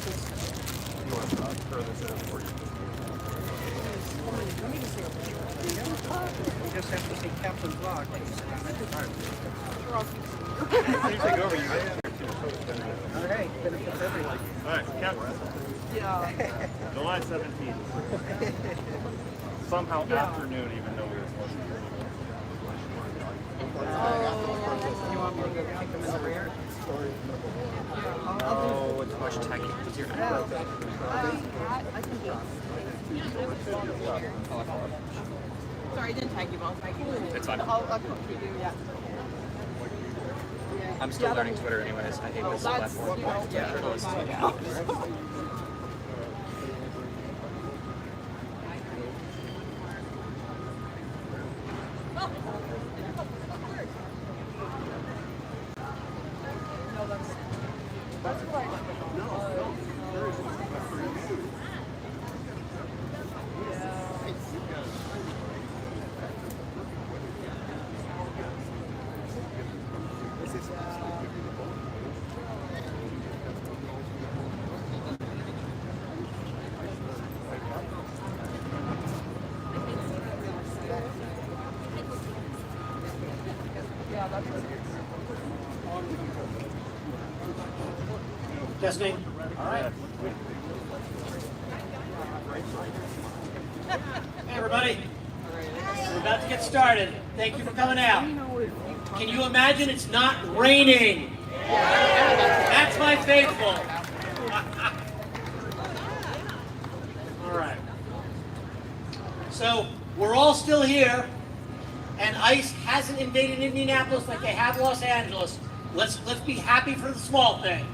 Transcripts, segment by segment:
You want to throw this in for you? You just have to say Captain Vlog like you said on that part. You take over, you guys. All right, benefits everyone. All right, Captain. Yeah. July 17th. Somehow afternoon, even though we were supposed to be here. You want me to go kick them in the rear? Oh, it's much tacky. It's your I can do it. Sorry, I didn't tag you both. It's fine. I'll come to you, yeah. I'm still learning Twitter anyways. I hate this platform. Yeah, post. Testing. All right. Hey, everybody. We're about to get started. Thank you for coming out. Can you imagine it's not raining? That's my faithful. All right. So we're all still here, and ICE hasn't invaded Indianapolis like they have Los Angeles. Let's be happy for the small things.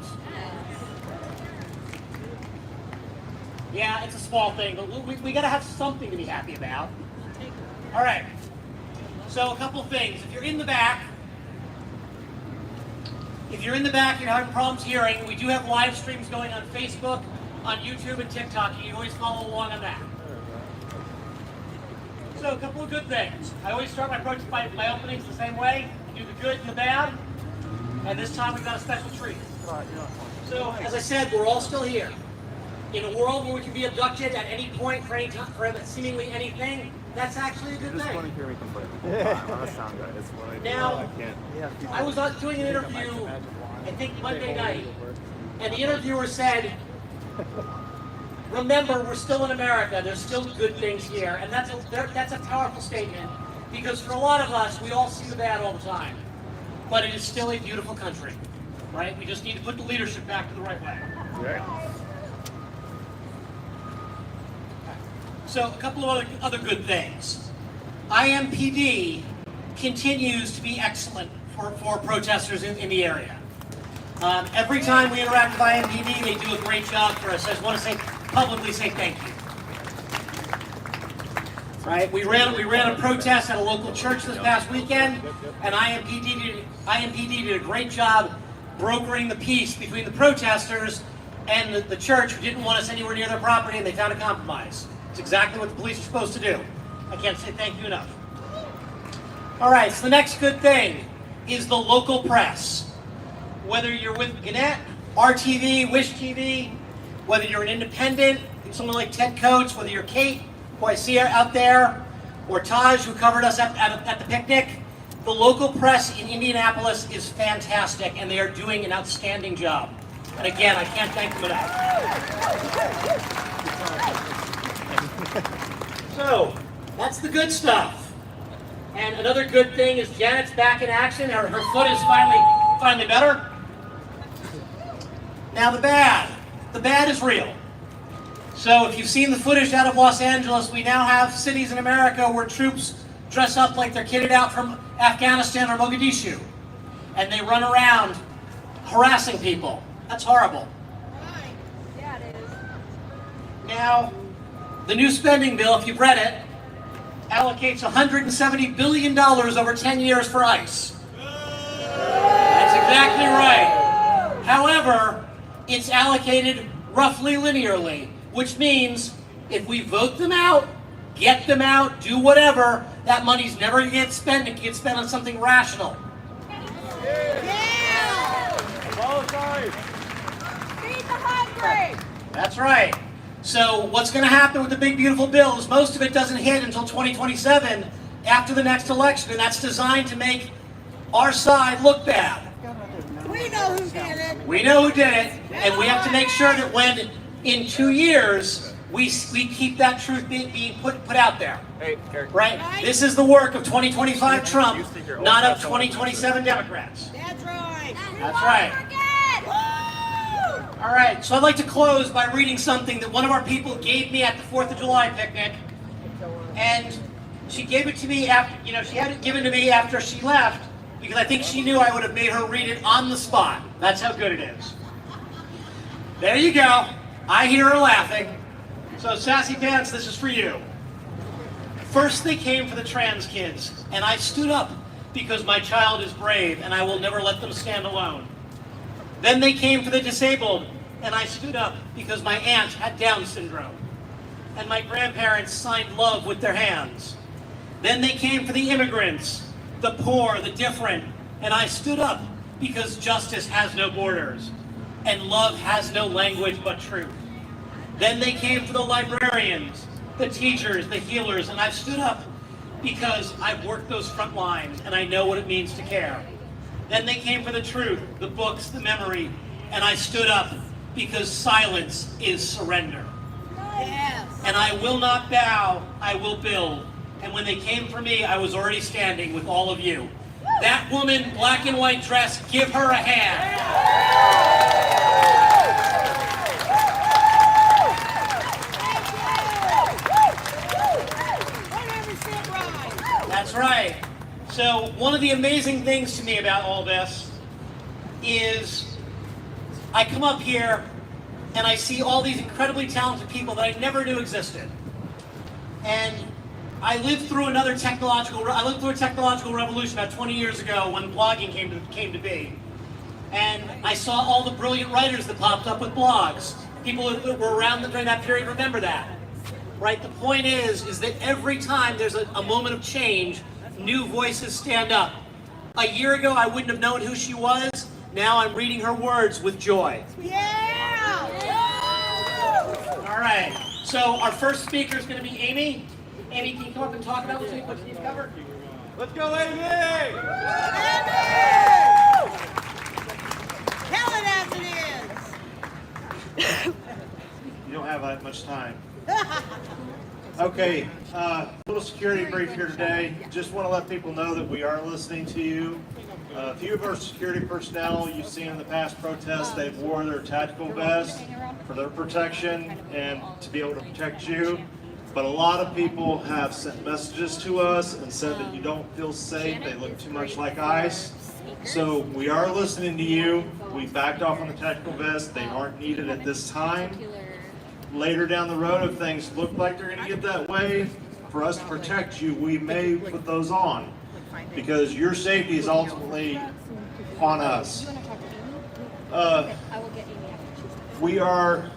Yeah, it's a small thing, but we got to have something to be happy about. All right. So a couple things. If you're in the back, you're having problems hearing, we do have live streams going on Facebook, on YouTube, and TikTok. You can always follow along on that. So a couple of good things. I always start my openings the same way. I do the good and the bad. And this time we've got a special treat. So, as I said, we're all still here. In a world where we can be abducted at any point for seemingly anything, that's actually a good thing. I just want to hear me complain. I'm a sound guy. It's what I do. Now, I can't. I was doing an interview, I think Monday night, and the interviewer said, remember, we're still in America. There's still good things here. And that's a powerful statement, because for a lot of us, we all see the bad all the time. But it is still a beautiful country, right? We just need to put the leadership back to the right way. Right. So a couple of other good things. IMPD continues to be excellent for protesters in the area. Every time we interact with IMPD, they do a great job for us. I just want to publicly say thank you. Right? We ran a protest at a local church this past weekend, and IMPD did a great job brokering the peace between the protesters and the church, who didn't want us anywhere near their property, and they found a compromise. It's exactly what the police are supposed to do. I can't say thank you enough. All right, so the next good thing is the local press. Whether you're with Gannett, RTV, Wish TV, whether you're an independent, someone like Ted Coates, whether you're Kate, who I see out there, or Taj, who covered us at the picnic, the local press in Indianapolis is fantastic, and they are doing an outstanding job. And again, I can't thank them enough. So, that's the good stuff. And another good thing is Janet's back in action. Her foot is finally better. Now the bad. The bad is real. So if you've seen the footage out of Los Angeles, we now have cities in America where troops dress up like they're kitted out from Afghanistan or Mogadishu. And they run around harassing people. That's horrible. Right. Yeah, it is. Now, the new spending bill, if you've read it, allocates $170 billion over 10 years for ICE. That's exactly right. However, it's allocated roughly linearly, which means if we vote them out, get them out, do whatever, that money's never going to get spent. It gets spent on something rational. Yeah! Apologize. Feed the hungry! That's right. So what's going to happen with the big beautiful bill is most of it doesn't hit until 2027 after the next election, and that's designed to make our side look bad. We know who did it. We know who did it, and we have to make sure that when in 2 years we keep that truth being put out there. Hey, Eric. Right? This is the work of 2025 Trump, not of 2027 Democrats. That's right. That's right. All right, so I'd like to close by reading something that one of our people gave me at the 4th of July picnic. And she gave it to me after, she had it given to me after she left because I think she knew I would have made her read it on the spot. That's how good it is. There you go. I hear her laughing. So, Sassy Pants, this is for you. First they came for the trans kids, and I stood up because my child is brave and I will never let them stand alone. Then they came for the disabled, and I stood up because my aunt had Down syndrome, and my grandparents signed love with their hands. Then they came for the immigrants, the poor, the different, and I stood up because justice has no borders, and love has no language but truth. Then they came for the librarians, the teachers, the healers, and I've stood up because I've worked those front lines, and I know what it means to care. Then they came for the truth, the books, the memory, and I stood up because silence is surrender. Yes. And I will not bow, I will build. And when they came for me, I was already standing with all of you. That woman, black and white dress, give her a hand. That's right. So one of the amazing things to me about all this is I come up here and I see all these incredibly talented people that I never knew existed. And I lived through a technological revolution about 20 years ago when blogging came to be. And I saw all the brilliant writers that popped up with blogs. People that were around during that period remember that. Right? The point is that every time there's a moment of change, new voices stand up. A year ago, I wouldn't have known who she was. Now I'm reading her words with joy. Yeah! All right. So our first speaker is going to be Amy. Amy, can you come up and talk about what you've covered? Let's go, Amy! Tell it as it is. You don't have that much time. Okay, little security brief here today. Just want to let people know that we are listening to you. A few of our security personnel you've seen in the past protests, they've wore their tactical vests for their protection and to be able to protect you. But a lot of people have sent messages to us and said that you don't feel safe, they look too much like ICE. So we are listening to you. We backed off on the tactical vests. They aren't needed at this time. Later down the road, if things look like they're going to get that way, for us to protect you, we may put those on because your safety is ultimately on us. We are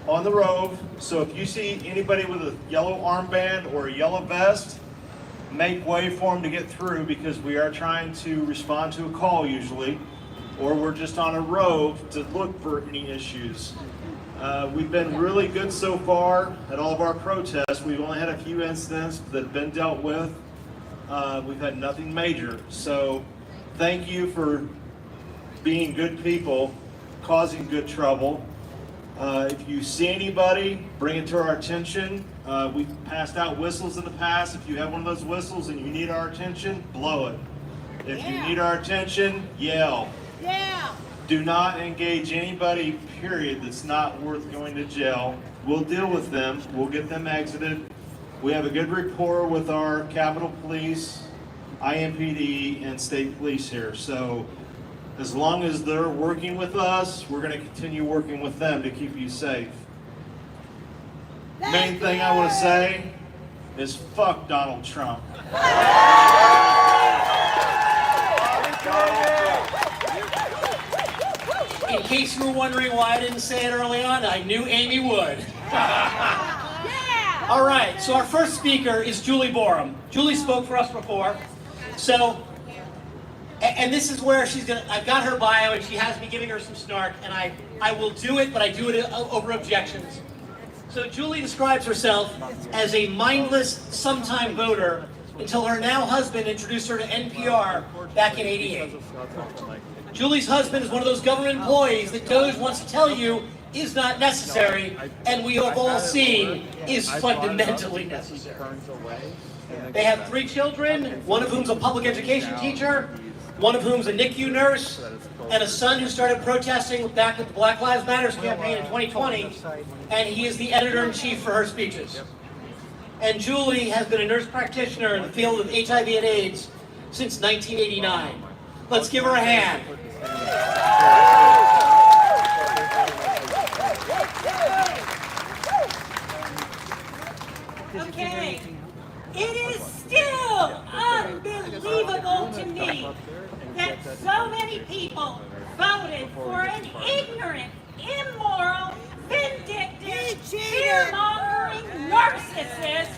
on the road, so if you see anybody with a yellow armband or a yellow vest, make way for them to get through because we are trying to respond to a call usually, or we're just on a road to look for any issues. We've been really good so far at all of our protests. We've only had a few incidents that have been dealt with. We've had nothing major. So thank you for being good people, causing good trouble. If you see anybody, bring it to our attention. We've passed out whistles in the past. If you have one of those whistles and you need our attention, blow it. If you need our attention, yell. Yeah! Do not engage anybody, period, that's not worth going to jail. We'll deal with them. We'll get them exited. We have a good rapport with our Capitol Police, IMPD, and state police here. So as long as they're working with us, we're going to continue working with them to keep you safe. Main thing I want to say is fuck Donald Trump. In case you were wondering why I didn't say it early on, I knew Amy would. All right, so our first speaker is Julie Borum. Julie spoke for us before. So And this is where I've got her bio, and she has me giving her some snark, and I will do it, but I do it over objections. So Julie describes herself as a mindless, sometime voter until her now husband introduced her to NPR back in '88. Julie's husband is one of those government employees that Doge wants to tell you is not necessary, and we have all seen is fundamentally necessary. They have 3 children, one of whom's a public education teacher, one of whom's a NICU nurse, and a son who started protesting back with the Black Lives Matter campaign in 2020, and he is the editor-in-chief for her speeches. And Julie has been a nurse practitioner in the field of HIV and AIDS since 1989. Let's give her a hand. Okay. It is still unbelievable to me that so many people voted for an ignorant, immoral, vindictive, fear-mongering narcissist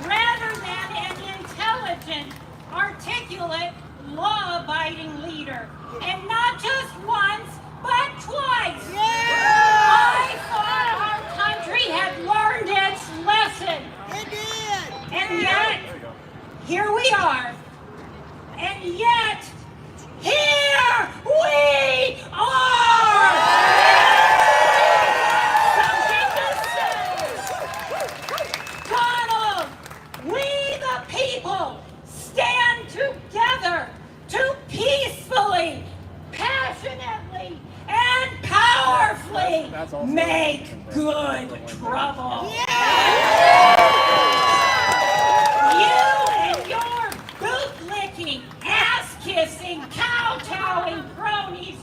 rather than an intelligent, articulate, law-abiding leader. And not just once, but twice. I thought our country had learned its lesson. It did. And yet, here we are. And yet, here we are! Something to say. Donald, we the people stand together to peacefully, passionately, and powerfully make good trouble. You and your boot-licking, ass-kissing, kowtowing cronies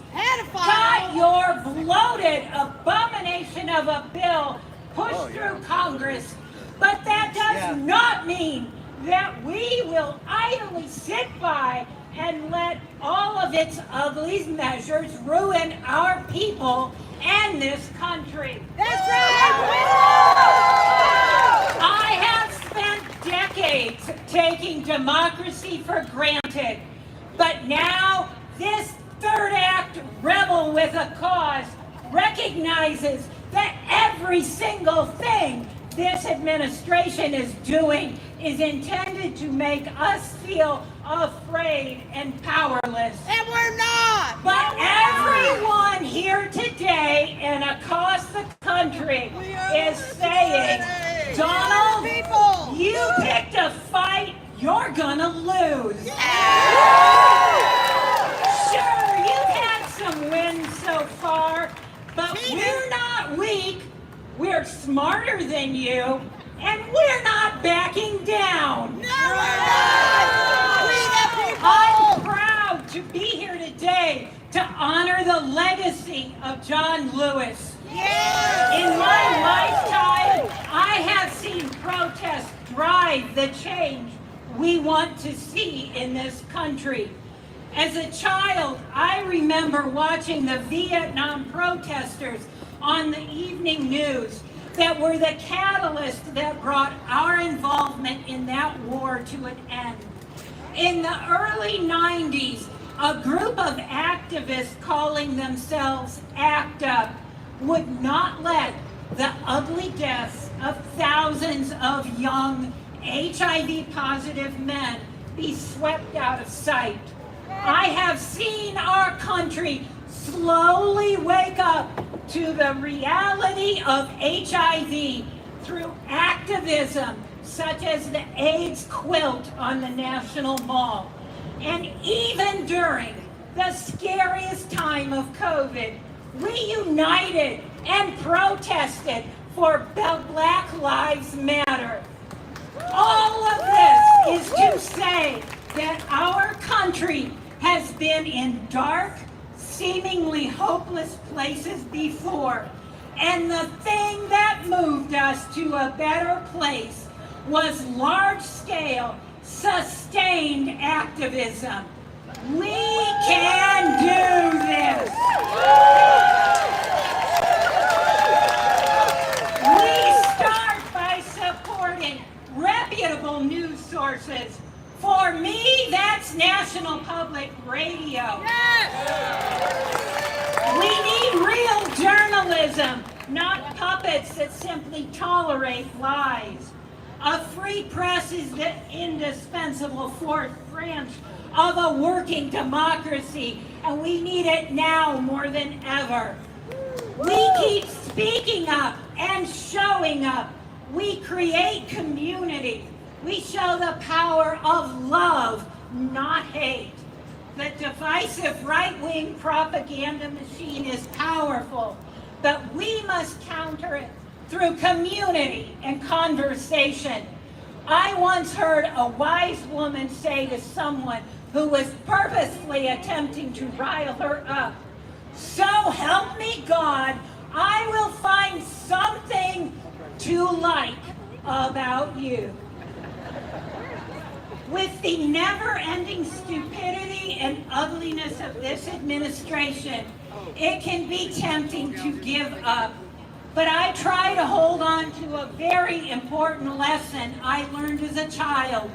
got your bloated abomination of a bill pushed through Congress. But that does not mean that we will idly sit by and let all of its ugly measures ruin our people and this country. That's right. I have spent decades taking democracy for granted, but now this third act rebel with a cause recognizes that every single thing this administration is doing is intended to make us feel afraid and powerless. And we're not. But everyone here today and across the country is saying, Donald, you picked a fight you're gonna lose. Sure, you've had some wins so far, but we're not weak. We're smarter than you, and we're not backing down. No, we're not. We the people. I'm proud to be here today to honor the legacy of John Lewis. Yes. In my lifetime, I have seen protests drive the change we want to see in this country. As a child, I remember watching the Vietnam protesters on the evening news that were the catalyst that brought our involvement in that war to an end. In the early 90s, a group of activists calling themselves ACT UP would not let the ugly deaths of thousands of young HIV-positive men be swept out of sight. I have seen our country slowly wake up to the reality of HIV through activism such as the AIDS quilt on the National Mall. And even during the scariest time of COVID, we united and protested for Black Lives Matter. All of this is to say that our country has been in dark, seemingly hopeless places before. And the thing that moved us to a better place was large-scale, sustained activism. We can do this. We start by supporting reputable news sources. For me, that's National Public Radio. puppets that simply tolerate lies. A free press is the indispensable fourth branch of a working democracy, and we need it now more than ever. We keep speaking up and showing up. We create community. We show the power of love, not hate. The divisive right-wing propaganda machine is powerful, but we must counter it through community and conversation. I once heard a wise woman say to someone who was purposefully attempting to rile her up, "So help me God, I will find something to like about you." With the never-ending stupidity and ugliness of this administration, it can be tempting to give up. But I try to hold on to a very important lesson I learned as a child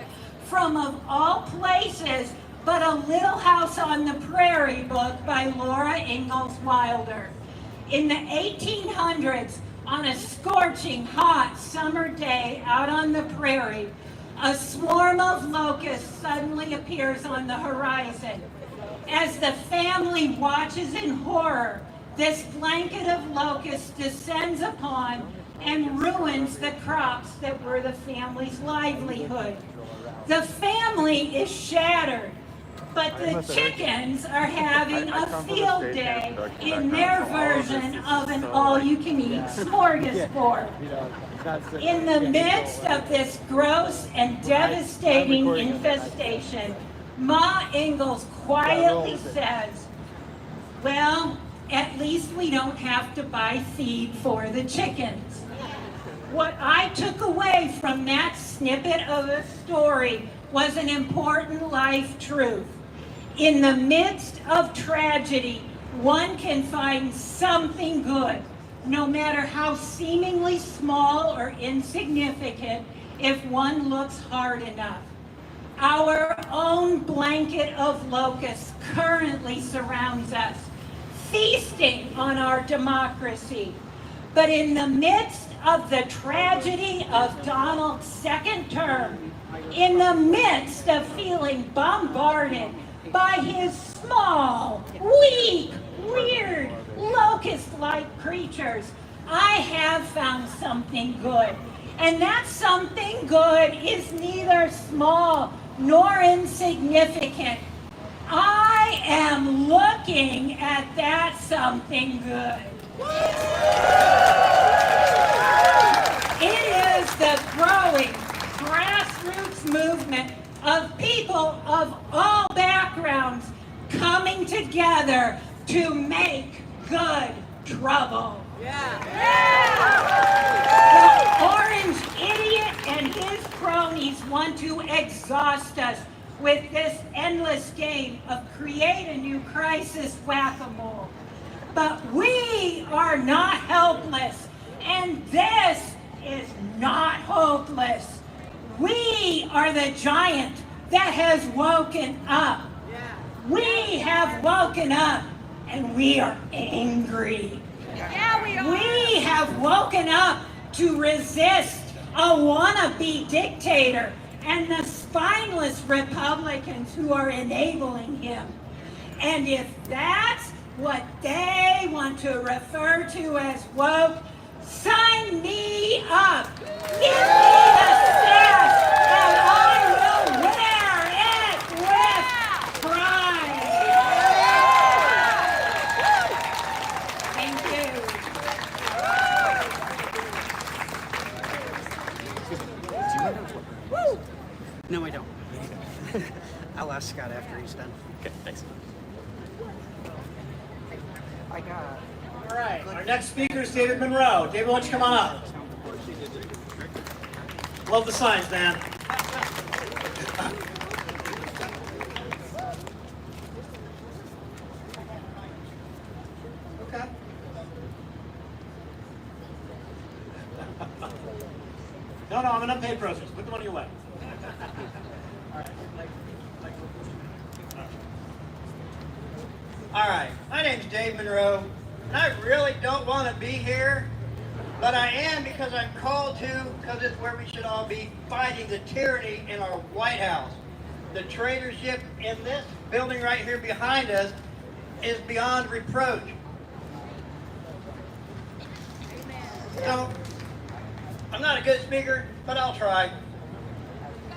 from, of all places, but A Little House on the Prairie book by Laura Ingalls Wilder. In the 1800s, on a scorching hot summer day out on the prairie, a swarm of locusts suddenly appears on the horizon. As the family watches in horror, this blanket of locusts descends upon and ruins the crops that were the family's livelihood. The family is shattered, but the chickens are having a field day in their version of an all-you-can-eat smorgasbord. In the midst of this gross and devastating infestation, Ma Ingalls quietly says, "Well, at least we don't have to buy feed for the chickens." What I took away from that snippet of a story was an important life truth. In the midst of tragedy, one can find something good, no matter how seemingly small or insignificant, if one looks hard enough. Our own blanket of locusts currently surrounds us, feasting on our democracy. But in the midst of the tragedy of Donald's second term, in the midst of feeling bombarded by his small, weak, weird, locust-like creatures, I have found something good. And that something good is neither small nor insignificant. I am looking at that something good. It is the growing grassroots movement of people of all backgrounds coming together to make good trouble. The orange idiot and his cronies want to exhaust us with this endless game of create a new crisis whack-a-mole. But we are not helpless, and this is not hopeless. We are the giant that has woken up. We have woken up, and we are angry. We have woken up to resist a wannabe dictator and the spineless Republicans who are enabling him. And if that's what they want to refer to as woke, sign me up. Give me the sash, and I will wear it with pride. Thank you. No, I don't. I'll ask Scott after he's done. Okay, thanks. I got. All right, our next speaker is David Monroe. David, why don't you come on up? Love the signs, man. Okay. No, I'm an unpaid process. Put the money away. All right, my name's Dave Monroe, and I really don't want to be here, but I am because I'm called to, because it's where we should all be fighting the tyranny in our White House. The traitorship in this building right here behind us is beyond reproach. So, I'm not a good speaker, but I'll try.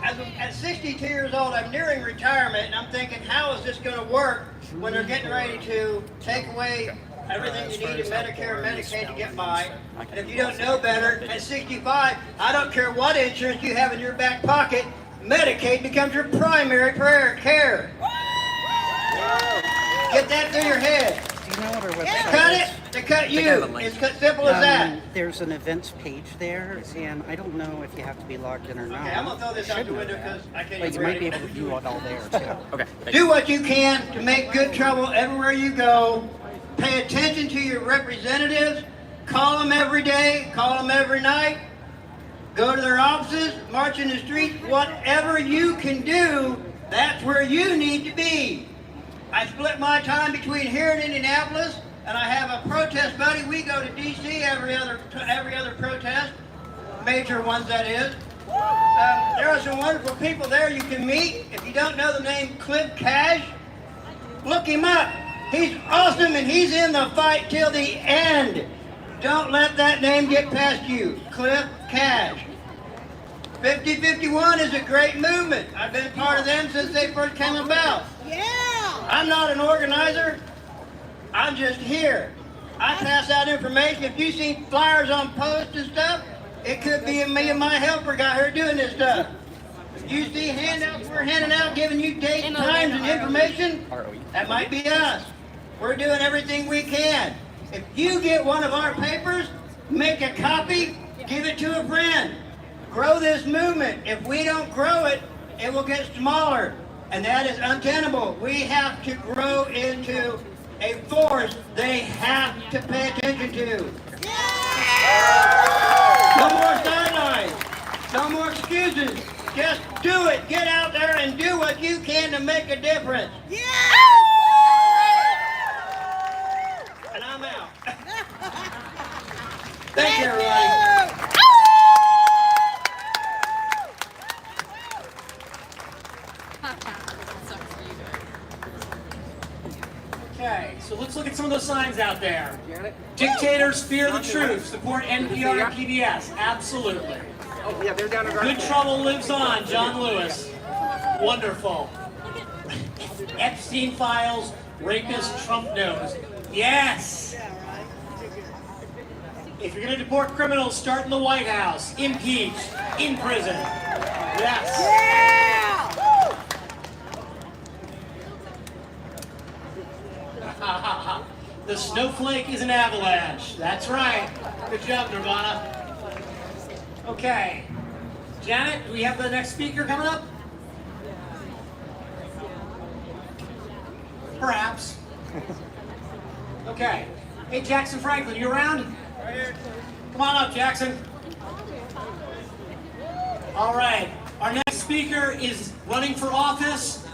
At 62 years old, I'm nearing retirement, and I'm thinking, how is this going to work when they're getting ready to take away everything you need in Medicare and Medicaid to get by? And if you don't know better, at 65, I don't care what insurance you have in your back pocket, Medicaid becomes your primary care. Get that through your head. Do you know what our They website cut is? it, they cut you. It's as simple as that. There's an events page there, and I don't know if you have to be logged in or not. Okay, I'm gonna throw this out Should the know window that. because I can't But even you might read be it. able to view it all there too. Okay. Do what you can to make good trouble everywhere you go. Pay attention to your representatives. Call them every day. Call them every night. Go to their offices. March in the streets. Whatever you can do, that's where you need to be. I split my time between here and Indianapolis, and I have a protest buddy. We go to D.C. every other protest, major ones that is. There are some wonderful people there you can meet. If you don't know the name Cliff Cash, look him up. He's awesome and he's in the fight till the end. Don't let that name get past you. Cliff Cash. 5051 is a great movement. I've been part of them since they first came about. Yeah. I'm not an organizer. I'm just here. I pass out information. If you see flyers on posts and stuff, it could be me and my helper got here doing this stuff. If you see handouts we're handing out, giving you dates, times, and information, that might be us. We're doing everything we can. If you get one of our papers, make a copy, give it to a friend. Grow this movement. If we don't grow it, it will get smaller. And that is untenable. We have to grow into a force they have to pay attention to. No more sidelines. No more excuses. Just do it. Get out there and do what you can to make a difference. And I'm out. Thank you, everybody. Okay, so let's look at some of those signs out there. Dictators fear the truth. Support NPR and PBS. Absolutely. Oh, yeah, they're down the Good trouble lives on. John Lewis. Wonderful. Epstein files. Rapist Trump knows. Yes. If you're going to deport criminals, start in the White House. Impeach. In prison. Yes. The snowflake is an avalanche. That's right. Good job, Nirvana. Okay. Janet, do we have the next speaker coming up? Perhaps. Okay. Hey, Jackson Franklin, you around? Right here. Come on up, Jackson. All right. Our next speaker is running for office.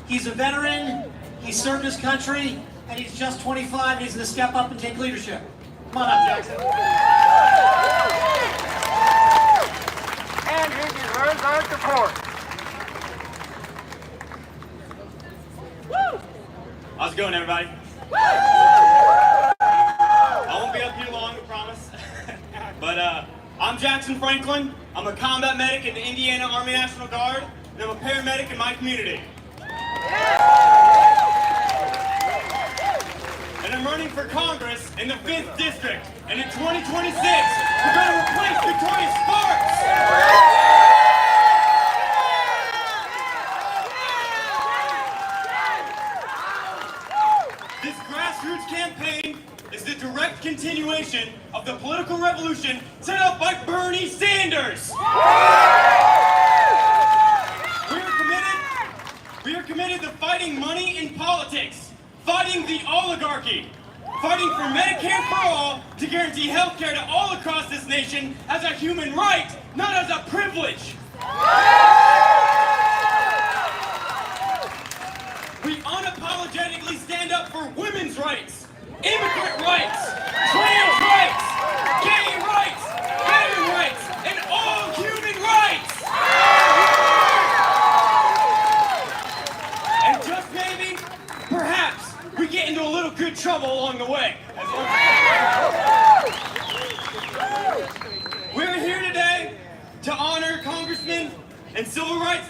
He's a veteran. He served his country, and he's just 25. He's going to step up and take leadership. Come on up, Jackson. And he deserves our support. How's it going, everybody? I won't be up here long, I promise. But I'm Jackson Franklin. I'm a combat medic in the Indiana Army National Guard, and I'm a paramedic in my community. And I'm running for Congress in the 5th District. And in 2026, we're going to replace Victoria Sparks! This grassroots campaign is the direct continuation of the political revolution set up by Bernie Sanders! We are committed to fighting money in politics, fighting the oligarchy, fighting for Medicare for all to guarantee health care to all across this nation as a human right, not as a privilege. We unapologetically stand up for women's rights, immigrant rights, trans rights, gay rights,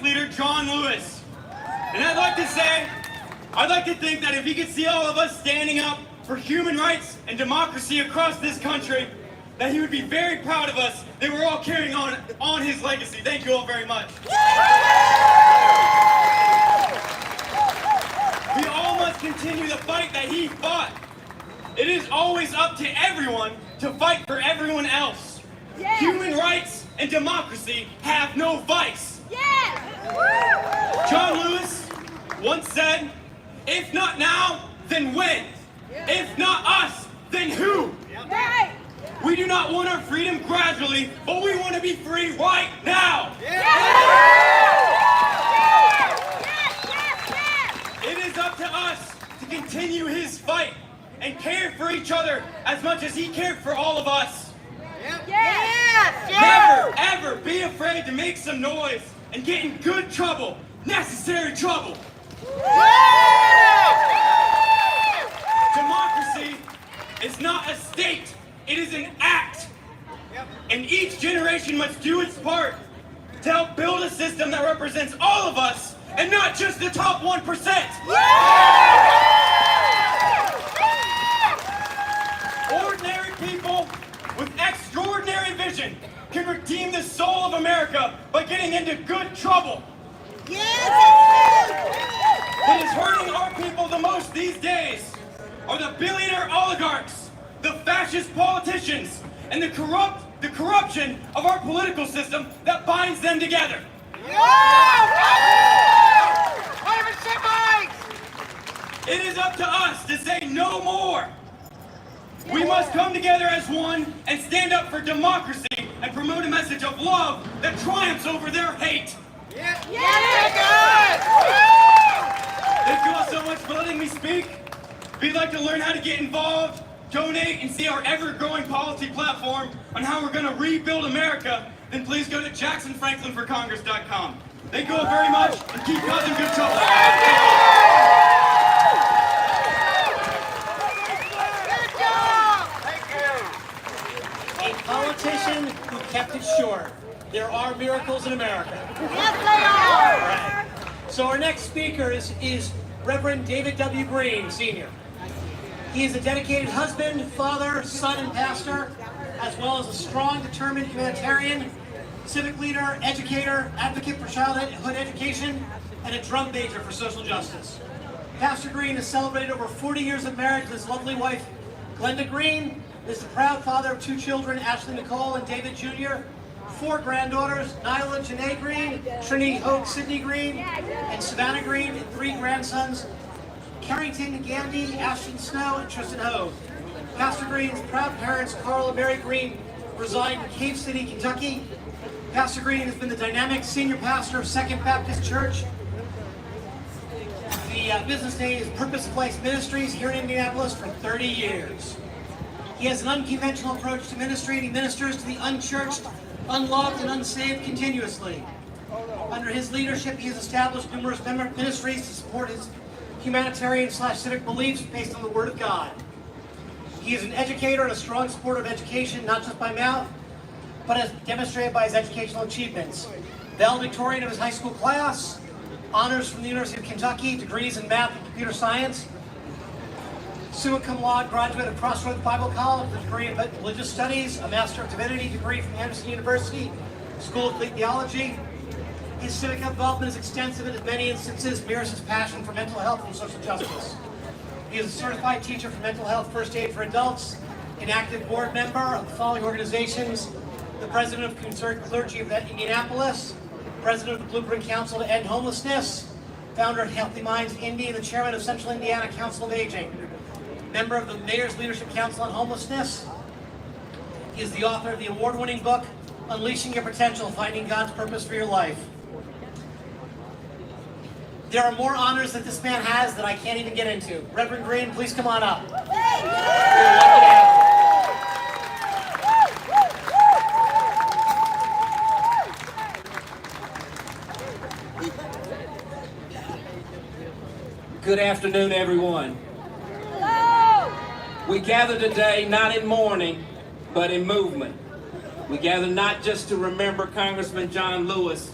leader, John Lewis. And I'd like to think that if he could see all of us standing up for human rights and democracy across this country, that he would be very proud of us that we're all carrying on his legacy. Thank you all very much. We all must continue the fight that he fought. It is always up to everyone to fight for everyone else. Yeah. Human rights and democracy have no vice. Yeah. John Lewis once said, "If not now, then when? If not us, then who?" Right. We do not want our freedom gradually, but we want to be free right now. It is up to us to continue his fight and care for each other as much as he cared for all of us. Never, ever be afraid to make some noise and get in good trouble, necessary trouble. Democracy is not a state, it is an act. And each generation must do its part to help build a system that represents all of us and not just the top 1%. Ordinary people with extraordinary vision can redeem the soul of America by getting into good trouble. What is hurting our people the most these days are the billionaire oligarchs, the fascist politicians, and the corruption of our political system that binds them together. It is up to us to say no more. We must come together as one and stand up for democracy and promote a message of love that triumphs over their hate. Thank you all so much for letting me speak. If you'd like to learn how to get involved, donate, and see our ever-growing policy platform on how we're going to rebuild America, then please go to JacksonFranklinForCongress.com. Thank you all very much, and keep causing good trouble. A politician who kept it short. There are miracles in America. Yes, they are. All right. So our next speaker is Reverend David W. Green, Sr. He is a dedicated husband, father, son, and pastor, as well as a strong, determined humanitarian, civic leader, educator, advocate for childhood education, and a drum major for social justice. Pastor Green has celebrated over 40 years of marriage with his lovely wife, Glenda Green, is the proud father of 2 children, Ashley Nicole and David Jr., 4 granddaughters, Nyla Janae Green, Trinity Hope Sydney Green, and Savannah Green, and 3 grandsons, Carrington Gandy, Ashton Snow, and Tristan Hogue. Pastor Green's proud parents, Carl and Mary Green, reside in Cave City, Kentucky. Pastor Green has been the dynamic senior pastor of Second Baptist Church. The business name is Purpose Place Ministries here in Indianapolis for 30 years. He has an unconventional approach to ministry, and he ministers to the unchurched, unloved, and unsaved continuously. Under his leadership, he has established numerous ministries to support his humanitarian/civic beliefs based on the Word of God. He is an educator and a strong supporter of education, not just by mouth, but as demonstrated by his educational achievements. Valedictorian of his high school class, honors from the University of Kentucky, degrees in math and computer science, summa cum laude graduate of Crossroads Bible College, with a degree in religious studies, a Master of Divinity degree from Anderson University, School of Theology. His civic involvement is extensive and in many instances mirrors his passion for mental health and social justice. He is a certified teacher for mental health first aid for adults, an active board member of the following organizations: the president of Concerned Clergy of Indianapolis, president of the Blueprint Council to End Homelessness, founder of Healthy Minds Indy, and the chairman of Central Indiana Council of Aging, member of the Mayor's Leadership Council on Homelessness. He is the author of the award-winning book, Unleashing Your Potential, Finding God's Purpose for Your Life. There are more honors that this man has that I can't even get into. Reverend Green, please come on up. We're lucky to have you. Good afternoon, everyone. We gather today not in mourning, but in movement. We gather not just to remember Congressman John Lewis,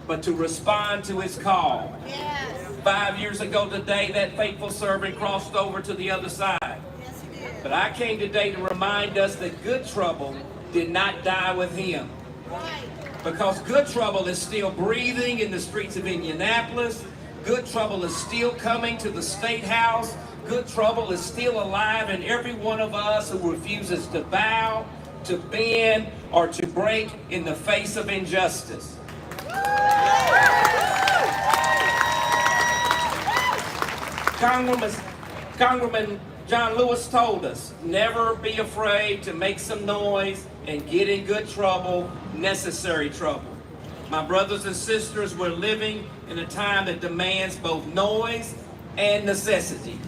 but to respond to his call. Yes. 5 years ago today, that faithful servant crossed over to the other side. Yes, he did. But I came today to remind us that good trouble did not die with him. Right. Because good trouble is still breathing in the streets of Indianapolis. Good trouble is still coming to the State House. Good trouble is still alive in every one of us who refuses to bow, to bend, or to break in the face of injustice. Congressman John Lewis told us, never be afraid to make some noise and get in good trouble, necessary trouble. My brothers and sisters, we're living in a time that demands both noise and necessity.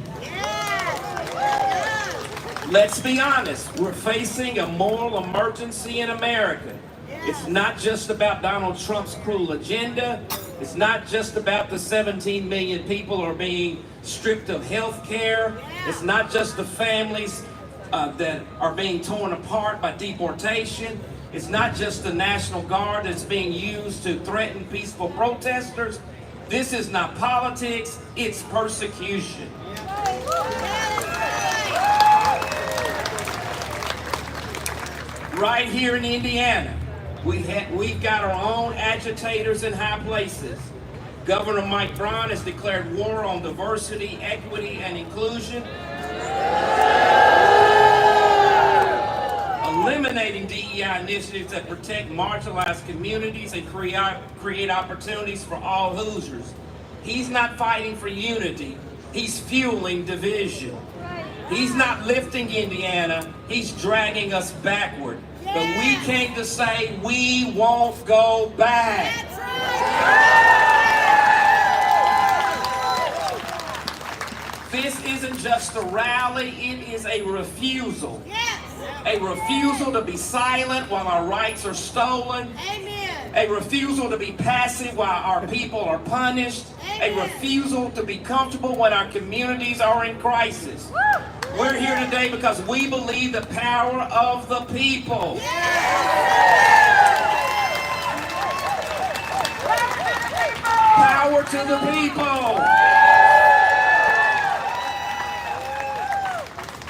Let's be honest, we're facing a moral emergency in America. It's not just about Donald Trump's cruel agenda. It's not just about the 17 million people who are being stripped of health care. It's not just the families that are being torn apart by deportation. It's not just the National Guard that's being used to threaten peaceful protesters. This is not politics, it's persecution. Right here in Indiana, we've got our own agitators in high places. Governor Mike Brown has declared war on diversity, equity, and inclusion, eliminating DEI initiatives that protect marginalized communities and create opportunities for all Hoosiers. He's not fighting for unity, he's fueling division. He's not lifting Indiana, he's dragging us backward. But we came to say we won't go back. This isn't just a rally, it is a refusal. A refusal to be silent while our rights are stolen. A refusal to be passive while our people are punished. A refusal to be comfortable when our communities are in crisis. We're here today because we believe the power of the people. Power to the people.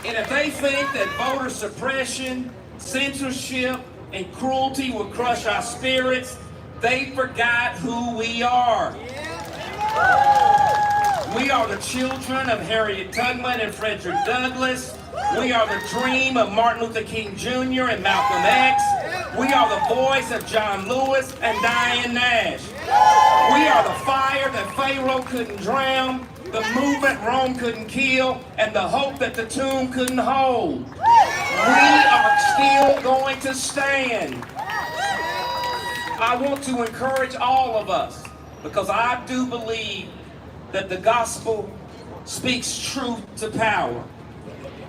And if they think that voter suppression, censorship, and cruelty will crush our spirits, they forgot who we are. We are the children of Harriet Tubman and Frederick Douglass. We are the dream of Martin Luther King Jr. and Malcolm X. We are the voice of John Lewis and Diane Nash. We are the fire that Pharaoh couldn't drown, the movement Rome couldn't kill, and the hope that the tomb couldn't hold. We are still going to stand. I want to encourage all of us, because I do believe that the gospel speaks truth to power.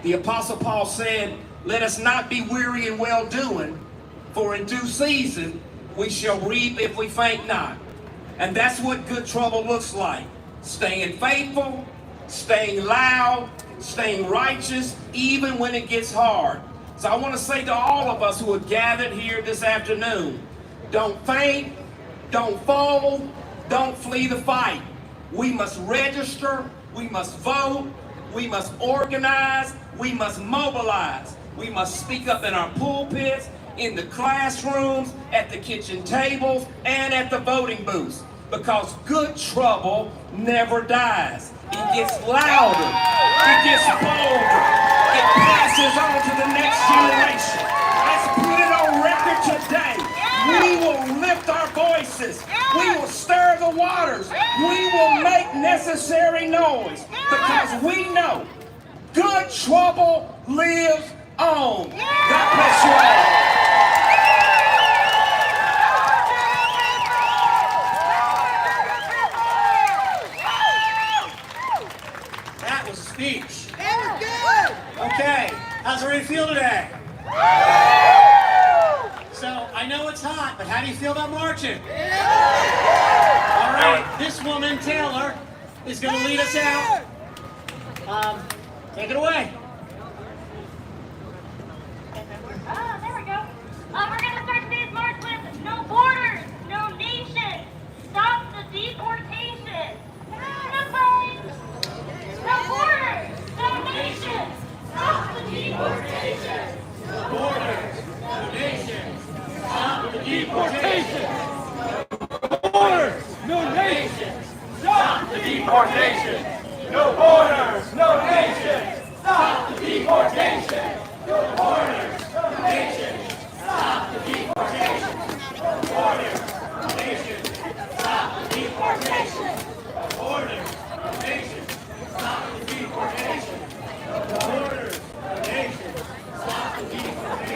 The Apostle Paul said, "Let us not be weary in well-doing, for in due season we shall reap if we faint not." And that's what good trouble looks like. Staying faithful, staying loud, staying righteous, even when it gets hard. So I want to say to all of us who are gathered here this afternoon, don't faint, don't fold, don't flee the fight. We must register, we must vote, we must organize, we must mobilize. We must speak up in our pulpits, in the classrooms, at the kitchen tables, and at the voting booths. Because good trouble never dies. It gets louder, it gets bolder, it passes on to the next generation. Let's put it on record today. We will lift our voices. We will stir the waters. We will make necessary noise. Because we know good trouble lives on. God bless you all. That was a speech. That was good. Okay, how's everybody feel today? So, I know it's hot, but how do you feel about marching? All right, this woman, Taylor, is going to lead us out. Take it away. Oh, there we go. We're going to start today's march with no borders, no nation. Stop deportation! No borders, no nations! Stop the deportation! No borders, no nations! Stop the deportation! No borders, no nations! Stop the deportation! No borders, no nations! Stop the deportation! No borders, no nations! Stop the deportation! No borders, no nations! Stop the deportation!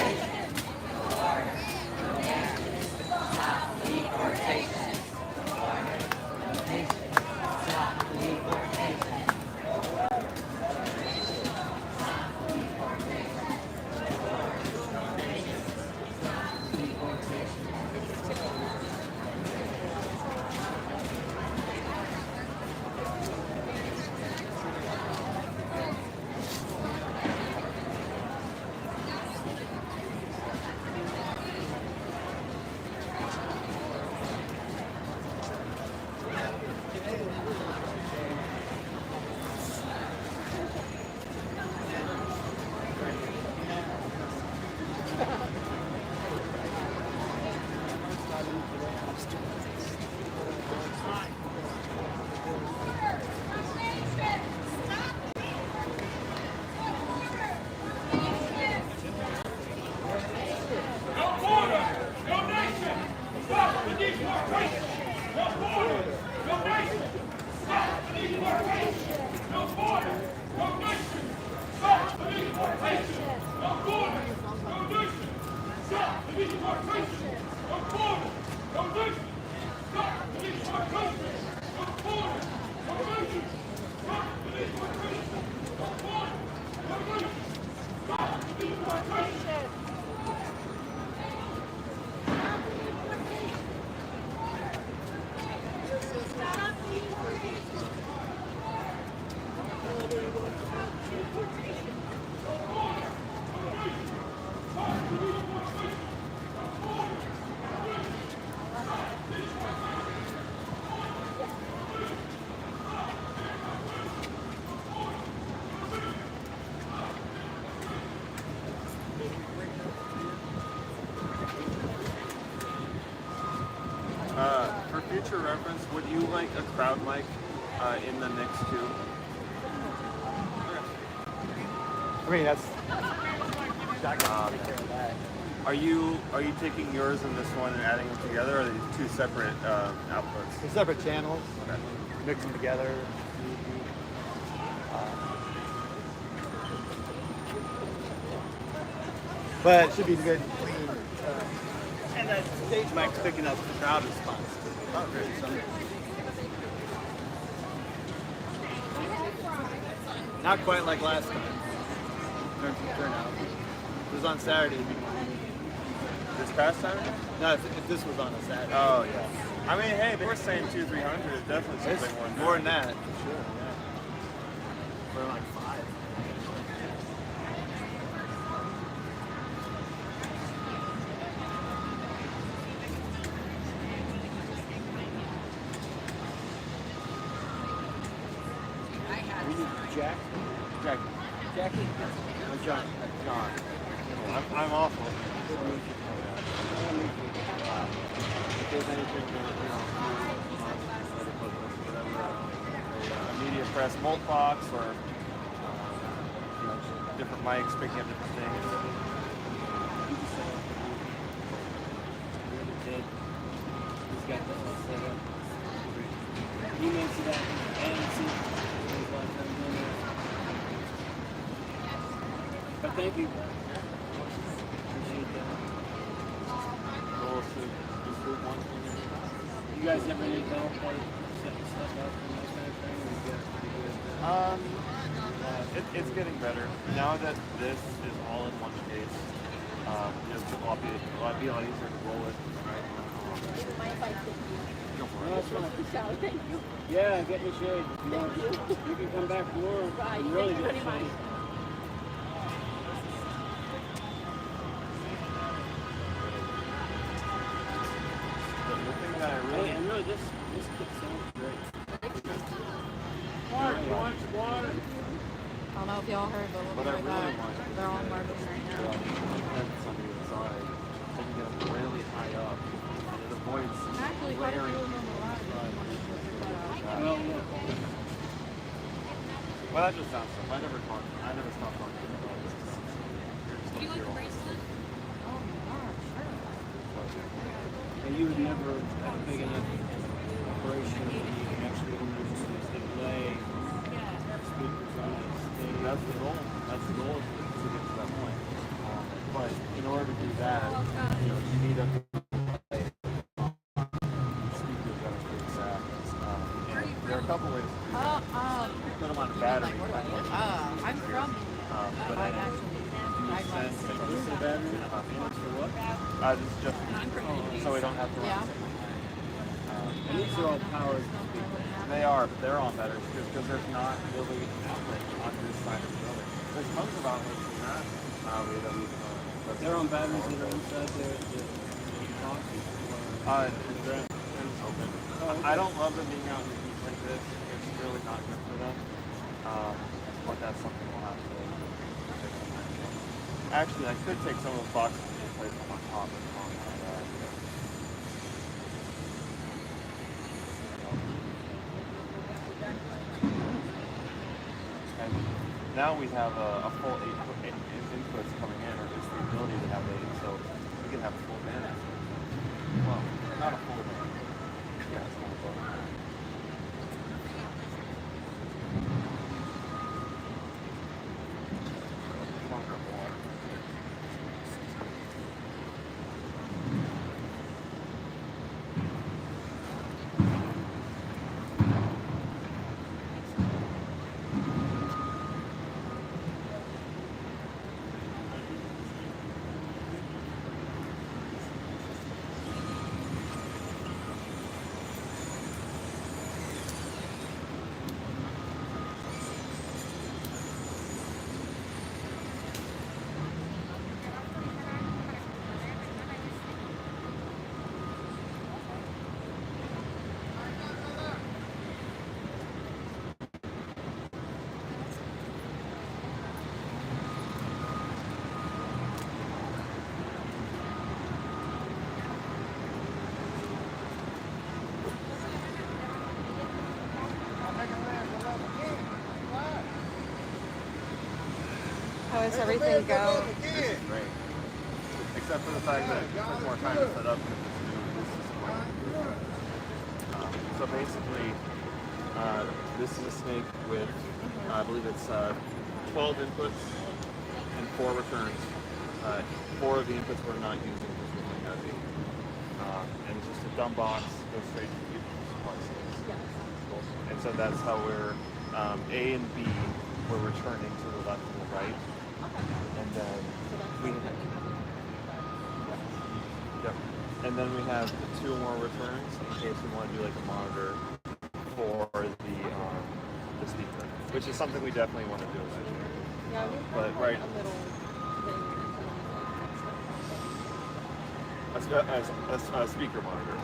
For future reference, would you like a crowd mic in the mix too? I mean, that's. Are you taking yours and this one and adding them together, or are these two separate outputs? They're separate channels. Okay. Mix them together. But it should be good, clean. And that stage mic's picking up the crowd response. Oh, great. So, not quite like last time in terms of turnout. It was on Saturday. This past Saturday? No, if this was on a Saturday. Oh, yeah. I mean, hey, they were saying 200-300. It's definitely It's something more than that, for sure, yeah. For like 5. Jack? Jackie? Or John? John. I'm awful. If there's anything a media press mulch box or different mics picking up different things. He's got that all set up. He makes it at but thank you. Appreciate that. You guys ever need help like setting stuff up and that kind of thing? Or you guys pretty good at that? It's getting better. Now that this is all in one case, it'll be a lot easier to roll it. Go for it. No, that's fine. Yeah, get in the shade. You can come back more and really get in the shade. And really, this kit sounds great. Mark, you want some water? I don't know if y'all heard, but we'll be But I right really back. want They're on marketing right now. that's on the inside. So you can get them really high up. layering people inside. Well, that just sounds tough. I never stopped talking about this. Do you like the bracelet? Oh, And you would never have a big enough operation that you can actually use the delay speakers on it. That's the goal. That's the goal is to get to that point. But in order to do that, you need a speakers that are pretty exact. And there are a couple ways to do that. You put them on a battery. I'm from. But then you send This is a battery for what? this is just so we don't have to run. And these are all powered speakers. They are, but they're on batteries because there's not really an outlet on this side of the building. There's tons of outlets in that. They're on batteries that are inside the boxes. They're open. I don't love them being out in the heat like this. It's really not good for them. But that's something we'll have to fix. Actually, I could take some of the boxes and place them on top of and now we have a full 8 inputs coming in, or just the ability to have 8, so we can have a full band. Well, not a full band. Yeah, it's not a full band. How does everything go? This is great. Except for the fact that it took more time to set up than this new system. So basically, this is a snake with, I believe it's 12 inputs and 4 returns. 4 of the inputs we're not using because we're really heavy. And it's just a dumb box, goes straight to the devices. And so that's how we're, A and B, we're returning to the left and the right. And then we have, and then we have 2 more returns in case we want to do like a monitor for the speaker, which is something we definitely want to do eventually. But right, a speaker monitor,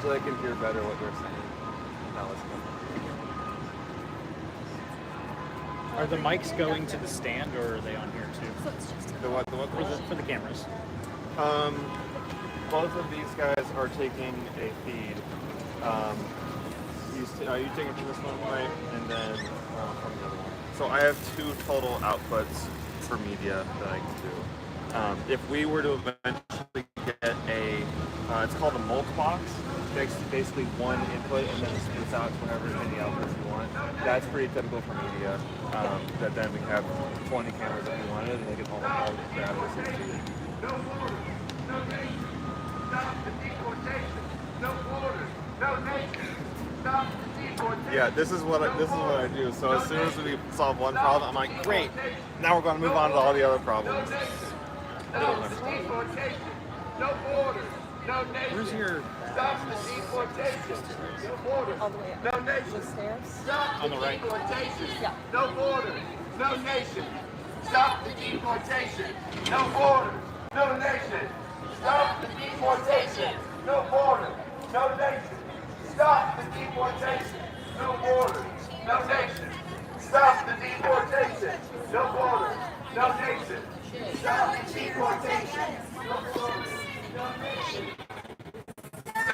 so they can hear better what they're saying. Now let's go. Are the mics going to the stand, or are they on here too? The what For the cameras. Both of these guys are taking a feed. Are you taking from this one, right? And then from the other one. So I have 2 total outputs for media that I can do. If we were to eventually get it's called a multi box. Basically one input and then it spits out to whatever many outputs you want. That's pretty typical for media. That then we have 20 cameras if we wanted, and they can all grab this and feed it. No borders, no nation. Stop the deportation. No borders, no nation. Stop the deportation. Yeah, this is what I do. So as soon as we solve one problem, I'm like, great. Now we're going to move on to all the other problems. Stop the deportation. No borders, no nation. Where's your Stop the deportation. No borders. All the way up. No nation. The stairs? Stop On the the right. deportation. Yeah. No borders. No nation. Stop the deportation. No borders. No nation. Stop the deportation. No borders. No nation. Stop the deportation. No borders. No nation. Stop the deportation. No borders. No nation. Stop the deportation. No borders. no nation.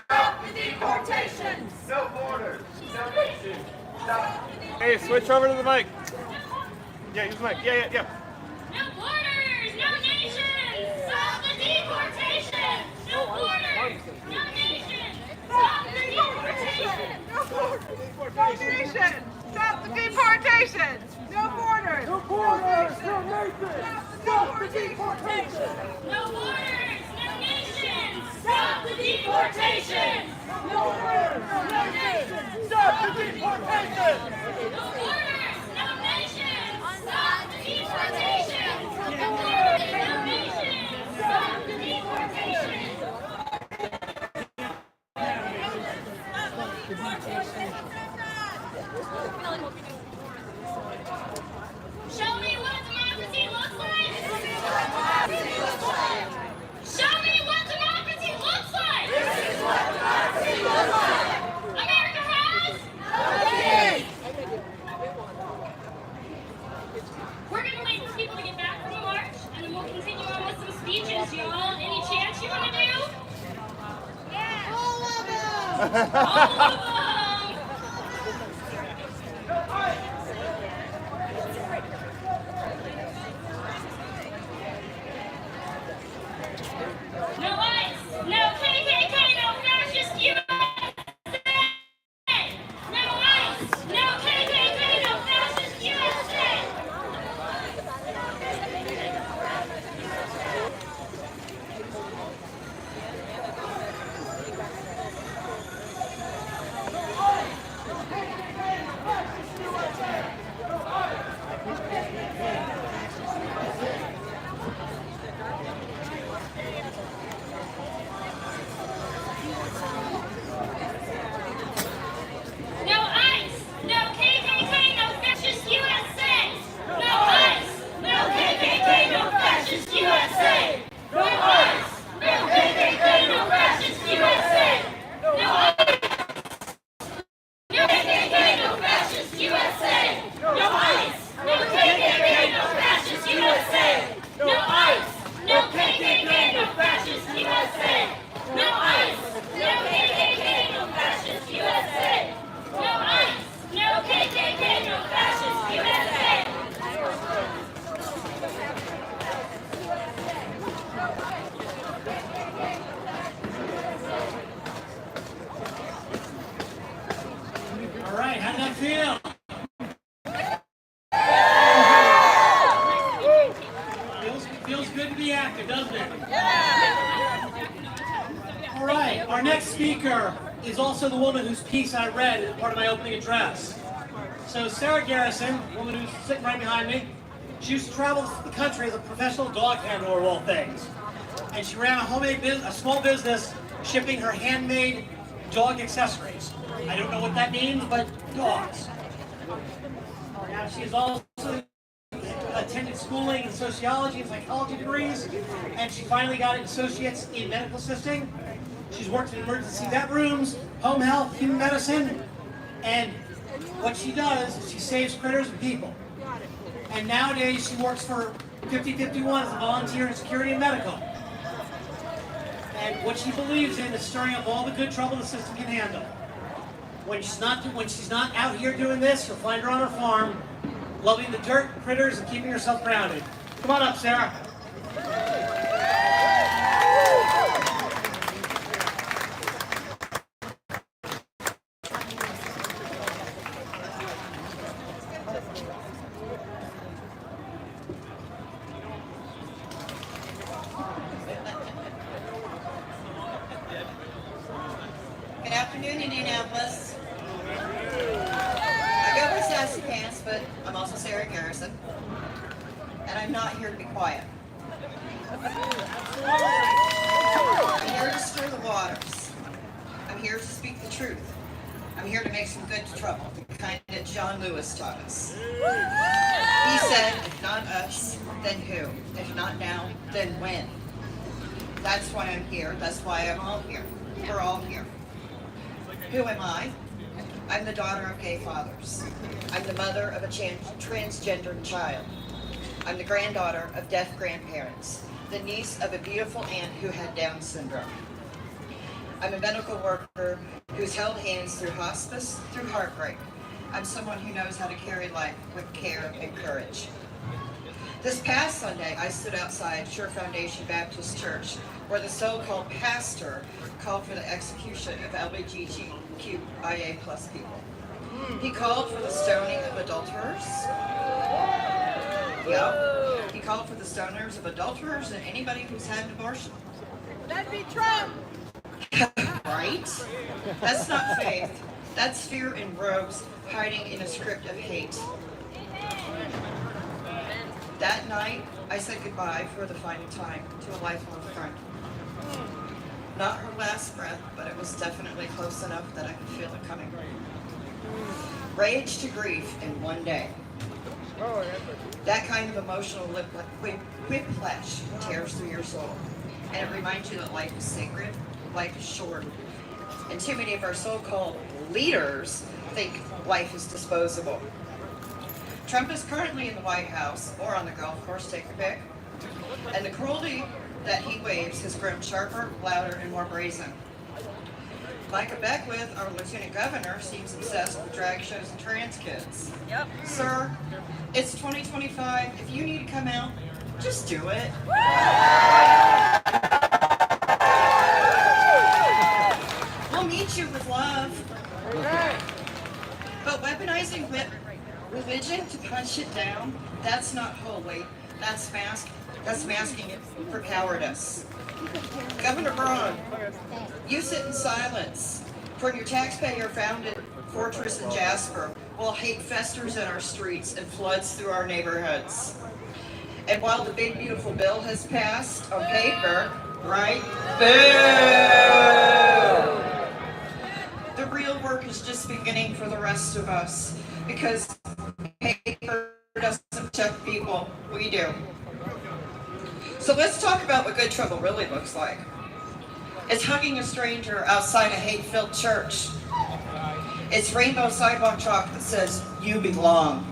Stop the deportation. No borders, no nation. Stop. Hey, switch over to the mic. Yeah, use the mic. Yeah. No borders, no nation! Stop the deportation! No borders, no nation! Stop the deportation! No borders, no nation! Stop the deportation! No borders! No borders, no nation! Stop the deportation! No borders, no nation! Stop the deportation! No borders, no nation! Stop the deportation! No borders, no nation! Stop the deportation! No borders, no nation! Stop the deportation! Show me what democracy looks like! Show me what democracy looks like! This is what democracy looks like! America has We're gonna wait for people to get back from the march, and then we'll continue on with some speeches, y'all. Any chants you wanna do? Yeah! All of them! All of them! No ICE! No KKK! No fascist USA! No ICE! No KKK! No fascist USA! No ICE! No KKK! No fascist USA! No ICE! No KKK! No fascist USA! No ICE! No KKK! No fascist USA! No ICE! No KKK! No fascist USA! No ICE! No KKK! No fascist USA! No ICE! No KKK! No fascist USA! No ICE! No KKK! No fascist USA! No ICE! No KKK! No fascist USA! All right, how'd that feel? Feels good to be active, doesn't it? All right, our next speaker is also the woman whose piece I read as part of my opening address. So Sarah Garrison, the woman who's sitting right behind me, she used to travel the country as a professional dog handler of all things. And she ran a small business shipping her handmade dog accessories. I don't know what that means, but dogs. Now she has also attended schooling in sociology and psychology degrees, and she finally got an associate's in medical assisting. She's worked in emergency vet rooms, home health, human medicine, and what she does is she saves critters and people. And nowadays she works for 5051 as a volunteer in security and medical. And what she believes in is stirring up all the good trouble the system can handle. When she's not out here doing this, you'll find her on her farm, loving the dirt, critters, and keeping herself grounded. Come on up, Sarah. Good afternoon, Indianapolis. I go by Sassy Pants, but I'm also Sarah Garrison, and I'm not here to be quiet. I'm here to stir the waters. I'm here to speak the truth. I'm here to make some good trouble, the kind that John Lewis taught us. He said, if not us, then who? If not now, then when? That's why I'm here. That's why I'm all here. We're all here. Who am I? I'm the daughter of gay fathers. I'm the mother of a transgender child. I'm the granddaughter of deaf grandparents. the niece of a beautiful aunt who had Down syndrome. I'm a medical worker who's held hands through hospice, through heartbreak. I'm someone who knows how to carry life with care and courage. This past Sunday, I stood outside Sure Foundation Baptist Church, where the so-called pastor called for the execution of LGBTQIA+ people. He called for the stoning of adulterers. Yep. He called for the stoners of adulterers and anybody who's had an abortion. That'd be Trump. Right? That's not faith. That's fear in robes hiding in a script of hate. That night, I said goodbye for the final time to a lifelong friend. Not her last breath, but it was definitely close enough that I could feel it coming. Rage to grief in one day. That kind of emotional whiplash tears through your soul. And it reminds you that life is sacred, life is short. And too many of our so-called leaders think life is disposable. Trump is currently in the White House or on the golf course, take your pick. And the cruelty that he waves has grown sharper, louder, and more brazen. Micah Beckwith, our lieutenant governor, seems obsessed with drag shows and trans kids. Yep. Sir, it's 2025. If you need to come out, just do it. We'll meet you with love. But weaponizing religion to punch it down, that's not holy. That's masking it for cowardice. Governor Braun, you sit in silence. From your taxpayer-founded fortress in Jasper, while hate festers in our streets and floods through our neighborhoods. And while the big beautiful bill has passed on paper, right? Boo! The real work is just beginning for the rest of us, because paper doesn't protect people, we do. So let's talk about what good trouble really looks like. It's hugging a stranger outside a hate-filled church. It's rainbow sidewalk chalk that says, "You belong."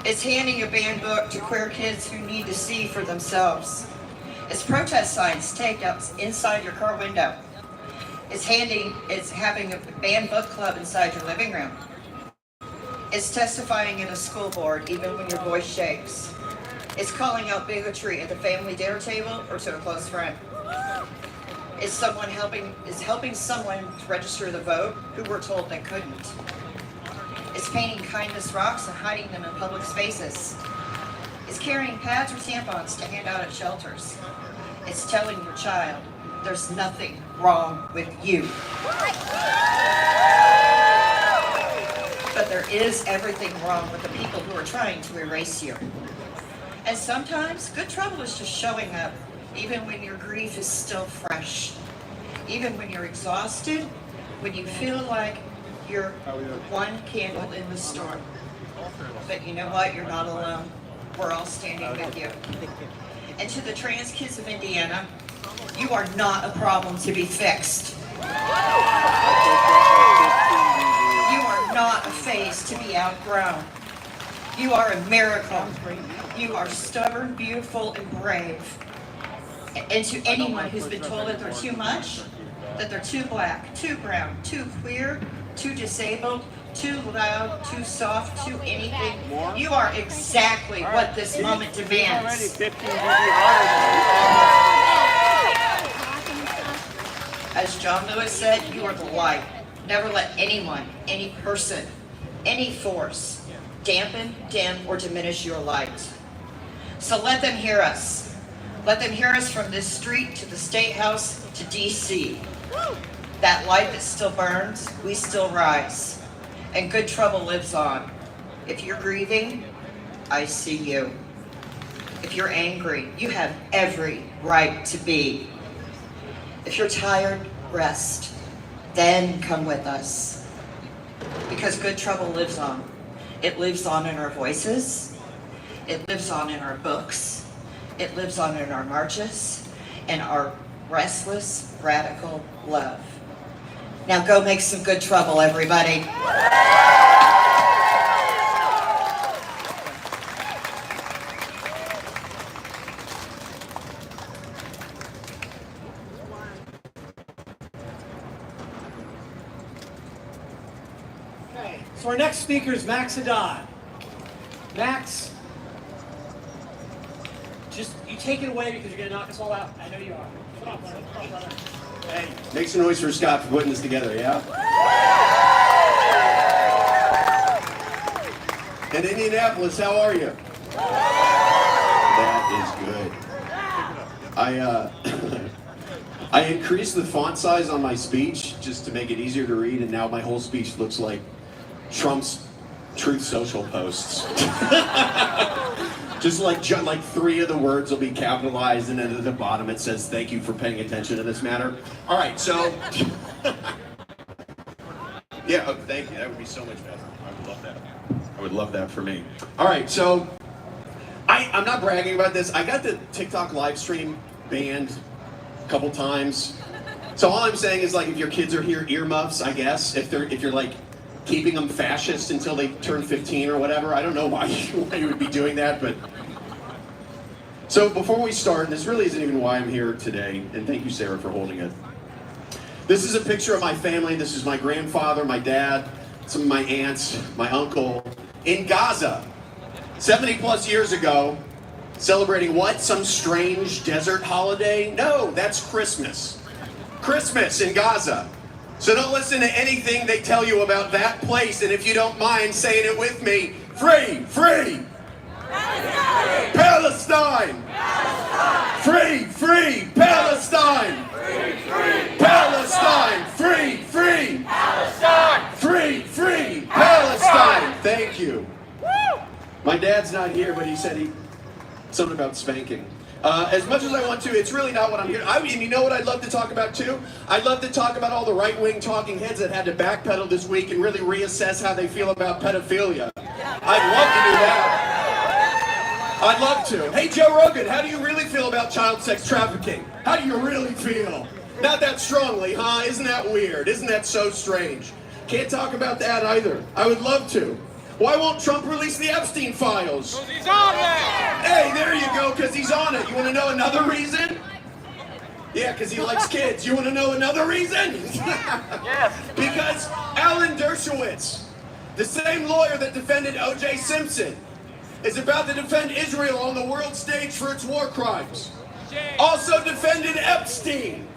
It's handing a banned book to queer kids who need to see for themselves. It's protest signs taped out inside your car window. It's having a banned book club inside your living room. It's testifying in a school board even when your voice shakes. It's calling out bigotry at the family dinner table or to a close friend. It's helping someone to register the vote who were told they couldn't. It's painting kindness rocks and hiding them in public spaces. It's carrying pads or tampons to hand out at shelters. It's telling your child there's nothing wrong with you. But there is everything wrong with the people who are trying to erase you. And sometimes good trouble is just showing up, even when your grief is still fresh. Even when you're exhausted, when you feel like you're one candle in the storm. But you know what? You're not alone. We're all standing with you. And to the trans kids of Indiana, you are not a problem to be fixed. You are not a phase to be outgrown. You are a miracle. You are stubborn, beautiful, and brave. And to anyone who's been told that they're too much, that they're too black, too brown, too queer, too disabled, too loud, too soft, too anything, you are exactly what this moment demands. As John Lewis said, you are the light. Never let anyone, any person, any force dampen, dim, or diminish your light. So let them hear us. Let them hear us from this street to the State House to DC. That light that still burns, we still rise. And good trouble lives on. If you're grieving, I see you. If you're angry, you have every right to be. If you're tired, rest. Then come with us. Because good trouble lives on. It lives on in our voices. It lives on in our books. It lives on in our marches and our restless, radical love. Now go make some good trouble, everybody. Okay, so our next speaker is Max Adon. Max, just you take it away because you're going to knock us all out. I know you are. Come on, brother. Come on, brother. Hey, make some noise for Scott for putting this together, yeah? And Indianapolis, how are you? That is good. I increased the font size on my speech just to make it easier to read, and now my whole speech looks like Trump's Truth Social posts. Just like 3 of the words will be capitalized, and then at the bottom it says, "Thank you for paying attention to this matter." All right, so yeah, oh, thank you. That would be so much better. I would love that. I would love that for me. All right, so I'm not bragging about this. I got the TikTok live stream banned a couple times. So all I'm saying is, like, if your kids are here, earmuffs, I guess. If you're like keeping them fascist until they turn 15 or whatever. I don't know why you would be doing that, but. So before we start, this really isn't even why I'm here today, and thank you, Sarah, for holding it. This is a picture of my family. This is my grandfather, my dad, some of my aunts, my uncle, in Gaza, 70 plus years ago, celebrating what? Some strange desert holiday? No, that's Christmas. Christmas in Gaza. So don't listen to anything they tell you about that place, and if you don't mind saying it with me, free, free! Palestine! Palestine! Free, free! Palestine! Free, free! Palestine! Free, free! Palestine! Free, free! Palestine! Thank you. My dad's not here, but he said something about spanking. As much as I want to, it's really not what I'm here. I mean, you know what I'd love to talk about too? I'd love to talk about all the right-wing talking heads that had to backpedal this week and really reassess how they feel about pedophilia. I'd love to do that. I'd love to. Hey, Joe Rogan, how do you really feel about child sex trafficking? How do you really feel? Not that strongly, huh? Isn't that weird? Isn't that so strange? Can't talk about that either. I would love to. Why won't Trump release the Epstein files? Because he's on there! Hey, there you go, because he's on it. You want to know another reason? Yeah, because he likes kids. You want to know another reason? Yes. Because Alan Dershowitz, the same lawyer that defended O.J. Simpson, is about to defend Israel on the world stage for its war crimes. Also defended Epstein.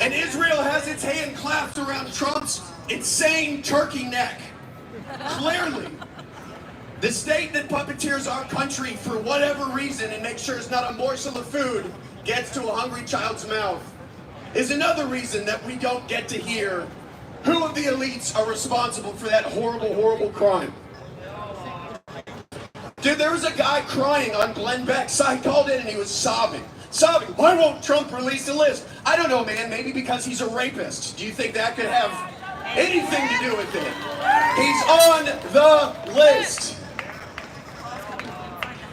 And Israel has its hand clasped around Trump's insane turkey neck. Clearly, the state that puppeteers our country for whatever reason and makes sure it's not a morsel of food gets to a hungry child's mouth is another reason that we don't get to hear who of the elites are responsible for that horrible, horrible crime. Dude, there was a guy crying on Glenn Beck's side. I called in and he was sobbing. Sobbing. Why won't Trump release the list? I don't know, man. Maybe because he's a rapist. Do you think that could have anything to do with it? He's on the list.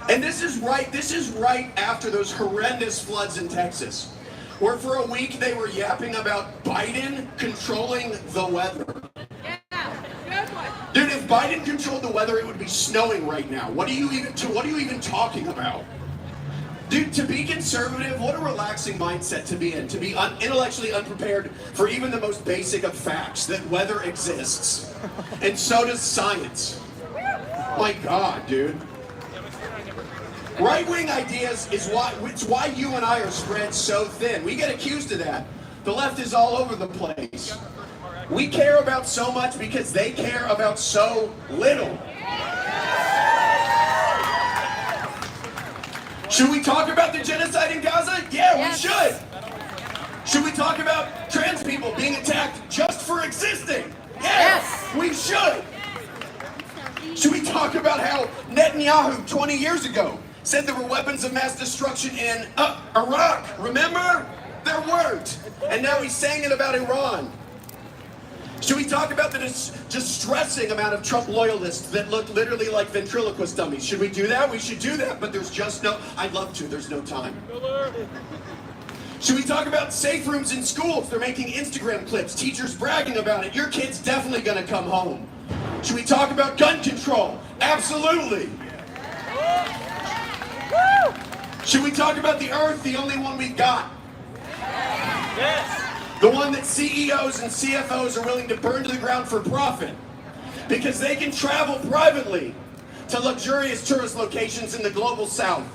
And this is right after those horrendous floods in Texas, where for a week they were yapping about Biden controlling the weather. Dude, if Biden controlled the weather, it would be snowing right now. What are you even talking about? Dude, to be conservative, what a relaxing mindset to be in. To be intellectually unprepared for even the most basic of facts, that weather exists. And so does science. My God, dude. Right-wing ideas it's why you and I are spread so thin. We get accused of that. The left is all over the place. We care about so much because they care about so little. Should we talk about the genocide in Gaza? Yeah, yes. We should. Should we talk about trans people being attacked just for existing? Yes. We should. Should we talk about how Netanyahu 20 years ago said there were weapons of mass destruction in Iraq? Remember? There weren't. And now he's saying it about Iran. Should we talk about the distressing amount of Trump loyalists that look literally like ventriloquist dummies? Should we do that? We should do that, but there's just no... I'd love to. There's no time. Should we talk about safe rooms in schools? They're making Instagram clips, teachers bragging about it. Your kid's definitely going to come home. Should we talk about gun control? Absolutely. Should we talk about the earth, the only one we've got? Yes. The one that CEOs and CFOs are willing to burn to the ground for profit. because they can travel privately to luxurious tourist locations in the global south.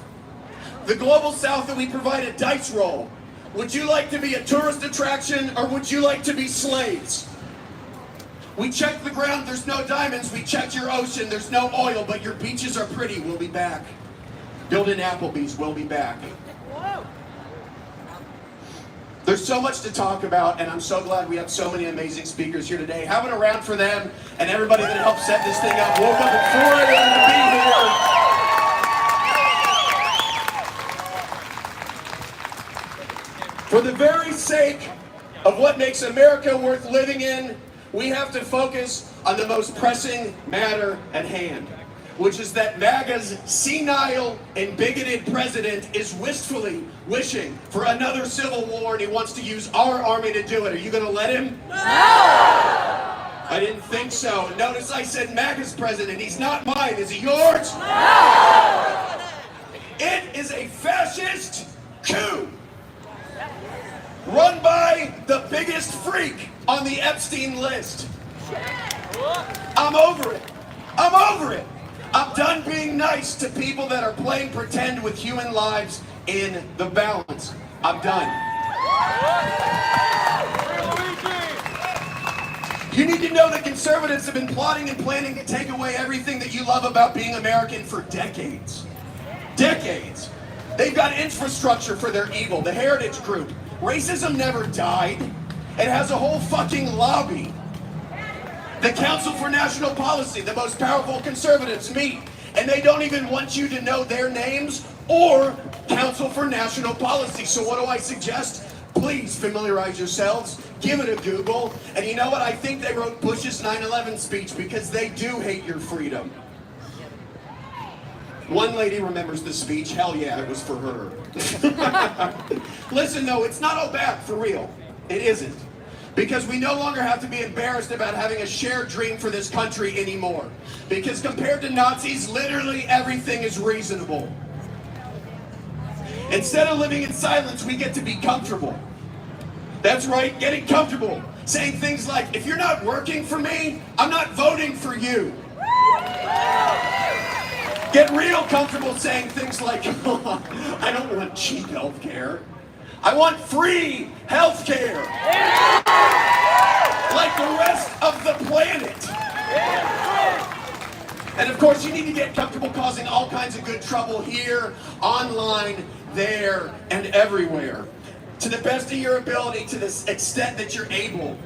The global south that we provide a dice roll. Would you like to be a tourist attraction or would you like to be slaves? We checked the ground, there's no diamonds. We checked your ocean, there's no oil, but your beaches are pretty. We'll be back. Building Applebee's, we'll be back. There's so much to talk about, and I'm so glad we have so many amazing speakers here today. Have it around for them and everybody that helped set this thing up. Woke up at 4 a.m. to be here. For the very sake of what makes America worth living in, we have to focus on the most pressing matter at hand, which is that MAGA's senile and bigoted president is wistfully wishing for another civil war, and he wants to use our army to do it. Are you going to let him? No! I didn't think so. Notice I said MAGA's president. He's not mine. Is he yours? No! It is a fascist coup run by the biggest freak on the Epstein list. I'm over it. I'm over it. I'm done being nice to people that are playing pretend with human lives in the balance. I'm done. You need to know that conservatives have been plotting and planning to take away everything that you love about being American for decades. Decades. They've got infrastructure for their evil. The Heritage Group. Racism never died. It has a whole fucking lobby. The Council for National Policy, the most powerful conservatives meet, and they don't even want you to know their names or Council for National Policy. So what do I suggest? Please familiarize yourselves, give it a Google, and you know what? I think they wrote Bush's 9/11 speech because they do hate your freedom. One lady remembers the speech. Hell yeah, it was for her. Listen, though, it's not all bad, for real. It isn't. Because we no longer have to be embarrassed about having a shared dream for this country anymore. Because compared to Nazis, literally everything is reasonable. Instead of living in silence, we get to be comfortable. That's right, getting comfortable. Saying things like, if you're not working for me, I'm not voting for you. Get real comfortable saying things like, I don't want cheap health care. I want free health care. Like the rest of the planet. And of course, you need to get comfortable causing all kinds of good trouble here, online, there, and everywhere. To the best of your ability, to the extent that you're able,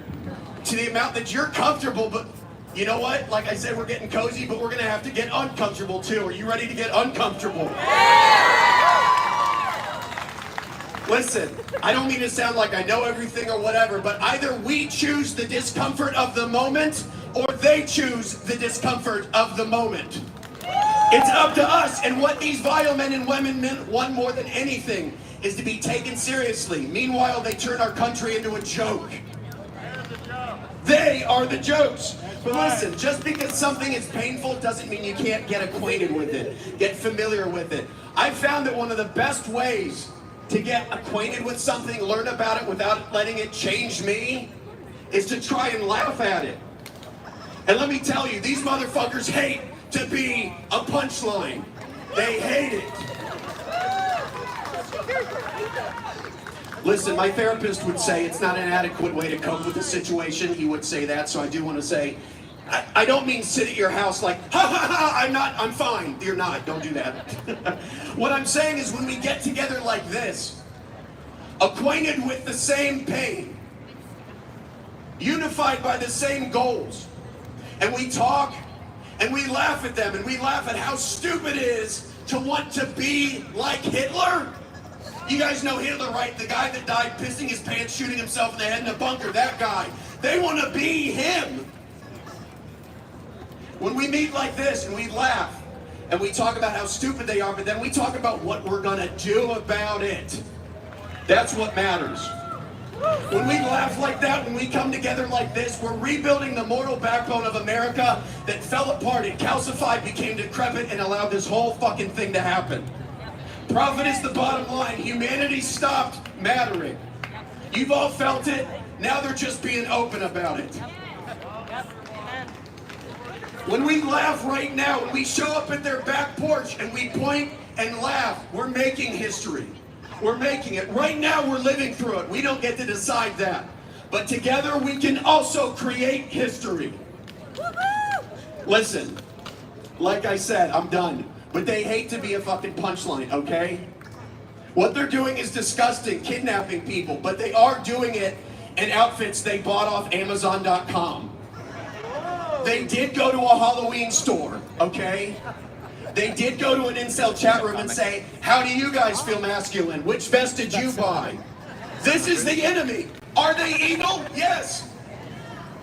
to the amount that you're comfortable, but you know what? Like I said, we're getting cozy, but we're going to have to get uncomfortable too. Are you ready to get uncomfortable? Listen, I don't mean to sound like I know everything or whatever, but either we choose the discomfort of the moment or they choose the discomfort of the moment. It's up to us, and what these vile men and women want more than anything is to be taken seriously. Meanwhile, they turn our country into a joke. They are the jokes. But listen, just because something is painful doesn't mean you can't get acquainted with it, get familiar with it. I've found that one of the best ways to get acquainted with something, learn about it without letting it change me, is to try and laugh at it. And let me tell you, these motherfuckers hate to be a punchline. They hate it. Listen, my therapist would say it's not an adequate way to cope with the situation. He would say that, so I do want to say, I don't mean sit at your house like, ha ha ha, I'm fine. You're not, don't do that. What I'm saying is when we get together like this, acquainted with the same pain, unified by the same goals, and we talk and we laugh at them and we laugh at how stupid it is to want to be like Hitler. You guys know Hitler, right? The guy that died pissing his pants, shooting himself in the head in a bunker, that guy. They want to be him. When we meet like this and we laugh and we talk about how stupid they are, but then we talk about what we're going to do about it. That's what matters. When we laugh like that, when we come together like this, we're rebuilding the mortal backbone of America that fell apart, it calcified, became decrepit, and allowed this whole fucking thing to happen. Profit is the bottom line. Humanity stopped mattering. You've all felt it. Now they're just being open about it. When we laugh right now, when we show up at their back porch and we point and laugh, we're making history. We're making it. Right now, we're living through it. We don't get to decide that. But together, we can also create history. Listen, like I said, I'm done. But they hate to be a fucking punchline, okay? What they're doing is disgusting, kidnapping people, but they are doing it in outfits they bought off Amazon.com. They did go to a Halloween store, okay? They did go to an incel chat room and say, how do you guys feel masculine? Which vest did you buy? This is the enemy. Are they evil? Yes.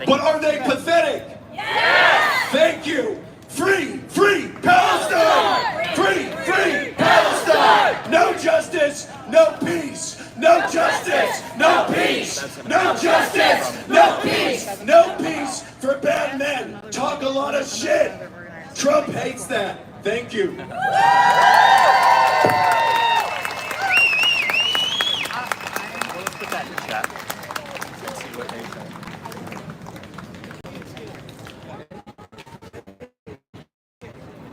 But are they pathetic? Yes. Thank you. Free, free Palestine! Free, free Palestine! No justice, no peace. No justice, no peace. No justice, no peace. No peace for bad men. Talk a lot of shit. Trump hates that. Thank you. Well, let's put that in the chat. Let's see what they say.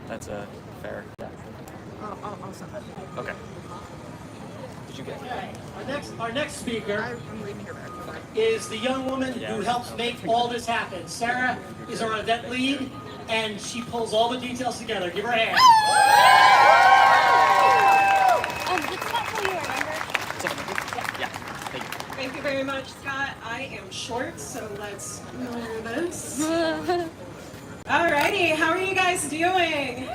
That's a fair. I'll send that. Okay. Did you get it? Our next speaker is the young woman who helps make all this happen. Sarah is our event lead, and she pulls all the details together. Give her a hand. Yeah. Thank you very much, Scott. I am short, so let's move this. Alrighty, how are you guys doing?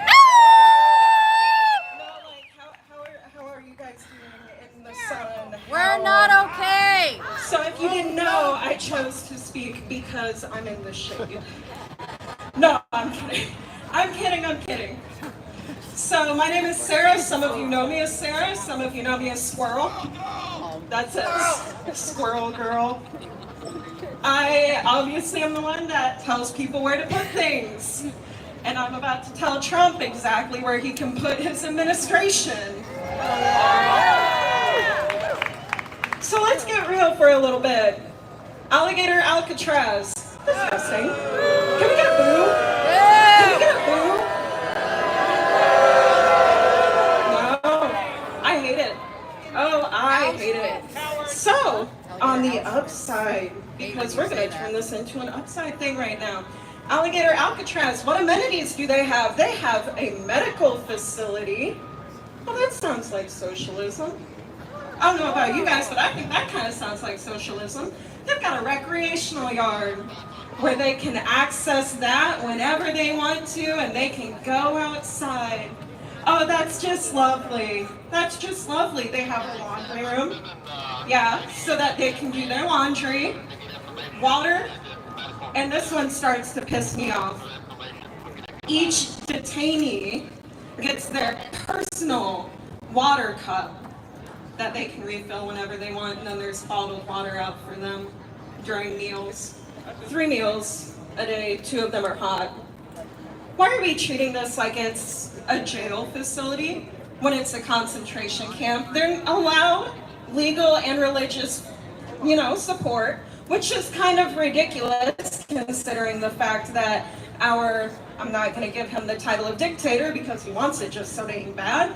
How are you guys doing in the sun? We're not okay. So if you didn't know, I chose to speak because I'm in the shade. No, I'm kidding. I'm kidding. So my name is Sarah. Some of you know me as Sarah. Some of you know me as Squirrel. That's it. Squirrel girl. I obviously am the one that tells people where to put things. And I'm about to tell Trump exactly where he can put his administration. So let's get real for a little bit. Alligator Alcatraz. Disgusting. Can we get a boo? Can we get a boo? No. I hate it. Oh, I hate it. So, on the upside, because we're going to turn this into an upside thing right now. Alligator Alcatraz, what amenities do they have? They have a medical facility. Well, that sounds like socialism. I don't know about you guys, but I think that kind of sounds like socialism. They've got a recreational yard where they can access that whenever they want to, and they can go outside. Oh, that's just lovely. That's just lovely. They have a laundry room. Yeah, so that they can do their laundry. Water. And this one starts to piss me off. Each detainee gets their personal water cup that they can refill whenever they want, and then there's bottled water out for them during meals. 3 meals a day, 2 of them are hot. Why are we treating this like it's a jail facility when it's a concentration camp? They're allowed legal and religious, support, which is kind of ridiculous considering the fact that I'm not going to give him the title of dictator because he wants it just so dang bad,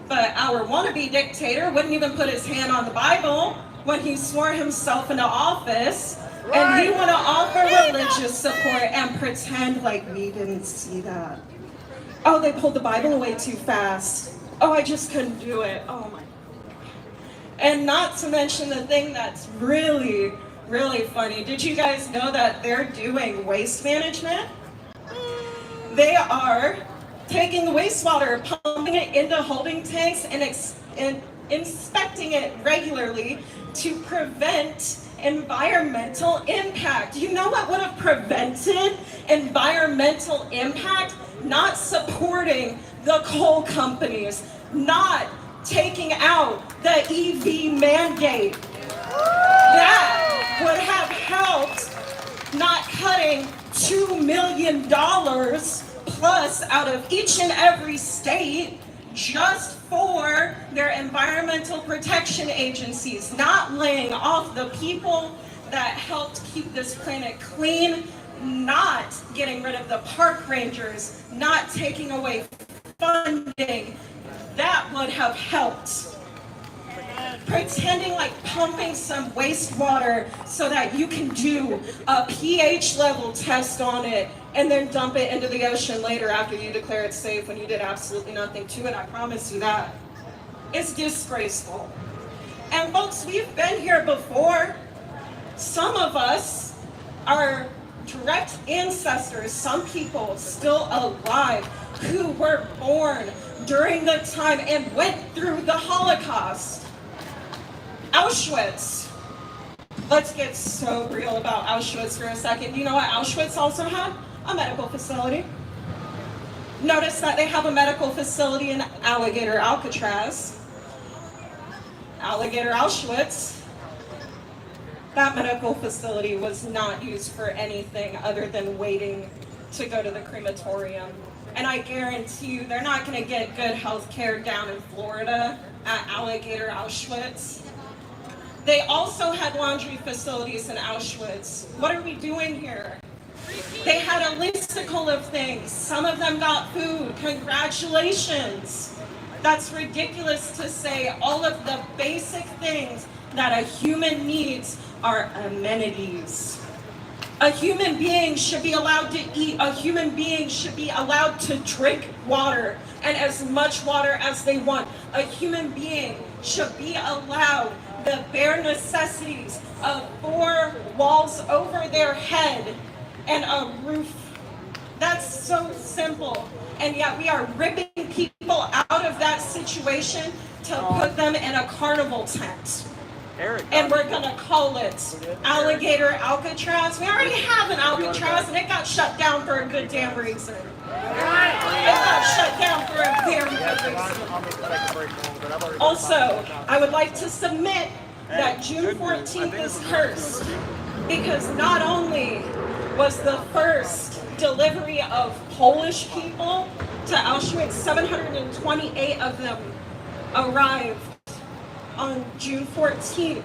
but our wannabe dictator wouldn't even put his hand on the Bible when he swore himself into office, and he want to offer religious support and pretend like we didn't see that. Oh, they pulled the Bible away too fast. Oh, I just couldn't do it. Oh my. And not to mention the thing that's really, really funny. Did you guys know that they're doing waste management? They are taking the wastewater, pumping it into holding tanks, and inspecting it regularly to prevent environmental impact. You know what would have prevented environmental impact? Not supporting the coal companies, not taking out the EV mandate. That would have helped not cutting $2 million plus out of each and every state just for their environmental protection agencies, not laying off the people that helped keep this planet clean not getting rid of the park rangers, not taking away funding, that would have helped. Pretending like pumping some wastewater so that you can do a pH level test on it and then dump it into the ocean later after you declare it safe when you did absolutely nothing to it, I promise you that. It's disgraceful. And folks, we've been here before. Some of us are direct ancestors, some people still alive who were born during the time and went through the Holocaust. Auschwitz. Let's get so real about Auschwitz for a second. You know what Auschwitz also had? A medical facility. Notice that they have a medical facility in Alligator Alcatraz. Alligator Auschwitz. That medical facility was not used for anything other than waiting to go to the crematorium. And I guarantee you, they're not going to get good health care down in Florida at Alligator Auschwitz. They also had laundry facilities in Auschwitz. What are we doing here? They had a listicle of things. Some of them got food. Congratulations. That's ridiculous to say all of the basic things that a human needs are amenities. A human being should be allowed to eat. A human being should be allowed to drink water, and as much water as they want. A human being should be allowed the bare necessities of 4 walls over their head and a roof. That's so simple. And yet we are ripping people out of that situation to put them in a carnival tent. And we're gonna call it Alligator Alcatraz. We already have an Alcatraz and it got shut down for a good damn reason. It got shut down for a very good reason. Also, I would like to submit that June 14th is cursed because not only was the first delivery of Polish people to Auschwitz, 728 of them arrived on June 14th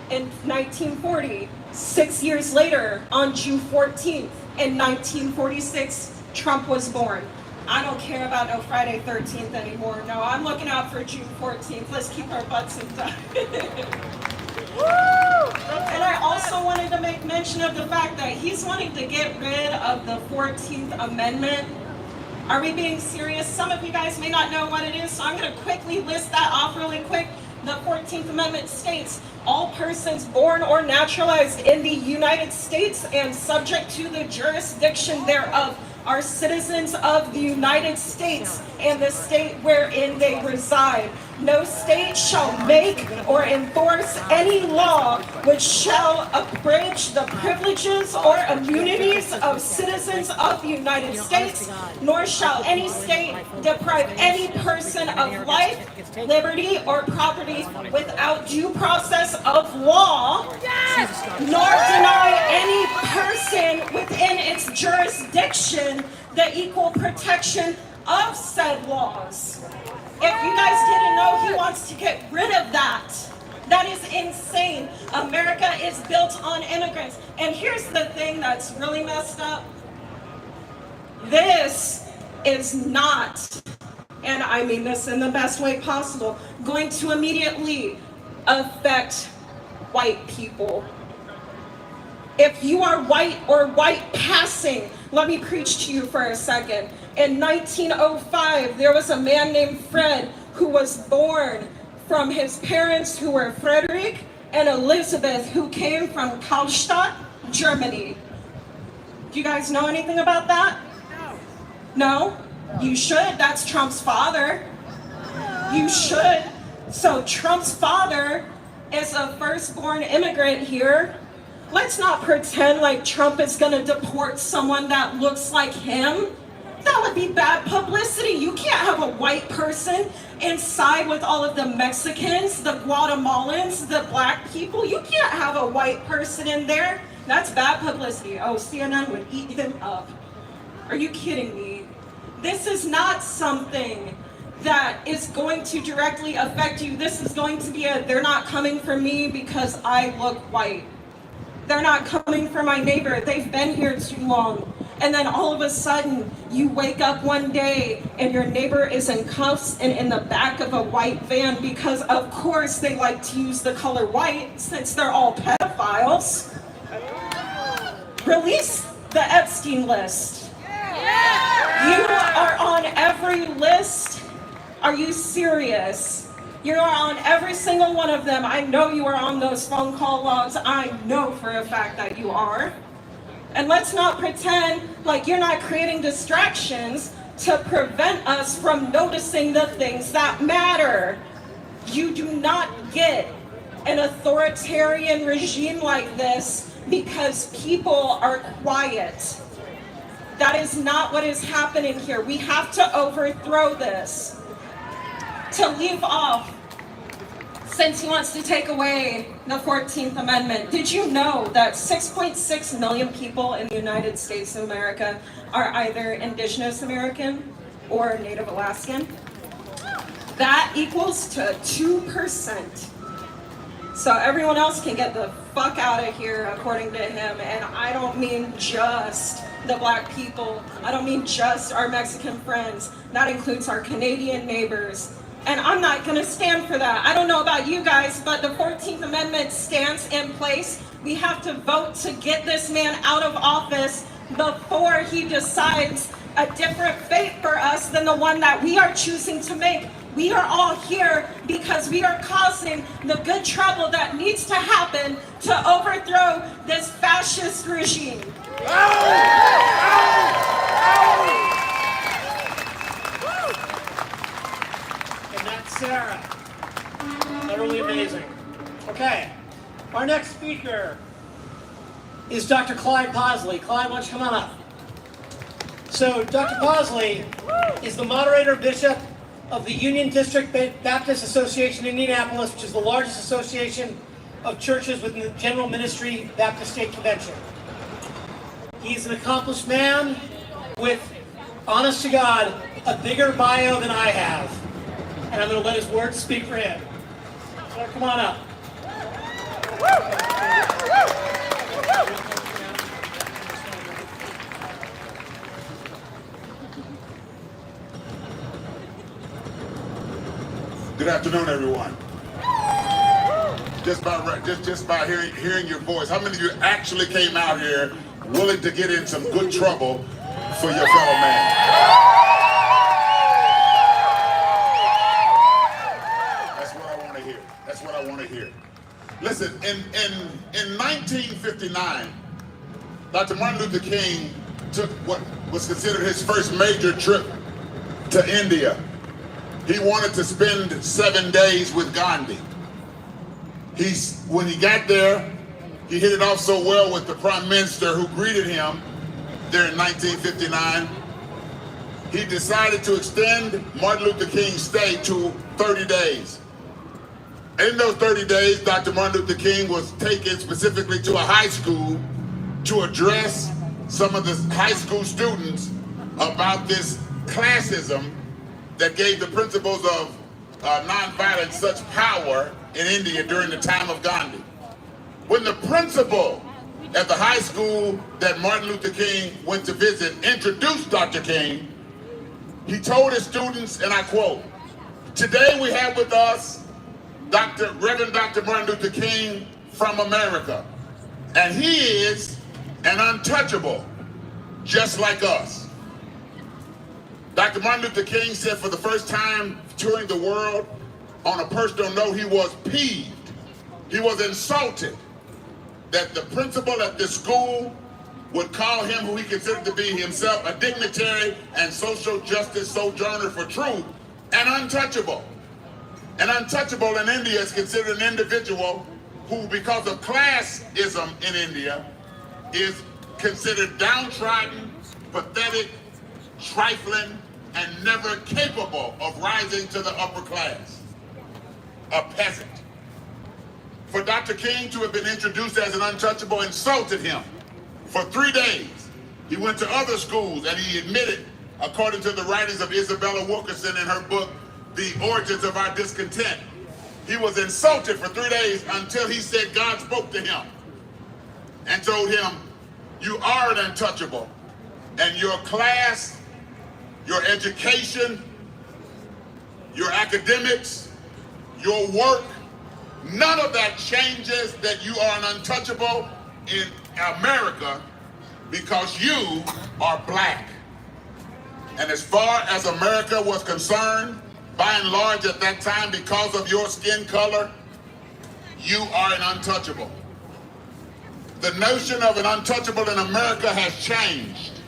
in 1940. 6 years later, on June 14th in 1946, Trump was born. I don't care about no Friday 13th anymore. No, I'm looking out for June 14th. Let's keep our butts in time. And I also wanted to make mention of the fact that he's wanting to get rid of the 14th Amendment. Are we being serious? Some of you guys may not know what it is, so I'm going to quickly list that off really quick. The 14th Amendment states, all persons born or naturalized in the United States and subject to the jurisdiction thereof are citizens of the United States and the state wherein they reside. No state shall make or enforce any law which shall abridge the privileges or immunities of citizens of the United States, nor shall any state deprive any person of life, liberty, or property without due process of law, nor deny any person within its jurisdiction the equal protection of said laws. If you guys didn't know, he wants to get rid of that. That is insane. America is built on immigrants. And here's the thing that's really messed up. This is not, and I mean this in the best way possible, going to immediately affect white people. If you are white or white passing, let me preach to you for a second. In 1905, there was a man named Fred who was born from his parents who were Frederick and Elizabeth, who came from Karlstadt, Germany. Do you guys know anything about that? No? You should. That's Trump's father. You should. So Trump's father is a firstborn immigrant here. Let's not pretend like Trump is going to deport someone that looks like him. That would be bad publicity. You can't have a white person inside with all of the Mexicans, the Guatemalans, the black people. You can't have a white person in there. That's bad publicity. Oh, CNN would eat him up. Are you kidding me? This is not something that is going to directly affect you. This is going to be a, they're not coming for me because I look white. They're not coming for my neighbor. They've been here too long. And then all of a sudden, you wake up one day and your neighbor is in cuffs and in the back of a white van because, of course, they like to use the color white since they're all pedophiles. Release the Epstein list. You are on every list. Are you serious? You are on every single one of them. I know you are on those phone call logs. I know for a fact that you are. And let's not pretend like you're not creating distractions to prevent us from noticing the things that matter. You do not get an authoritarian regime like this because people are quiet. That is not what is happening here. We have to overthrow this. To leave off, since he wants to take away the 14th Amendment, did you know that 6.6 million people in the United States of America are either Indigenous American or Native Alaskan? That equals to 2%. So everyone else can get the fuck out of here, according to him. And I don't mean just the black people. I don't mean just our Mexican friends. That includes our Canadian neighbors. And I'm not going to stand for that. I don't know about you guys, but the 14th Amendment stands in place. We have to vote to get this man out of office before he decides a different fate for us than the one that we are choosing to make. We are all here because we are causing the good trouble that needs to happen to overthrow this fascist regime. And that's Sarah. Utterly amazing. Okay, our next speaker is Dr. Clyde Posley. Clyde, why don't you come on up? So, Dr. Posley is the moderator bishop of the Union District Baptist Association in Indianapolis, which is the largest association of churches within the General Ministry Baptist State Convention. He's an accomplished man with, honest to God, a bigger bio than I have. And I'm going to let his words speak for him. So come on up. Good afternoon, everyone. Just by hearing your voice, how many of you actually came out here willing to get in some good trouble for your fellow man? That's what I want to hear. That's what I want to hear. Listen, in 1959, Dr. Martin Luther King took what was considered his first major trip to India. He wanted to spend 7 days with Gandhi. When he got there, he hit it off so well with the prime minister who greeted him there in 1959. He decided to extend Martin Luther King's stay to 30 days. In those 30 days, Dr. Martin Luther King was taken specifically to a high school to address some of the high school students about this classism that gave the principles of nonviolence such power in India during the time of Gandhi. When the principal at the high school that Martin Luther King went to visit introduced Dr. King, he told his students, and I quote, "Today we have with us Reverend Dr. Martin Luther King from America, and he is an untouchable, just like us." Dr. Martin Luther King said for the first time touring the world, on a personal note, he was peeved. He was insulted that the principal at this school would call him, who he considered to be himself, a dignitary and social justice sojourner for truth, an untouchable. An untouchable in India is considered an individual who, because of classism in India, is considered downtrodden, pathetic, trifling, and never capable of rising to the upper class. A peasant. For Dr. King to have been introduced as an untouchable insulted him. For 3 days, he went to other schools and he admitted, according to the writings of Isabella Wilkerson in her book, The Origins of Our Discontent, he was insulted for 3 days until he said God spoke to him. and told him, you are an untouchable. And your class, your education, your academics, your work, none of that changes that you are an untouchable in America because you are black. And as far as America was concerned, by and large at that time, because of your skin color, you are an untouchable. The notion of an untouchable in America has changed.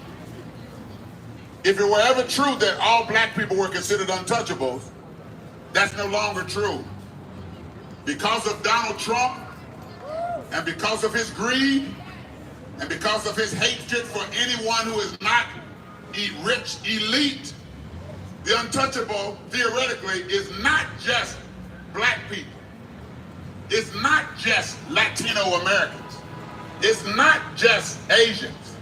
If it were ever true that all black people were considered untouchables, that's no longer true. Because of Donald Trump, and because of his greed, and because of his hatred for anyone who is not rich elite, the untouchable, theoretically, is not just black people. It's not just Latino Americans. It's not just Asians.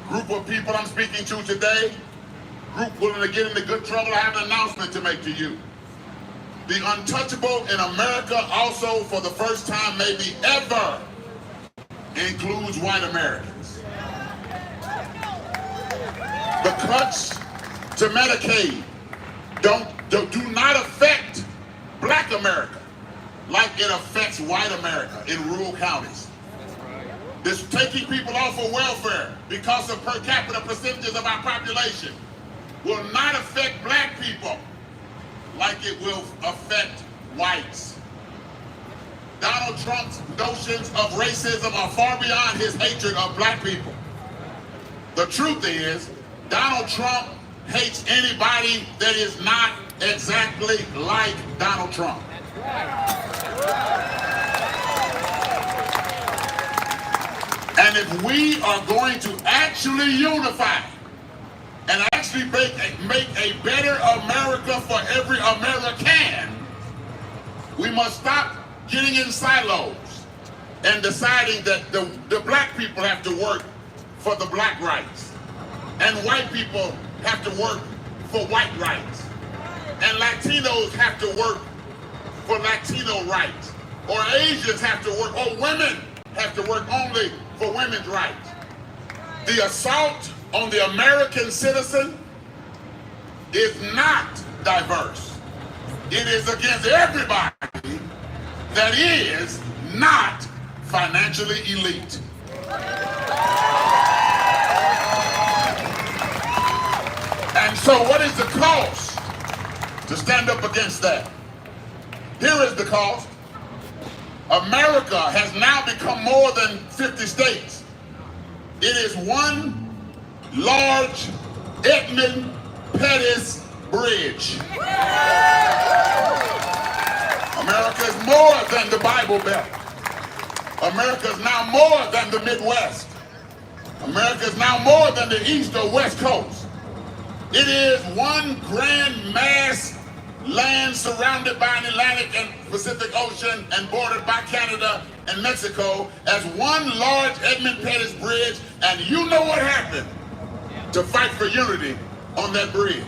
Group of people I'm speaking to today, group willing to get into good trouble, I have an announcement to make to you. The untouchable in America also, for the first time maybe ever, includes white Americans. The cuts to Medicaid do not affect black America like it affects white America in rural counties. This taking people off of welfare because of per capita percentages of our population will not affect black people like it will affect whites. Donald Trump's notions of racism are far beyond his hatred of black people. The truth is, Donald Trump hates anybody that is not exactly like Donald Trump. And if we are going to actually unify and actually make a better America for every American, we must stop getting in silos and deciding that the black people have to work for the black rights, and white people have to work for white rights, and Latinos have to work for Latino rights, or Asians have to work, or women have to work only for women's rights. The assault on the American citizen is not diverse. It is against everybody that is not financially elite. And so what is the cost to stand up against that? Here is the cost. America has now become more than 50 states. It is one large Edmund Pettus bridge. America is more than the Bible Belt. America is now more than the Midwest. America is now more than the East or West Coast. It is one grand mass land surrounded by an Atlantic and Pacific Ocean and bordered by Canada and Mexico as one large Edmund Pettus bridge. And you know what happened to fight for unity on that bridge.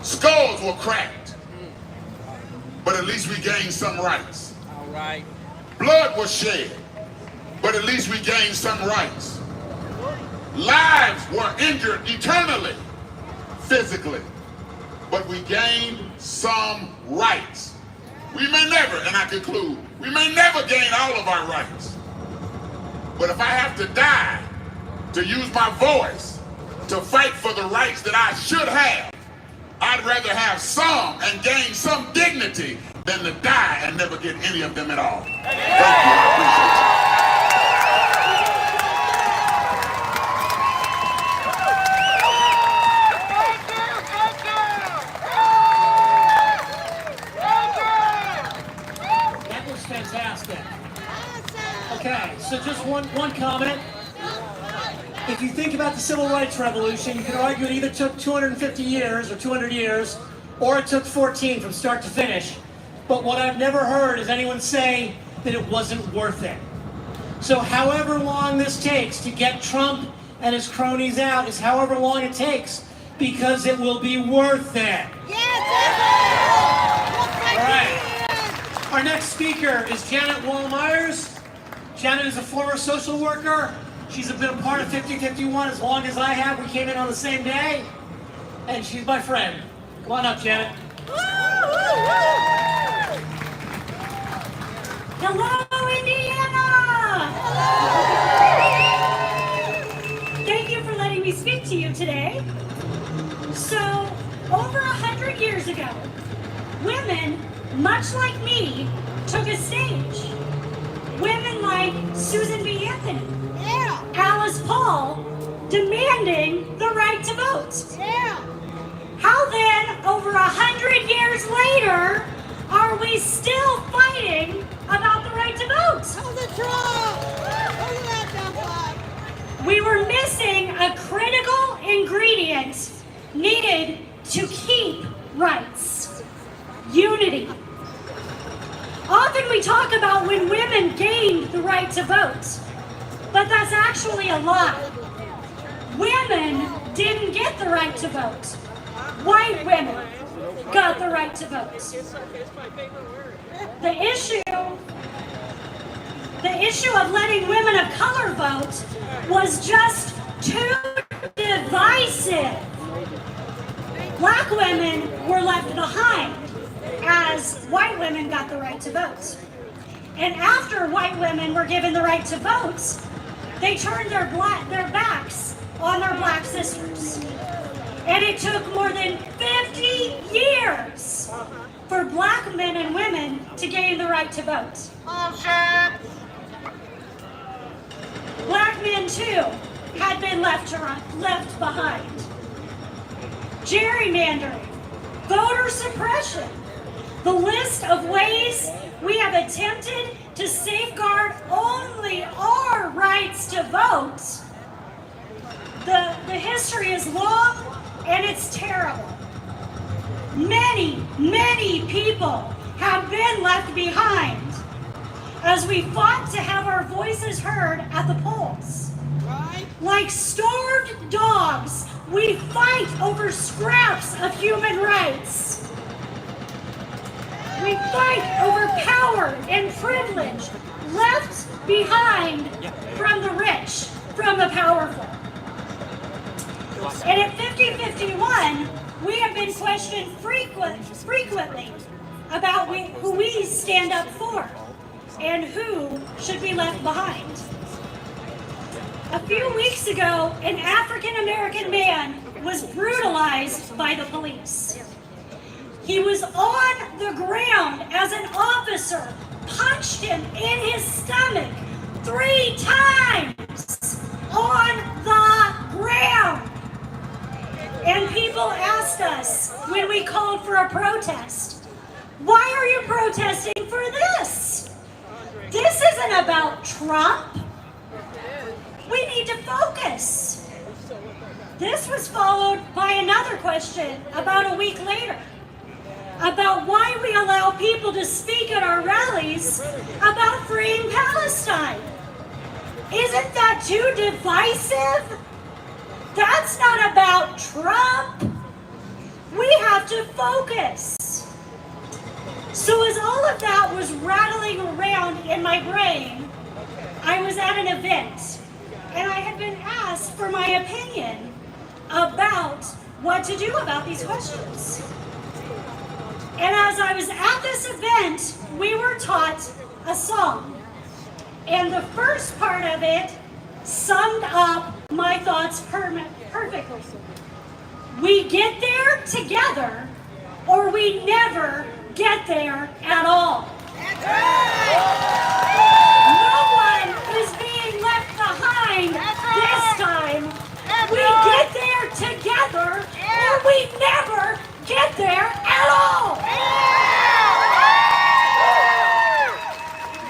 Skulls were cracked, but at least we gained some rights. All right. Blood was shed, but at least we gained some rights. Lives were injured eternally, physically, but we gained some rights. We may never, and I conclude, we may never gain all of our rights. But if I have to die to use my voice to fight for the rights that I should have, I'd rather have some and gain some dignity than to die and never get any of them at all. Thank you. I appreciate you. Fantastic. Okay, so just one comment. If you think about the Civil Rights Revolution, you could argue it either took 250 years or 200 years, or it took 14 from start to finish. But what I've never heard is anyone say that it wasn't worth it. So however long this takes to get Trump and his cronies out is however long it takes, because it will be worth it. All right. Our next speaker is Janet Wall-Myers. Janet is a former social worker. She's been a part of 5051 as long as I have. We came in on the same day. And she's my friend. Come on up, Janet. Hello, Indiana! Thank you for letting me speak to you today. So, over 100 years ago, women, much like me, took a stage. Women like Susan B. Anthony, Alice Paul, demanding the right to vote. How then, over 100 years later, are we still fighting about the right to vote? We were missing a critical ingredient needed to keep rights: unity. Often we talk about when women gained the right to vote, but that's actually a lie. Women didn't get the right to vote. White women got the right to vote. The issue of letting women of color vote was just too divisive. Black women were left behind as white women got the right to vote. And after white women were given the right to vote, they turned their backs on their black sisters. And it took more than 50 years for black men and women to gain the right to vote. Black men, too, had been left behind. Gerrymandering, voter suppression, the list of ways we have attempted to safeguard only our rights to vote. The history is long and it's terrible. Many, many people have been left behind as we fought to have our voices heard at the polls. Like starved dogs, we fight over scraps of human rights. We fight over power and privilege left behind from the rich, from the powerful. And at 5051, we have been questioned frequently about who we stand up for and who should be left behind. A few weeks ago, an African-American man was brutalized by the police. He was on the ground as an officer punched him in his stomach 3 times on the ground. And people asked us when we called for a protest, why are you protesting for this? This isn't about Trump. We need to focus. This was followed by another question about a week later about why we allow people to speak at our rallies about freeing Palestine. Isn't that too divisive? That's not about Trump. We have to focus. So as all of that was rattling around in my brain, I was at an event and I had been asked for my opinion about what to do about these questions. And as I was at this event, we were taught a song. And the first part of it summed up my thoughts perfectly. We get there together, or we never get there at all. No one is being left behind this time. We get there together, or we never get there at all.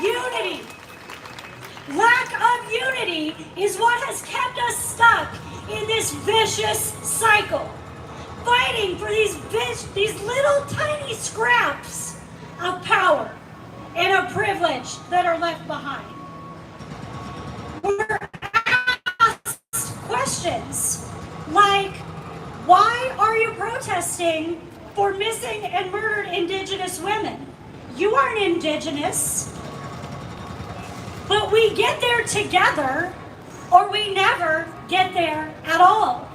Unity. Lack of unity is what has kept us stuck in this vicious cycle, fighting for these little tiny scraps of power and of privilege that are left behind. We're asked questions like, why are you protesting for missing and murdered Indigenous women? You aren't Indigenous. But we get there together, or we never get there at all.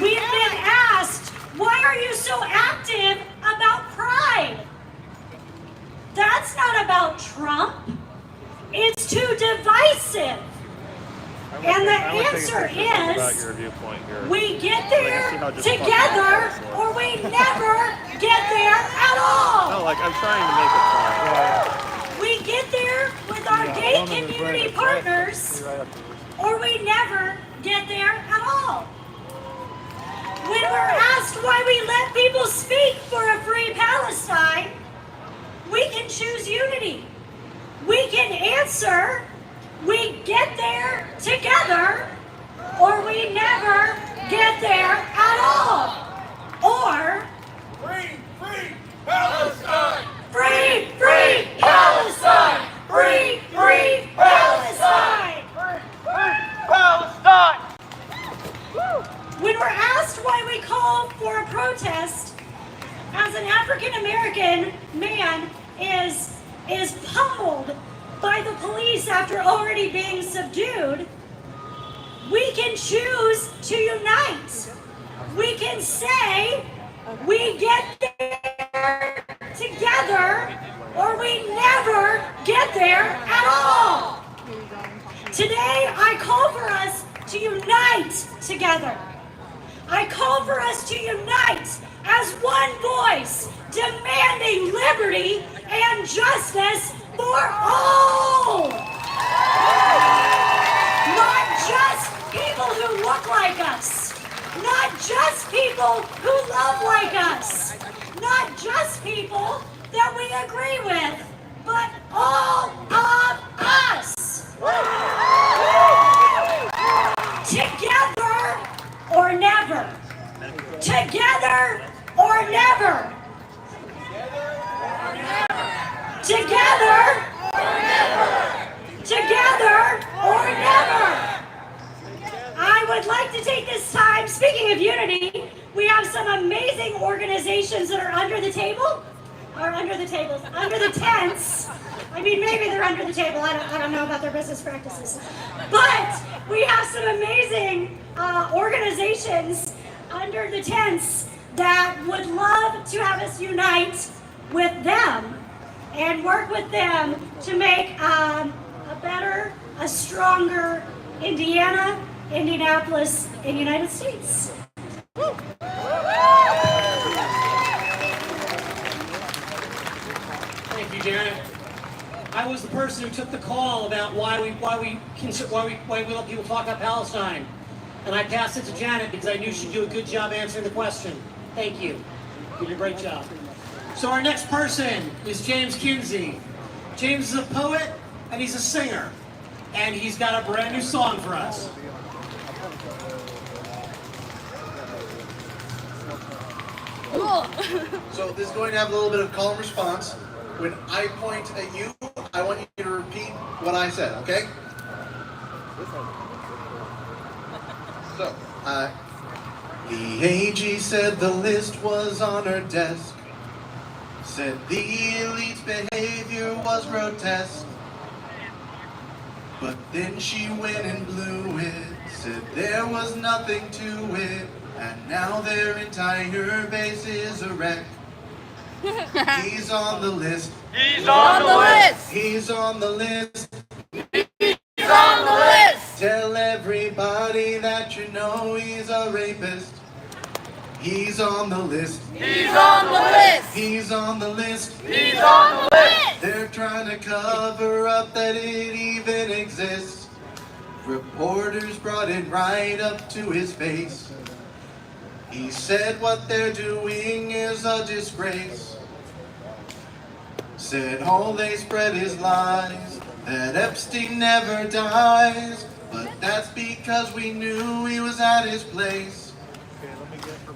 We've been asked, why are you so active about pride? That's not about Trump. It's too divisive. And the answer is, we get there together, or we never get there at all. No, like I'm trying to make a point. We get there with our gay community partners, or we never get there at all. When we're asked why we let people speak for a free Palestine, we can choose unity. We can answer, we get there together, or we never get there at all. Or, Free, free Palestine! free, free Palestine! Free, free Palestine! Palestine! When we're asked why we call for a protest, as an African American man is pummeled by the police after already being subdued, we can choose to unite. We can say we get there together, or we never get there at all. Today, I call for us to unite together. I call for us to unite as one voice, demanding liberty and justice for all. Not just people who look like us. Not just people who love like us. Not just people that we agree with, but all of us. Together or never. Together or never. Together or never. Together or never. I would like to take this time, speaking of unity, we have some amazing organizations that are under the table, or under the tables, under the tents. I mean, maybe they're under the table. I don't know about their business practices. But we have some amazing organizations under the tents that would love to have us unite with them and work with them to make a better, a stronger Indiana, Indianapolis, and United States. Woo. Thank you, Janet. I was the person who took the call about why we let people talk about Palestine, and I passed it to Janet because I knew she'd do a good job answering the question. Thank you. You did a great job. So our next person is James Kinsey. James is a poet and he's a singer, and he's got a brand new song for us. So this is going to have a little bit of call and response. When I point at you, I want you to repeat what I said, okay? So, the AG said the list was on her desk. Said the elite's behavior was grotesque. But then she went and blew it. Said there was nothing to it. And now their entire base is a wreck. He's on the list. He's on the list. He's on the list. He's on the list. Tell everybody that you know he's a rapist. He's on the list. He's on the list. He's on the list. He's on the list. They're trying to cover up that it even exists. Reporters brought it right up to his face. He said what they're doing is a disgrace. Said all they spread is lies, that Epstein never dies. But that's because we knew he was at his place.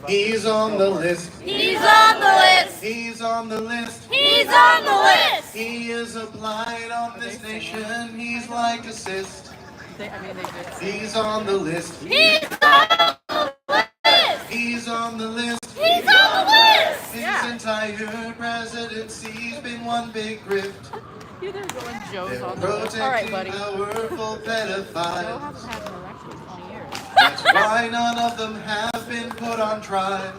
He's on the list. He's on the list. He's on the list. He's on the list. He is a blight on this nation. He's like a cyst. He's on the list. He's on the list. He's on the list. He's on the list. His entire presidency's been one big grift. Yeah, they're going Joe's They're on the list. All right, buddy. powerful Joe pedophiles. hasn't had an election in 20 years. That's why none of them have been put on trial.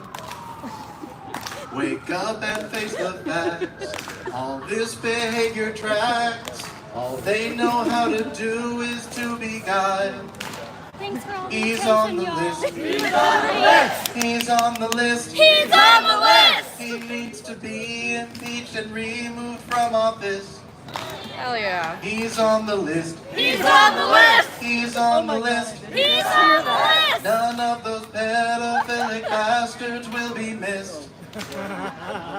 Wake up and face the facts. All this behavior tracks. All they know how to do is to beguile. Thanks for all the He's attention, on the y'all. list. He's on the list. He's on the list. He's on the list. He needs to be impeached and removed from office. Hell yeah. He's on the list. He's on the list. He's on the list. He's on the list. None of those pedophilic bastards will be missed.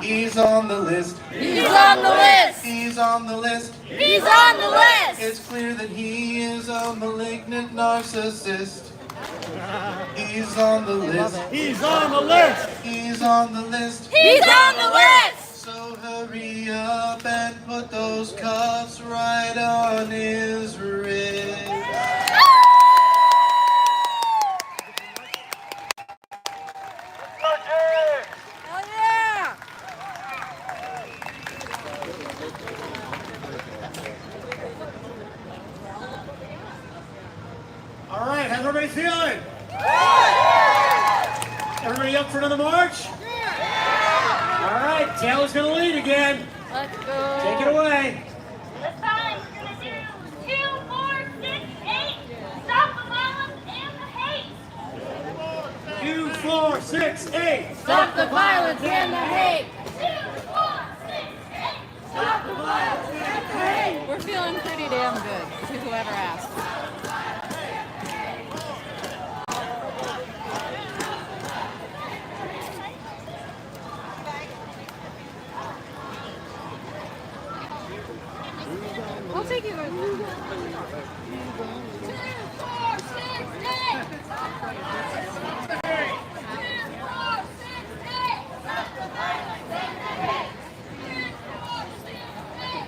He's on the list. He's on the list. He's on the list. He's on the list. It's clear that he is a malignant narcissist. He's on the list. He's on the list. He's on the list. He's on the list. So hurry up and put those cuffs right on his wrist. Hell yeah. All right, how's everybody feeling? Everybody up for another march? All right, Taylor's gonna lead again. Let's go. Take it away. This time we're gonna do 2, 4, 6, 8. Stop the violence and the hate. 2, 4, 6, 8. Stop the violence and the hate. 2, 4, 6, 8. Stop the violence and the hate. We're feeling pretty damn good, to whoever asked. I'll take you. 2, 4, 6, 8. Stop the violence and the hate. 2, 4, 6, 8. Stop the violence and the hate. 2, 4, 6, 8.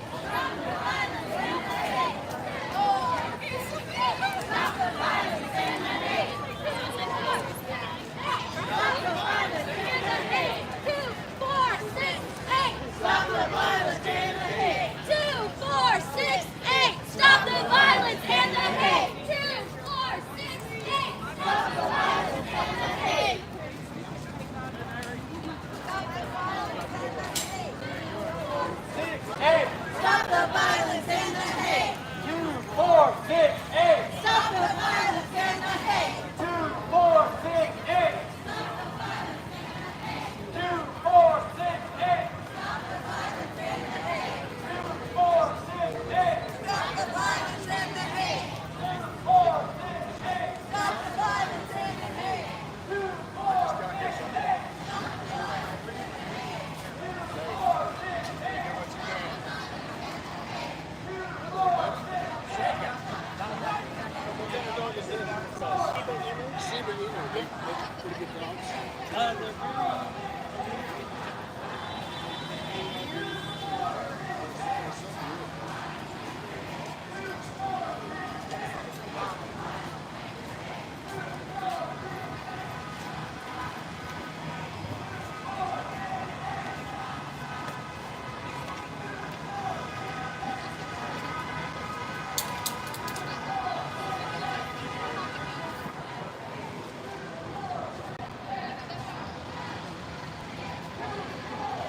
Stop the violence and the hate. 4, 6, 8. Stop the violence and the hate. 2, 4, 6, 8. Stop the violence and the hate. 2, 4, 6, 8. Stop the violence and the hate. 2, 4, 6, 8. Stop the violence and the hate. Stop the violence and the hate. 2, 4, 6, 8. Stop the violence and the hate. 2, 4, 6, 8. 2, 4, 6, 8. 2, 4, 6, 8. Stop the violence and the hate. 2, 4, 6, 8. Stop the violence and the hate. 2, 4, 6, 8.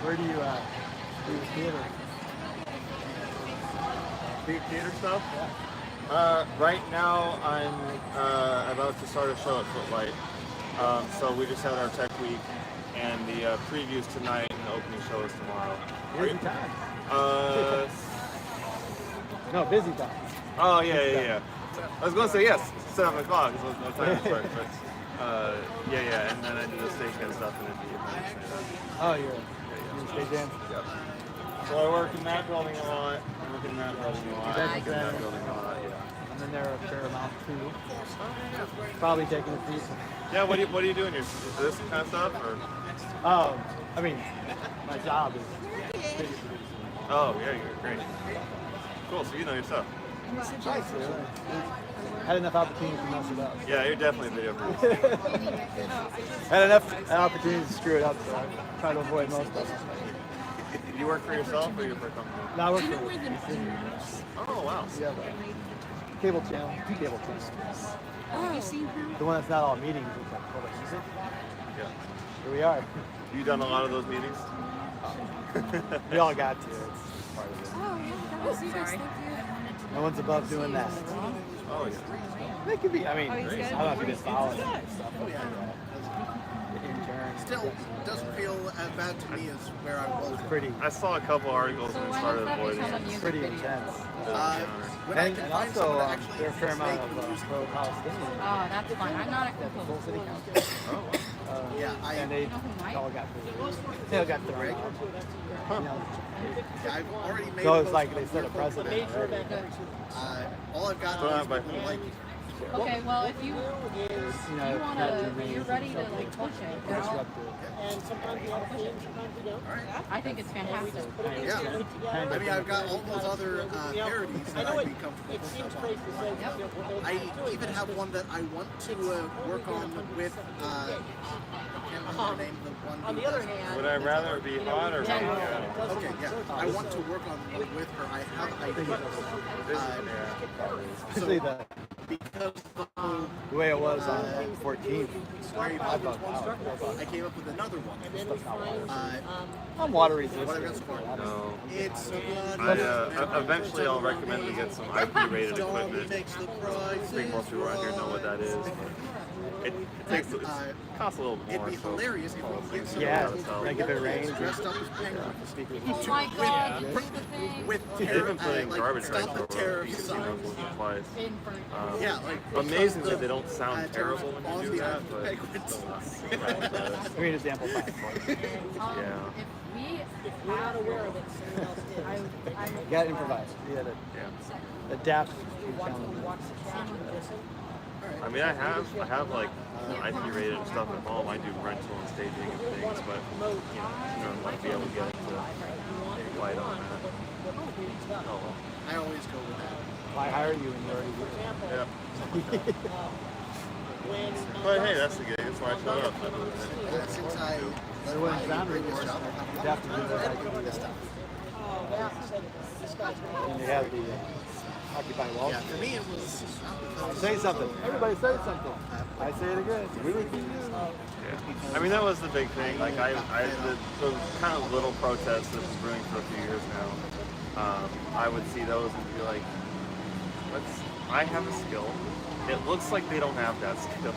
Where do you do the theater? Theater stuff? Yeah. Right now I'm about to start a show at Footlight. So we just had our tech week, and the previews tonight, and the opening show is tomorrow. Busy time. No, busy time. Oh yeah. I was gonna say yes, 7 o'clock is what time it starts, but yeah, and then I do the stagehand stuff and then the Oh, you're stagehand? Yep. So I work in that building a lot. I work in that building a lot. I work in that building a lot. Yeah. I'm in there a fair amount too. Probably taking a piece. Yeah. What do you do in your this kind of stuff or? I mean, my job is video producing. Oh yeah, you're great. Cool. So you know your stuff. Had enough opportunities to mess it up. Yeah, you're definitely a video producer. Had enough opportunities to screw it up, so I try to avoid most of them. You work for yourself or you work for a company? No, I work for Oh, wow. yeah, cable channel, two cable channels. Have you seen him? The one that's not all meetings, it's like public music. Yeah. Here we are. You done a lot of those meetings? We all got to. It's part of it. Oh, yeah, that was sorry. No one's above doing that. Oh, yeah. It could be, I mean, Oh, he's I good? don't know if you just follow it and stuff. But the intern. Still, doesn't feel as bad to me as where I was. It's pretty. I saw a couple articles and started avoiding it. It's pretty intense. When I And, can and find also, someone that actually there are a fair is amount making of the use of pro-Palestinian. Oh, that's fine. I'm not a Full city council. Yeah, and they all got thrown out. You know, I've already made so a it's like post they on set a your precedent already. all I've got Throw out is by people like Okay, well, if you you're ready to like push it, you know, And sometimes you have teams, sometimes you don't. I think it's fantastic. Yeah. I mean, I've got all those other parodies that I'd be comfortable with. I even have one that I want to work on with, I can't remember the name of the one. On the other hand, would I rather be hot or be Okay, yeah. I want to work on one with her. I have ideas. Especially the way it was on 14th. I came up with another one. I'm water resistant. No. It's eventually I'll recommend to get some IP rated equipment. I think most people around here know what that is. It takes it costs a little more. It'd be hilarious if we get some regular range. dressed up as penguins. Oh my God, you see the thing? They've been putting garbage bags over casinos once or twice. Amazing that they don't sound terrible when you do that, but I mean, it's amplified. yeah. If we had aware of it, You gotta improvise. You gotta adapt to challenges. I mean, I have like IP rated stuff at home. I do rental and staging and things, but you know, I want to be able to get into light on that. Oh, I always go with that. Why hire you when you already do it? yeah. But hey, that's the gig. That's why I showed up. Since I So when it's boundary work, you have to do those IP stuff. And you have the Occupy Wall Street. Yeah, for me it was. Say something. Everybody say something. I say it again. Yeah. I mean, that was the big thing. Like, the kind of little protests that was brewing for a few years now, I would see those and be like, I have a skill. It looks like they don't have that skill.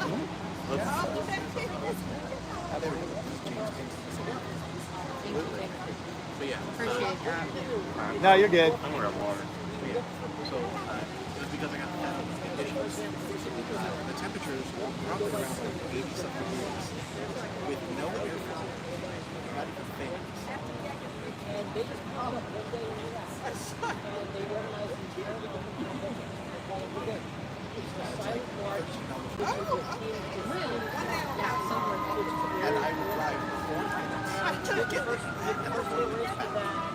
Appreciate that. No, you're good. I'm gonna grab water. So it's because I got the conditions. The temperatures dropped around like 80 something degrees with no airflow, not even fans. And they just call it one day and they organize these and I would drive 4 minutes to get there, and the 4 minutes back.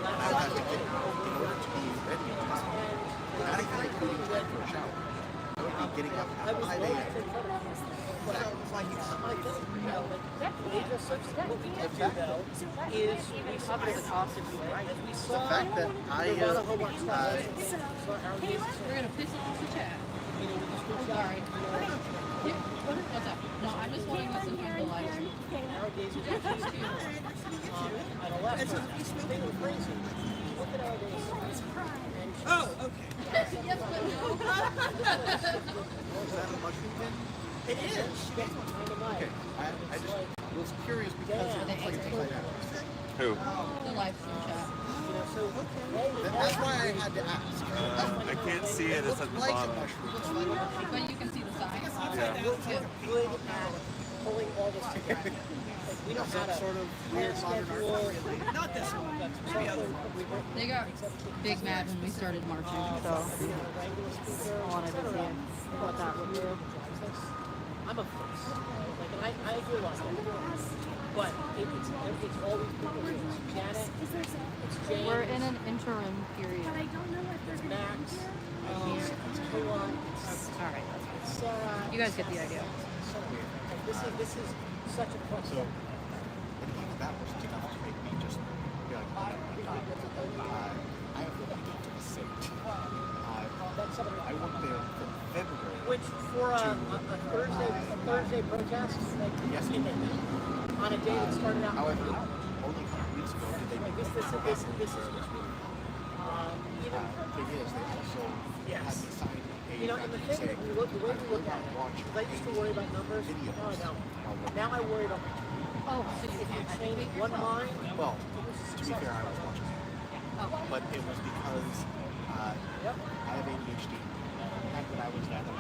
I would have to get, in order to be ready, not even including time for a shower, I would be getting up at 5 a.m. The fact that we're gonna piss off the chat. Sorry. What's up? No, I'm just wanting to listen to the live stream. Oh, okay. Yes, but no. Is that a mushroom bin? It is. Okay. I just was curious because it looks like it's upside down. Who? The live stream chat. That's why I had to ask. I can't see it. It's at the bottom. But you can see the sign. Yeah. Pulling all this together. We don't have that sort of weird modern art. Not this one, but maybe other one. They got big mad when we started marching, so I wanted to see what that would do. I'm a first. Like, and I do a lot of that. but it's always people here. It's Janet, it's James. We're in an interim period. But I don't know if there's Max, it's Kayla, it's Alright, it's Sarah. you guys get the idea. So weird. Like, this is such a plus. So, that was enough to make me just be like, I have to get to the state. I worked there from February. Which for a Thursday protest, like Yes. on a day that started out. However, only a couple weeks ago did they Like this is thing is, they also had me sign a you know, and the thing that we look, the way we look at it, because I used to worry about numbers. Now I don't. Now I worry about if you change one line. Well, to be fair, I was watching it. But it was because I have ADHD. And when I was at the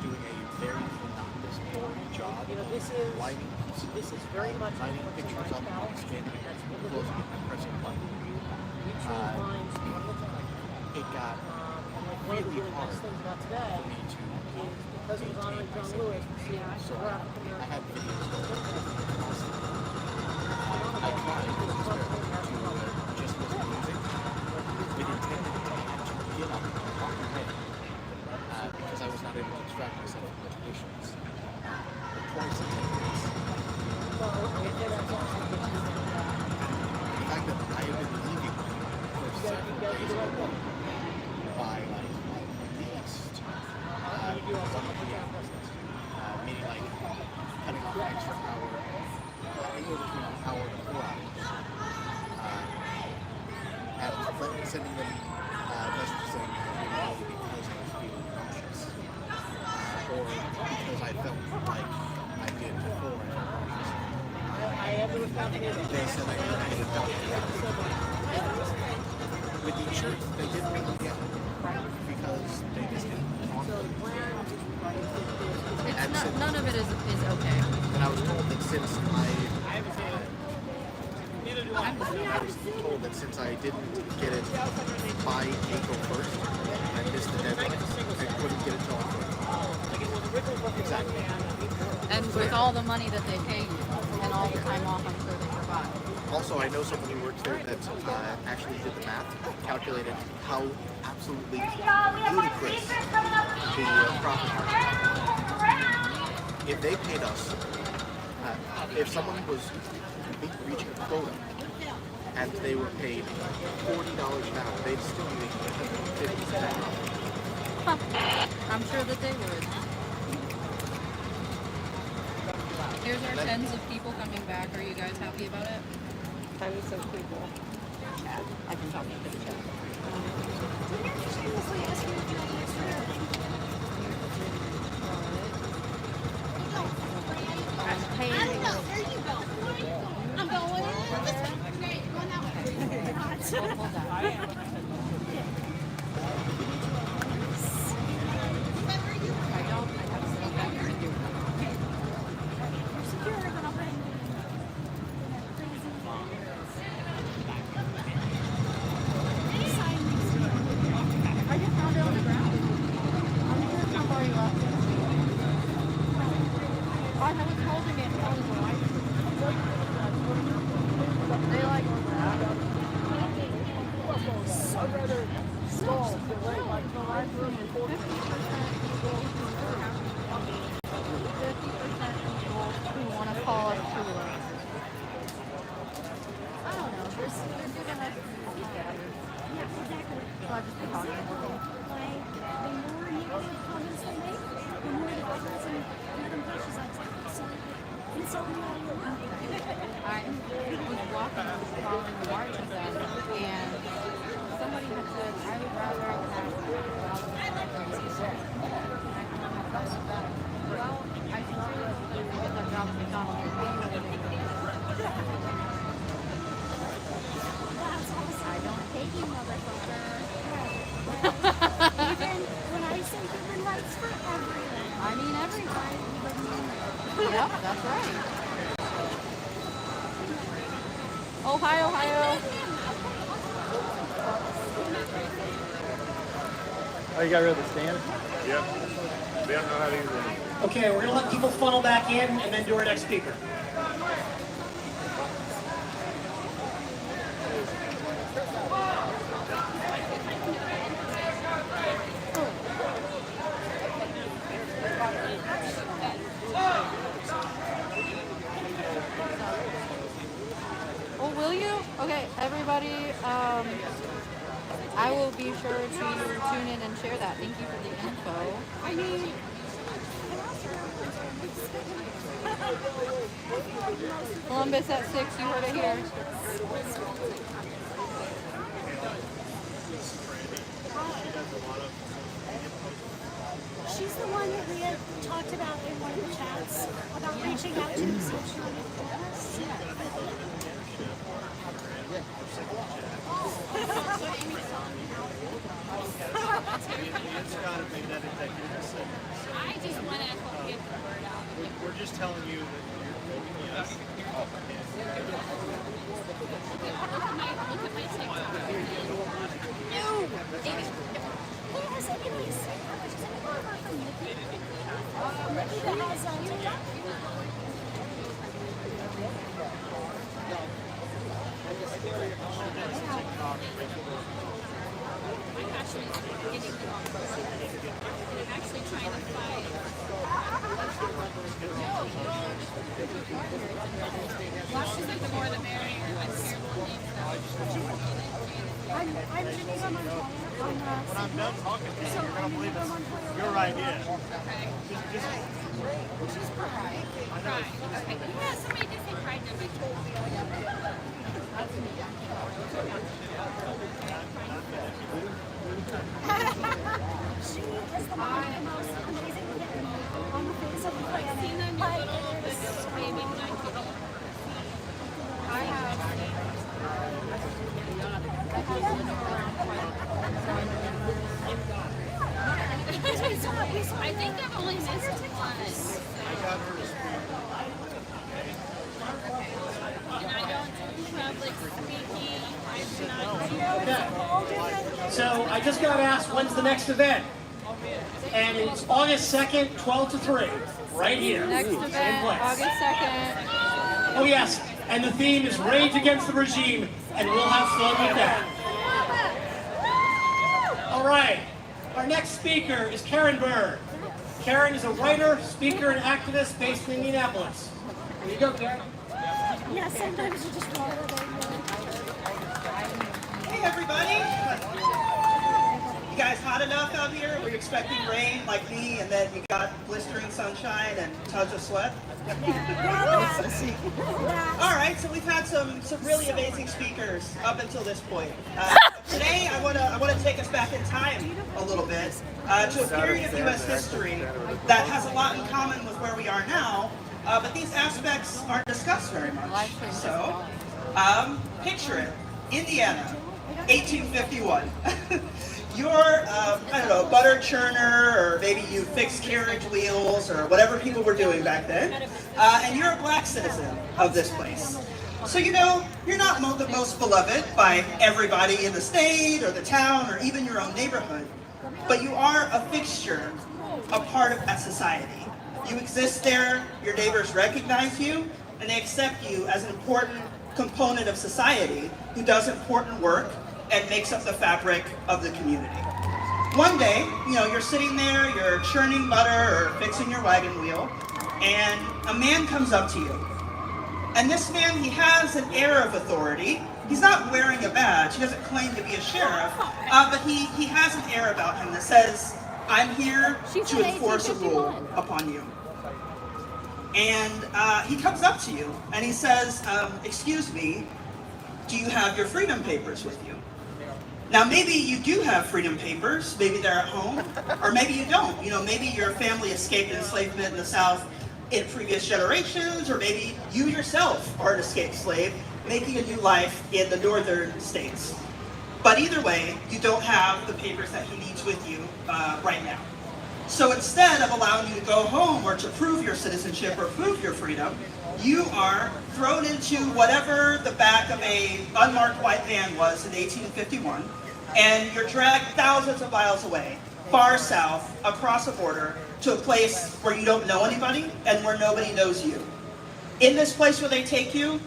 doing a very monotonous, boring job, You know, this is very much lining pictures up on the screen, closing it and pressing a button. It got one of the really nice things about today is because it was honoring John Lewis, so I had videos constantly. I tried to just listen to music with intent to get up and walk away because I was not able to distract myself from notifications. Twice in 10 minutes. The fact that I have been leaving for several days by like at least 1 p.m. Meaning like cutting off an extra hour, anywhere between an hour to 4 hours. And sending them messages saying that maybe because I was feeling nauseous. Or because I felt like I did before I felt nauseous. They said I needed help. With the insurance, they didn't really get it because they just didn't want it. None of it is okay. And I was told that since I didn't get it by April 1st, I missed the deadline. I couldn't get it till October. Exactly. And with all the money that they pay you and all the time off I'm sure they provide. Also, I know someone who works there that actually did the math, calculated how absolutely ludicrous the profit margin. If they paid us, if someone was reaching a quota and they were paid $40 an hour, they'd still be making 50%. I'm sure that they would. Here's our tens of people coming back. Are you guys happy about it? Tens of people. I can talk to the chat. I'm paying. I don't know. There you go. I'm going this way. Great. Going that way. Hold on. I don't. I have something better to do. You're secure, but I'll bring I just found it on the ground. I'm sure how far you up. I was holding it while I was alive. They like I'd rather small than right like no, I'm 50% people who want to call us coolers. I don't know. They're giving us Yeah, exactly. so I just been talking to them. Like, the more negative comments they make, the more the person pushes on top. So, insulting all the time. I was walking and following the march with them, and somebody had said, I would rather have well, I sincerely hope that if we get that job at McDonald's, we'll be able to make it. I don't hate you, motherfucker. Even when I say human rights for everyone. I mean everyone. Yep, that's right. Oh, hi, Ohio. Oh, you got rid of the stand? Yep. They don't know how to use it. Okay, we're gonna let people funnel back in and then do our next speaker. will you? Okay, everybody, I will be sure to tune in and share that. Thank you for the info. I mean, Columbus at 6, you heard it here. she's the one that we had talked about in one of the chats about reaching out to the social I just want to get the word out. We're just telling you that yes. Look at my TikTok. No! Who has anybody's from Nikki? Nikki that has TikTok? My passion is getting the wrong person. And I'm actually trying to find. Well, she's like the more the merrier. I'm terrible names. I'm Geneva Montoya. When I'm done talking to you, you're going to believe it's your idea. Okay. She's pride. Pride. Okay. Yeah, somebody did say pride number. She is the most amazing woman on the face of the planet. I've seen them Like, little it is baby blanket. I have I think I've only missed one. I got her to speak. And I don't do public speaking. I'm not. So I just got asked when's the next event, and it's August 2nd, 12 to 3, right here. next Same event, place. August 2nd. Oh yes, and the theme is Rage Against the Regime, and we'll have fun with that. All right, our next speaker is Karen Bird. Karen is a writer, speaker, and activist based in Indianapolis. Here you go, Karen. yeah, sometimes you just want to Hey everybody! You guys hot enough out here? Were you expecting rain like me and then you got blistering sunshine and tons of sweat? Alright, so we've had some really amazing speakers up until this point. Today I wanna take us back in time a little bit to a period of US history that has a lot in common with where we are now, but these aspects aren't discussed very much. So, picture it. Indiana, 1851. You're, I don't know, butter churner, or maybe you fix carriage wheels, or whatever people were doing back then, and you're a black citizen of this place. So you know, you're not the most beloved by everybody in the state, or the town, or even your own neighborhood, but you are a fixture, a part of that society. You exist there, your neighbors recognize you, and they accept you as an important component of society who does important work and makes up the fabric of the community. One day, you know, you're sitting there, you're churning butter or fixing your wagon wheel, and a man comes up to you. And this man, he has an air of authority. He's not wearing a badge, he doesn't claim to be a sheriff, but he has an air about him that says, I'm here to enforce a rule upon you. And he comes up to you and he says, excuse me, do you have your freedom papers with you? Now maybe you do have freedom papers, maybe they're at home, or maybe you don't. You know, maybe your family escaped enslavement in the South in previous generations, or maybe you yourself are an escaped slave, making a new life in the northern states. But either way, you don't have the papers that he needs with you right now. So instead of allowing you to go home or to prove your citizenship or prove your freedom, you are thrown into whatever the back of a unmarked white van was in 1851, and you're dragged thousands of miles away, far south, across a border, to a place where you don't know anybody and where nobody knows you. In this place where they take you,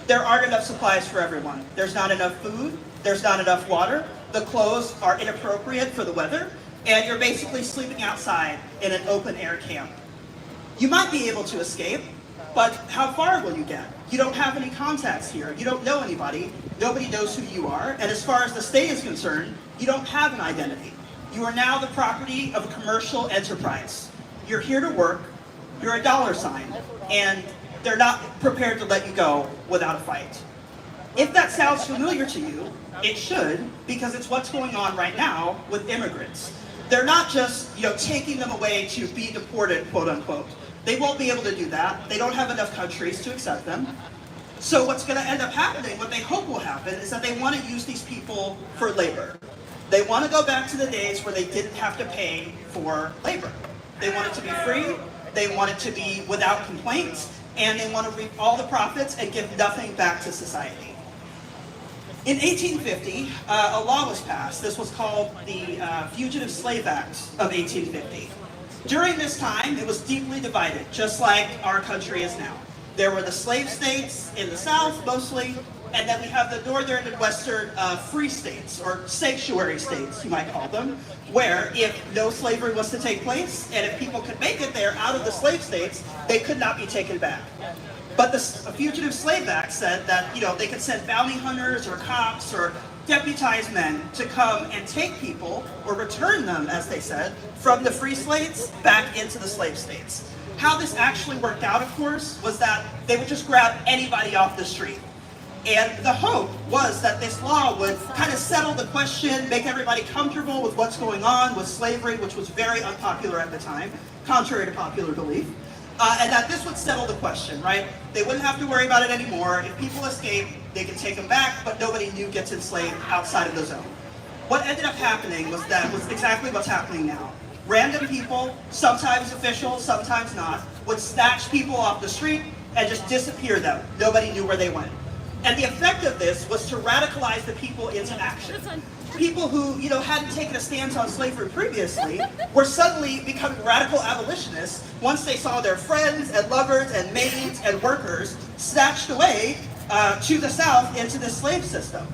there aren't enough supplies for everyone. There's not enough food, there's not enough water, the clothes are inappropriate for the weather, and you're basically sleeping outside in an open air camp. You might be able to escape, but how far will you get? You don't have any contacts here. You don't know anybody. Nobody knows who you are. And as far as the state is concerned, you don't have an identity. You are now the property of a commercial enterprise. You're here to work. You're a dollar sign. And they're not prepared to let you go without a fight. If that sounds familiar to you, it should, because it's what's going on right now with immigrants. They're not just, taking them away to be deported, quote unquote. They won't be able to do that. They don't have enough countries to accept them. So what's going to end up happening, what they hope will happen, is that they want to use these people for labor. They want to go back to the days where they didn't have to pay for labor. They want it to be free. They want it to be without complaints. And they want to reap all the profits and give nothing back to society. In 1850, a law was passed. This was called the Fugitive Slave Act of 1850. During this time, it was deeply divided, just like our country is now. There were the slave states in the South, mostly, and then we have the northern and western free states, or sanctuary states, you might call them, where if no slavery was to take place, and if people could make it there out of the slave states, they could not be taken back. But the Fugitive Slave Act said that, they could send bounty hunters or cops or deputized men to come and take people, or return them, as they said, from the free states back into the slave states. How this actually worked out, of course, was that they would just grab anybody off the street. And the hope was that this law would kind of settle the question, make everybody comfortable with what's going on with slavery, which was very unpopular at the time, contrary to popular belief. And that this would settle the question, right? They wouldn't have to worry about it anymore. If people escape, they can take them back, but nobody new gets enslaved outside of the zone. What ended up happening was exactly what's happening now. Random people, sometimes officials, sometimes not, would snatch people off the street and just disappear them. Nobody knew where they went. And the effect of this was to radicalize the people into action. People who, hadn't taken a stance on slavery previously were suddenly becoming radical abolitionists once they saw their friends and lovers and maids and workers snatched away to the South into the slave system.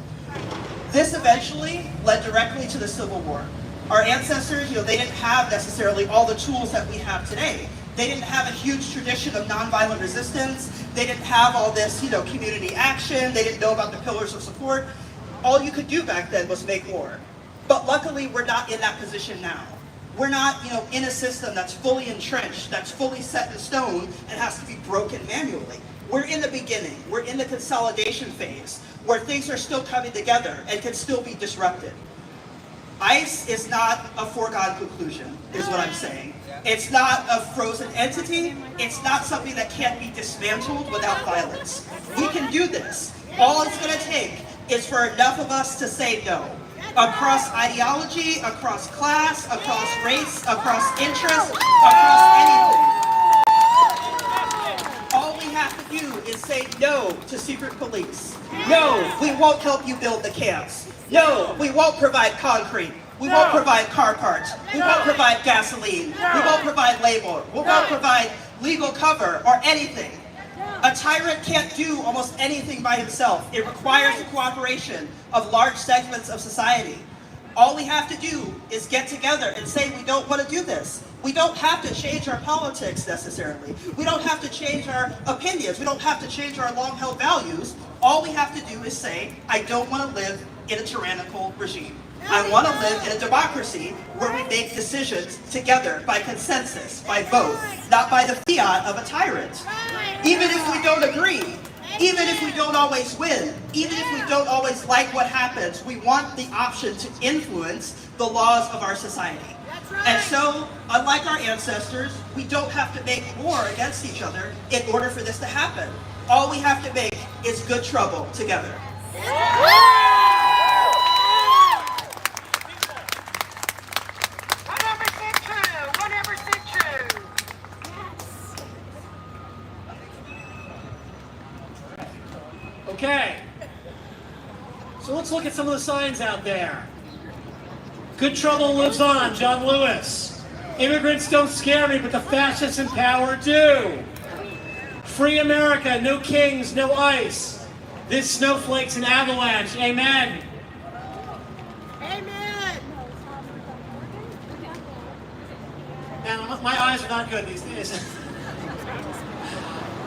This eventually led directly to the Civil War. Our ancestors, they didn't have necessarily all the tools that we have today. They didn't have a huge tradition of nonviolent resistance. They didn't have all this, community action. They didn't know about the pillars of support. All you could do back then was make war. But luckily, we're not in that position now. We're not, in a system that's fully entrenched, that's fully set in stone, and has to be broken manually. We're in the beginning. We're in the consolidation phase, where things are still coming together and can still be disrupted. ICE is not a foregone conclusion, is what I'm saying. It's not a frozen entity. It's not something that can't be dismantled without violence. We can do this. All it's going to take is for enough of us to say no. Across ideology, across class, across race, across interest, across anything. All we have to do is say no to secret police. No, we won't help you build the camps. No, we won't provide concrete. We won't provide car parts. We won't provide gasoline. We won't provide labor. We won't provide legal cover or anything. A tyrant can't do almost anything by himself. It requires the cooperation of large segments of society. All we have to do is get together and say we don't want to do this. We don't have to change our politics necessarily. We don't have to change our opinions. We don't have to change our long-held values. All we have to do is say, I don't want to live in a tyrannical regime. I want to live in a democracy where we make decisions together by consensus, by vote, not by the fiat of a tyrant. Even if we don't agree, even if we don't always win, even if we don't always like what happens, we want the option to influence the laws of our society. And so, unlike our ancestors, we don't have to make war against each other in order for this to happen. All we have to make is good trouble together. Okay, so let's look at some of the signs out there. Good trouble lives on, John Lewis. Immigrants don't scare me, but the fascists in power do. Free America, no kings, no ice. This snowflake's an avalanche, amen. Amen. Man, my eyes are not good these days.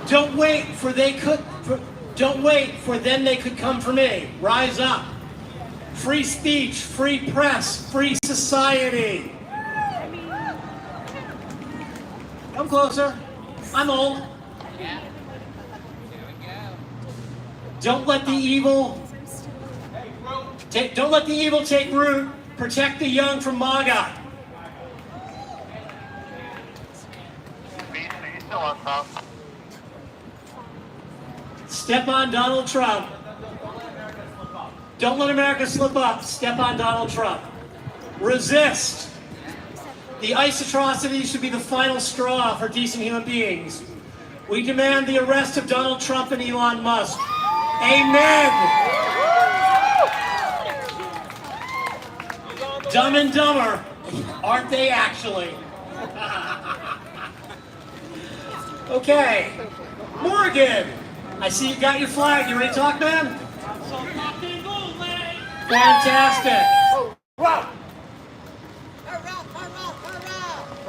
Don't wait, for they could Don't wait for then they could come for me. Rise up. Free speech, free press, free society. Come closer. I'm old. Don't let the evil take root. Protect the young from MAGA. Step on Donald Trump. Don't let America slip up. Step on Donald Trump. Resist. The ICE atrocities should be the final straw for decent human beings. We demand the arrest of Donald Trump and Elon Musk. Amen. Dumb and Dumber. Aren't they actually? Okay. Morgan. I see you got your flag. You ready to talk, man? Fantastic.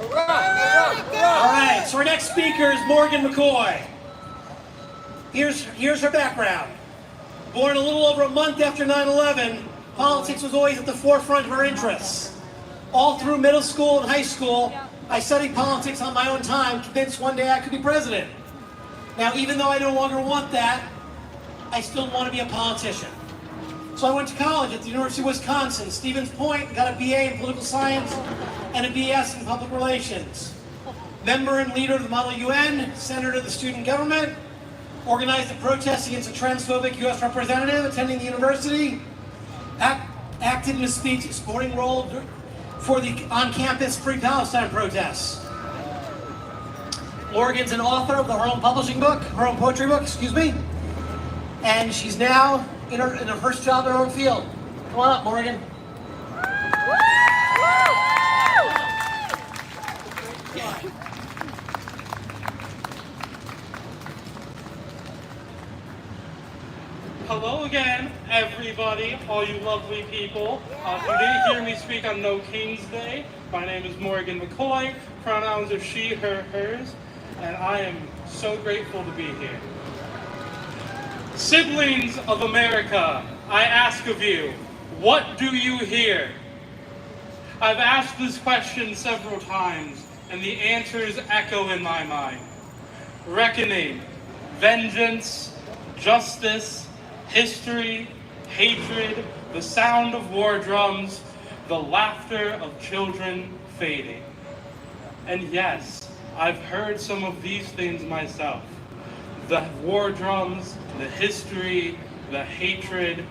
All right, so our next speaker is Morgan McCoy. Here's her background. Born a little over a month after 9/11, politics was always at the forefront of her interests. All through middle school and high school, I studied politics on my own time, convinced one day I could be president. Now, even though I no longer want that, I still want to be a politician. So I went to college at the University of Wisconsin, Stevens Point, got a BA in political science and a BS in public relations. Member and leader of the Model UN, senator of the student government, organized a protest against a transphobic U.S. representative attending the university, acted in a speech supporting role for the on-campus Free Palestine protests. Morgan's an author of her own poetry book, and she's now in her first job in her own field. Come on up, Morgan. Hello again, everybody, all you lovely people. If you didn't hear me speak on No King's Day, my name is Morgan McCoy, pronouns are she, her, hers, and I am so grateful to be here. Siblings of America, I ask of you, what do you hear? I've asked this question several times, and the answers echo in my mind. Reckoning, vengeance, justice, history, hatred, the sound of war drums, the laughter of children fading. And yes, I've heard some of these things myself. The war drums, the history, the hatred,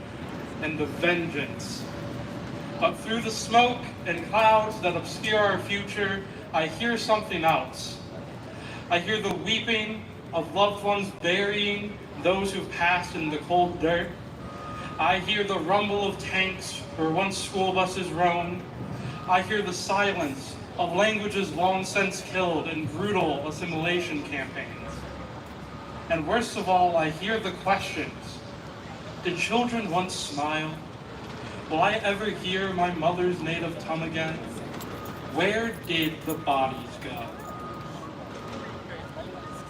and the vengeance. But through the smoke and clouds that obscure our future, I hear something else. I hear the weeping of loved ones burying those who've passed in the cold dirt. I hear the rumble of tanks where once school buses roamed. I hear the silence of languages long since killed in brutal assimilation campaigns. And worst of all, I hear the questions. Did children once smile? Will I ever hear my mother's native tongue again? Where did the bodies go?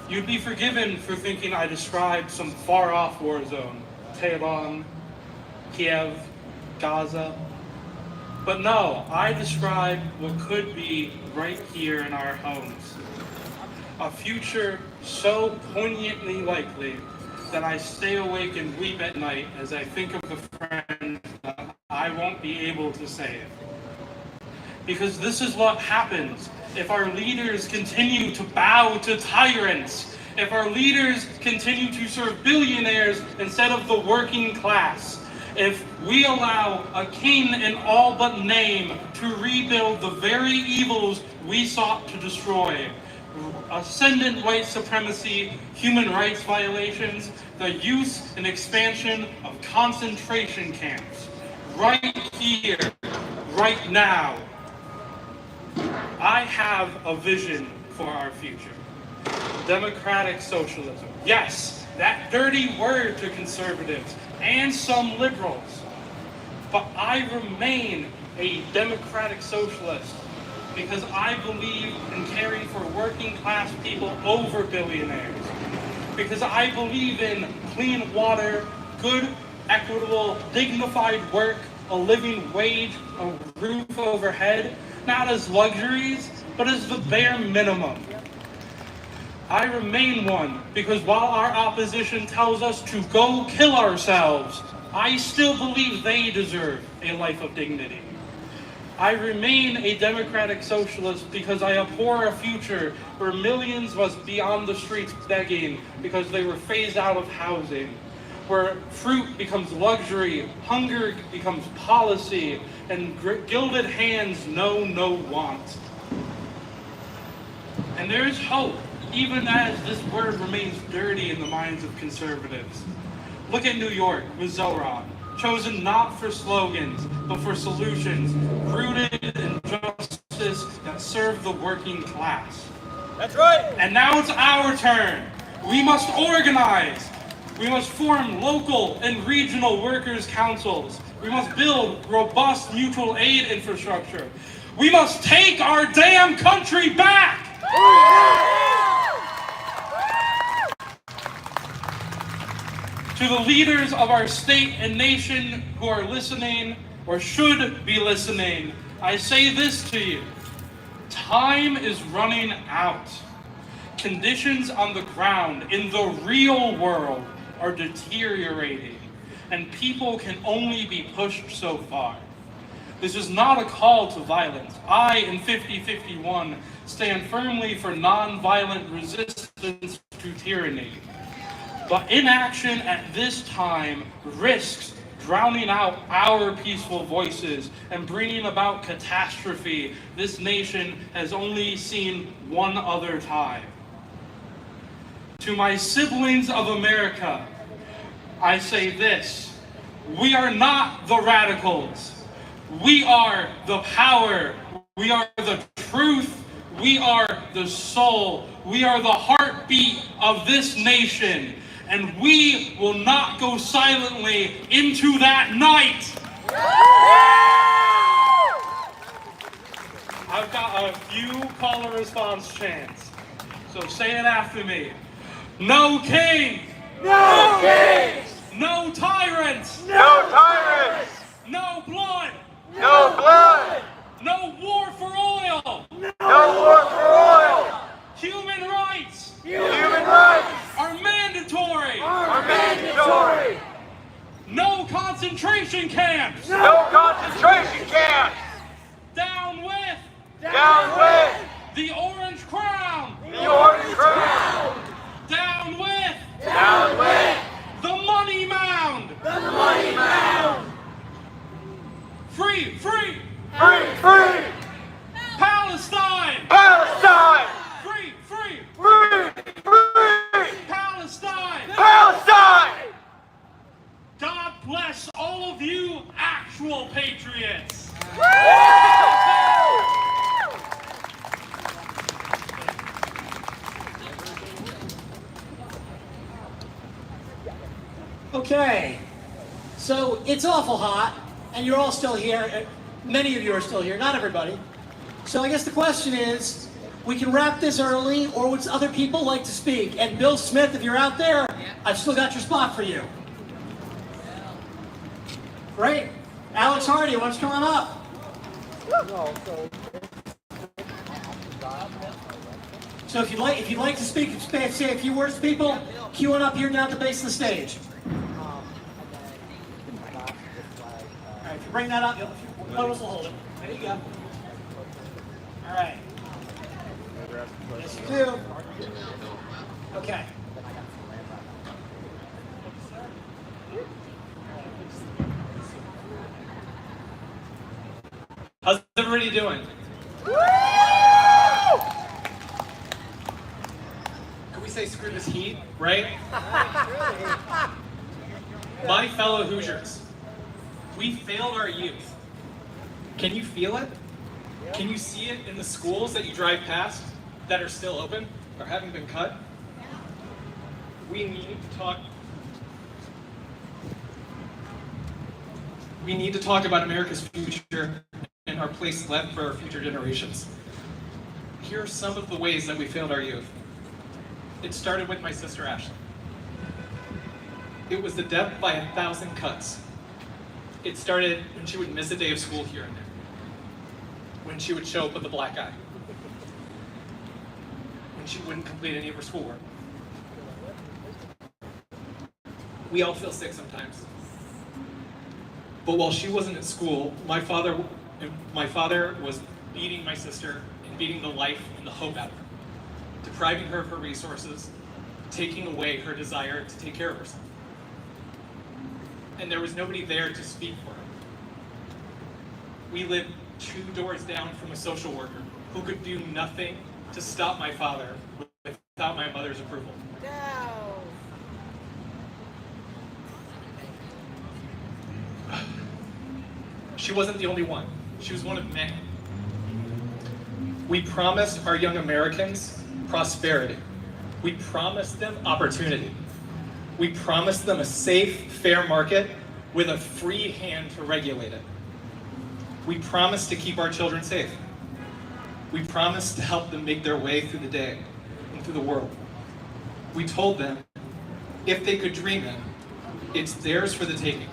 You'd be forgiven for thinking I described some far-off war zone, Tehran, Kiev, Gaza. But no, I describe what could be right here in our homes. A future so poignantly likely that I stay awake and weep at night as I think of the friends that I won't be able to save. Because this is what happens if our leaders continue to bow to tyrants, if our leaders continue to serve billionaires instead of the working class, if we allow a king in all but name to rebuild the very evils we sought to destroy, ascendant white supremacy, human rights violations, the use and expansion of concentration camps, right here, right now. I have a vision for our future. Democratic socialism. Yes, that dirty word to conservatives and some liberals. But I remain a democratic socialist because I believe in caring for working class people over billionaires. because I believe in clean water, good, equitable, dignified work, a living wage, a roof overhead, not as luxuries, but as the bare minimum. I remain one because while our opposition tells us to go kill ourselves, I still believe they deserve a life of dignity. I remain a democratic socialist because I abhor a future where millions must be on the streets begging because they were phased out of housing, where fruit becomes luxury, hunger becomes policy, and gilded hands know no want. And there is hope, even as this word remains dirty in the minds of conservatives. Look at New York with Zoran, chosen not for slogans, but for solutions rooted in justice that serve the working class. That's right. And now it's our turn. We must organize. We must form local and regional workers' councils. We must build robust mutual aid infrastructure. We must take our damn country back! To the leaders of our state and nation who are listening, or should be listening, I say this to you. Time is running out. Conditions on the ground in the real world are deteriorating, and people can only be pushed so far. This is not a call to violence. I, in 5051, stand firmly for nonviolent resistance to tyranny. But inaction at this time risks drowning out our peaceful voices and bringing about catastrophe this nation has only seen one other time. To my siblings of America, I say this: we are not the radicals. We are the power. We are the truth. We are the soul. We are the heartbeat of this nation. And we will not go silently into that night. I've got a few caller response chants. So say it after me. No king! No kings! No tyrants! No tyrants! No blood! No blood! No war for oil! No war for oil! Human rights! Human rights! Are mandatory! Are mandatory! No concentration camps! No concentration camps! Down with! Down with! The Orange Crown! The Orange Crown! Down with! Down with! The Money Mound! The Money Mound! Free! Free! Free! Free! Palestine! Palestine! Free! Free! Free! Free! Palestine! Palestine! God bless all of you actual patriots! Okay, so it's awful hot, and you're all still here. Many of you are still here, not everybody. So I guess the question is, we can wrap this early, or would other people like to speak? And Bill Smith, if you're out there, I've still got your spot for you. Great. Alex Hardy, why don't you come on up? So if you'd like to speak, say a few words to people, queue on up here down at the base of the stage. All right, if you bring that up, Lotus will hold it. There you go. All right. Yes, you do. Okay. How's everybody doing? Can we say screw this heat, right? My fellow Hoosiers, we failed our youth. Can you feel it? Can you see it in the schools that you drive past that are still open or haven't been cut? We need to talk about America's future and our place left for our future generations. Here are some of the ways that we failed our youth. It started with my sister Ashley. It was the death by 1,000 cuts. It started when she would miss a day of school here and there, when she would show up with a black eye, when she wouldn't complete any of her schoolwork. We all feel sick sometimes. But while she wasn't at school, my father was beating my sister and beating the life and the hope out of her, depriving her of her resources, taking away her desire to take care of herself. And there was nobody there to speak for her. We lived 2 doors down from a social worker who could do nothing to stop my father without my mother's approval. She wasn't the only one. She was one of many. We promised our young Americans prosperity. We promised them opportunity. We promised them a safe, fair market with a free hand to regulate it. We promised to keep our children safe. We promised to help them make their way through the day and through the world. We told them, if they could dream it, it's theirs for the taking.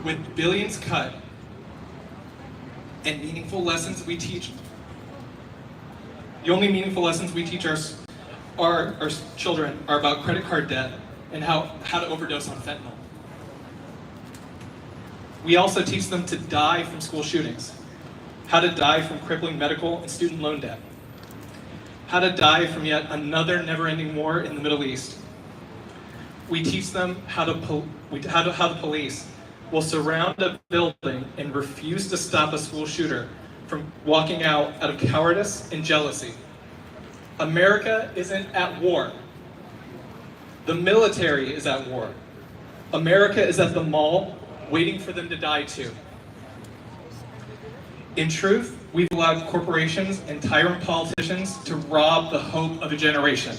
With billions cut and meaningful lessons we teach, the only meaningful lessons we teach our children are about credit card debt and how to overdose on fentanyl. We also teach them to die from school shootings, how to die from crippling medical and student loan debt, how to die from yet another never-ending war in the Middle East. We teach them how the police will surround a building and refuse to stop a school shooter from walking out of cowardice and jealousy. America isn't at war. The military is at war. America is at the mall, waiting for them to die too. In truth, we've allowed corporations and tyrant politicians to rob the hope of a generation.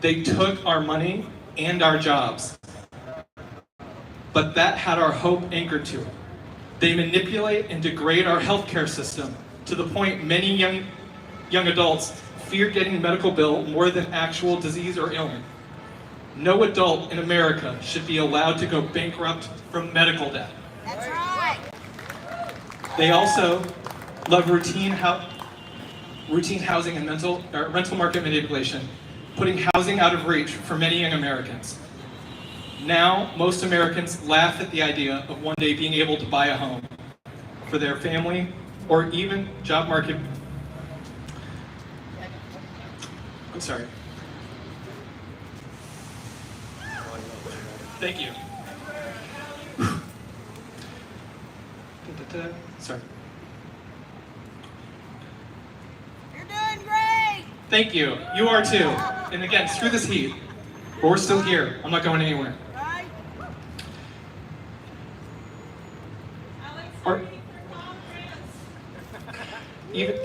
They took our money and our jobs, but that had our hope anchored to it. They manipulate and degrade our healthcare system to the point many young adults fear getting a medical bill more than actual disease or ailment. No adult in America should be allowed to go bankrupt from medical debt. That's right. They also love routine housing and rental market manipulation, putting housing out of reach for many young Americans. Now, most Americans laugh at the idea of one day being able to buy a home for their family or even job market. I'm sorry. Thank you. Sorry. You're doing great. Thank you. You are too. And again, screw this heat. But we're still here. I'm not going anywhere. Even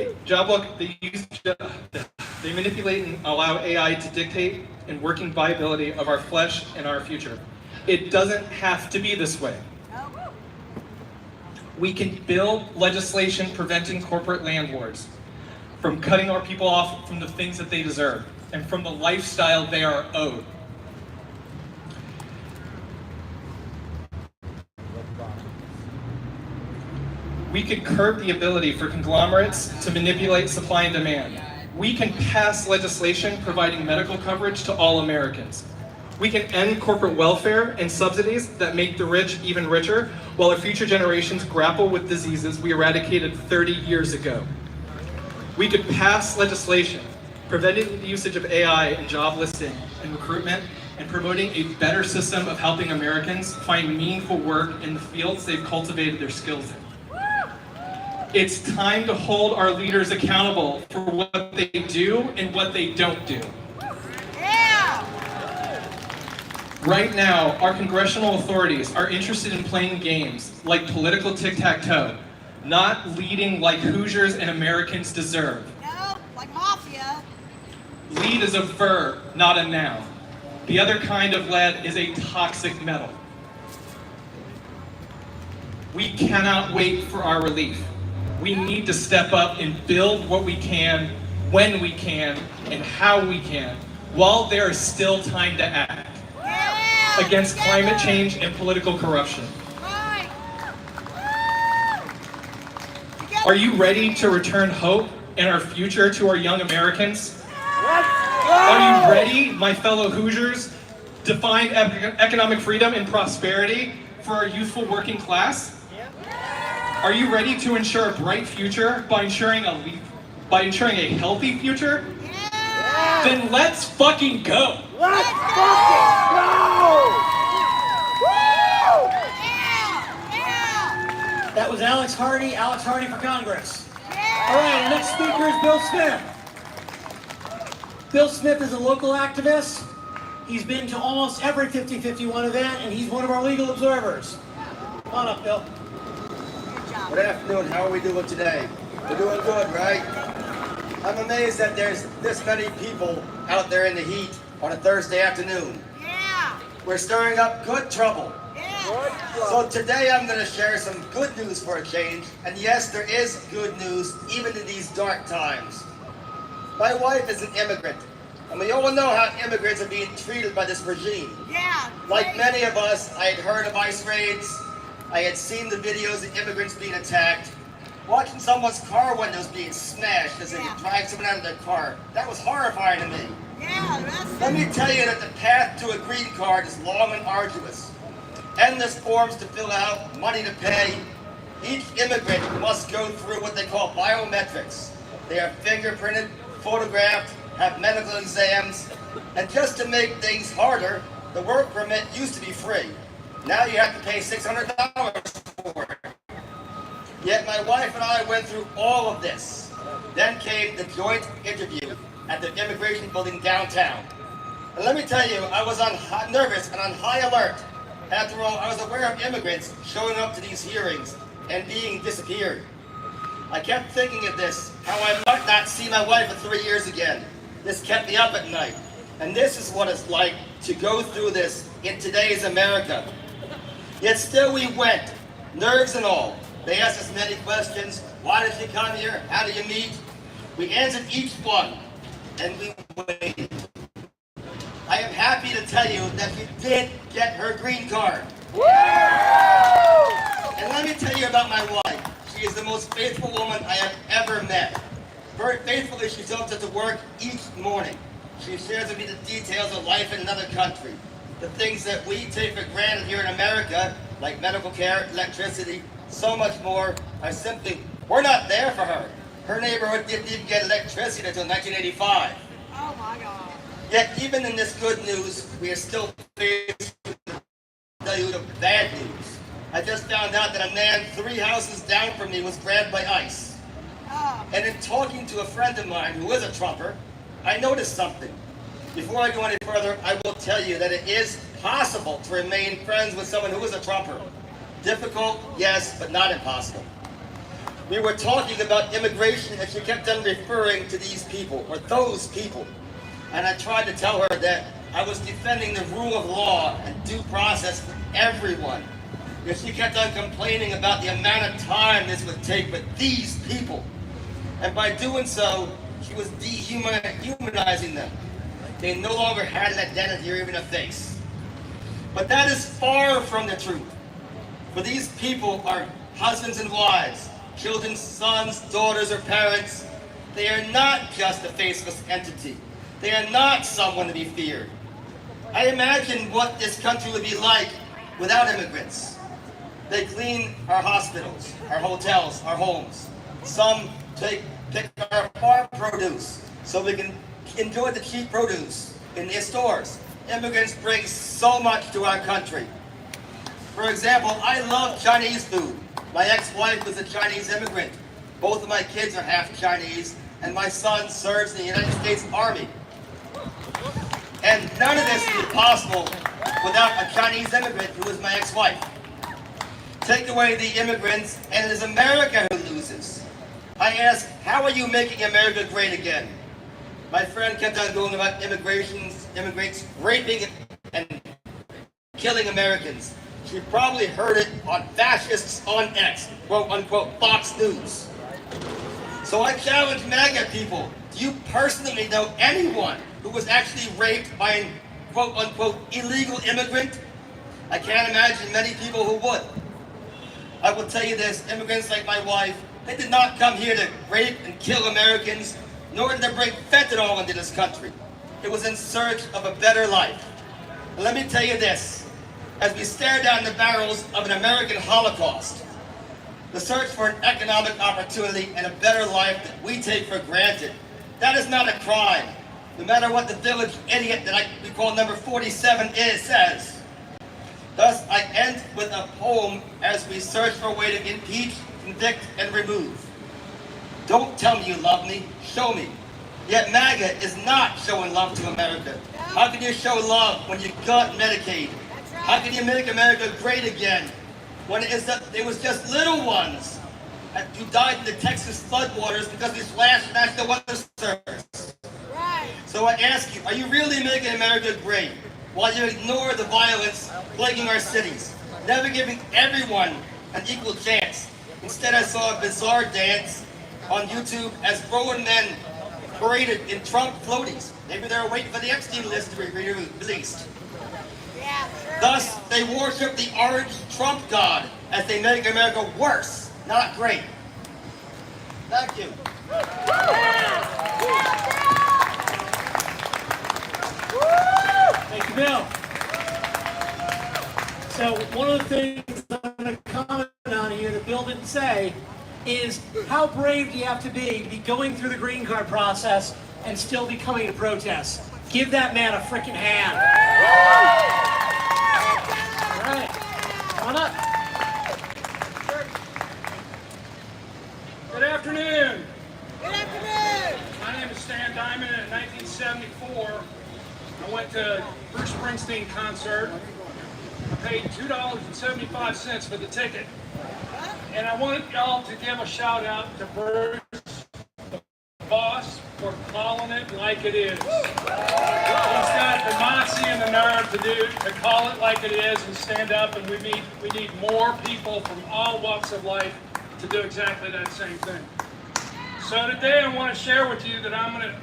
they manipulate and allow AI to dictate and working viability of our flesh and our future. It doesn't have to be this way. We can build legislation preventing corporate landlords from cutting our people off from the things that they deserve and from the lifestyle they are owed. We could curb the ability for conglomerates to manipulate supply and demand. We can pass legislation providing medical coverage to all Americans. We can end corporate welfare and subsidies that make the rich even richer, while our future generations grapple with diseases we eradicated 30 years ago. We could pass legislation preventing the usage of AI in job listing and recruitment, and promoting a better system of helping Americans find meaningful work in the fields they've cultivated their skills in. It's time to hold our leaders accountable for what they do and what they don't do. Right now, our congressional authorities are interested in playing games like political tic-tac-toe, not leading like Hoosiers and Americans deserve. No, like mafia. Lead is a verb, not a noun. The other kind of lead is a toxic metal. We cannot wait for our relief. We need to step up and build what we can, when we can, and how we can, while there is still time to act. Yeah! against climate change and political corruption. Are you ready to return hope and our future to our young Americans? Are you ready, my fellow Hoosiers, to find economic freedom and prosperity for our youthful working class? Are you ready to ensure a bright future by ensuring a healthy future? Then let's fucking go! Let's fucking go! That was Alex Hardy for Congress. All right, our next speaker is Bill Smith. Bill Smith is a local activist. He's been to almost every 50-51 event, and he's one of our legal observers. Come on up, Bill. Good afternoon. How are we doing today? We're doing good, right? I'm amazed that there's this many people out there in the heat on a Thursday afternoon. Yeah. We're stirring up good trouble. So today I'm going to share some good news for a change. And yes, there is good news even in these dark times. My wife is an immigrant. And we all know how immigrants are being treated by this regime. Yeah. Like many of us, I had heard of ICE raids. I had seen the videos of immigrants being attacked. Watching someone's car windows being smashed as they drive someone out of their car. That was horrifying to me. Let me tell you that the path to a green card is long and arduous. Endless forms to fill out, money to pay. Each immigrant must go through what they call biometrics. They are fingerprinted, photographed, have medical exams, and just to make things harder, the work permit used to be free. Now you have to pay $600 for it. Yet my wife and I went through all of this. Then came the joint interview at the immigration building downtown. And let me tell you, I was nervous and on high alert. After all, I was aware of immigrants showing up to these hearings and being disappeared. I kept thinking of this, how I might not see my wife for 3 years again. This kept me up at night. And this is what it's like to go through this in today's America. Yet still we went, nerves and all. They asked us many questions. Why did you come here? How do you meet? We answered each one, and we waited. I am happy to tell you that she did get her green card. And let me tell you about my wife. She is the most faithful woman I have ever met. Very faithfully, she shows up to work each morning. She shares with me the details of life in another country. The things that we take for granted here in America, like medical care, electricity, so much more, are simply, we're not there for her. Her neighborhood didn't even get electricity until 1985. Oh my God. Yet even in this good news, we are still faced with the bad news. I just found out that a man 3 houses down from me was grabbed by ICE. And in talking to a friend of mine who is a Trumper, I noticed something. Before I go any further, I will tell you that it is possible to remain friends with someone who is a Trumper. Difficult, yes, but not impossible. We were talking about immigration and she kept on referring to these people, or those people. And I tried to tell her that I was defending the rule of law and due process for everyone. Yet she kept on complaining about the amount of time this would take with these people. And by doing so, she was dehumanizing them. They no longer had an identity or even a face. But that is far from the truth. For these people are husbands and wives, children, sons, daughters, or parents. They are not just a faceless entity. They are not someone to be feared. I imagine what this country would be like without immigrants. They clean our hospitals, our hotels, our homes. Some pick our farm produce so we can enjoy the cheap produce in their stores. Immigrants bring so much to our country. For example, I love Chinese food. My ex-wife was a Chinese immigrant. Both of my kids are half Chinese, and my son serves in the United States Army. And none of this would be possible without a Chinese immigrant who was my ex-wife. Take away the immigrants, and it is America who loses. I ask, how are you making America great again? My friend kept on going about immigrants raping and killing Americans. She probably heard it on fascists on X, quote unquote, Fox News. So I challenge MAGA people, do you personally know anyone who was actually raped by an quote unquote illegal immigrant I can't imagine many people who would. I will tell you this, immigrants like my wife, they did not come here to rape and kill Americans, nor did they bring fentanyl into this country. It was in search of a better life. And let me tell you this, as we stare down the barrels of an American Holocaust, the search for an economic opportunity and a better life that we take for granted, that is not a crime, no matter what the village idiot that we call number 47 says. Thus, I end with a poem as we search for a way to impeach, convict, and remove. Don't tell me you love me, show me. Yet MAGA is not showing love to America. How can you show love when you gut Medicaid? How can you make America great again when it was just little ones who died in the Texas floodwaters because we smashed the Weather Service? Right. So I ask you, are you really making America great while you ignore the violence plaguing our cities, never giving everyone an equal chance? Instead, I saw a bizarre dance on YouTube as grown men paraded in Trump floaties. Maybe they were waiting for the Epstein list to be released. Thus, they worship the orange Trump God as they make America worse, not great. Thank you. Thank you, Bill. So one of the things I'm going to comment on here that Bill didn't say is how brave do you have to be going through the green card process and still be coming to protest? Give that man a freaking hand. All right, come on up. Good afternoon. Good afternoon. My name is Stan Diamond, and in 1974, I went to Bruce Springsteen concert. I paid $2.75 for the ticket. And I wanted y'all to give a shout out to Bruce, the boss, for calling it like it is. He's got the moxie and the nerve to call it like it is and stand up, and we need more people from all walks of life to do exactly that same thing. So today I want to share with you that I'm a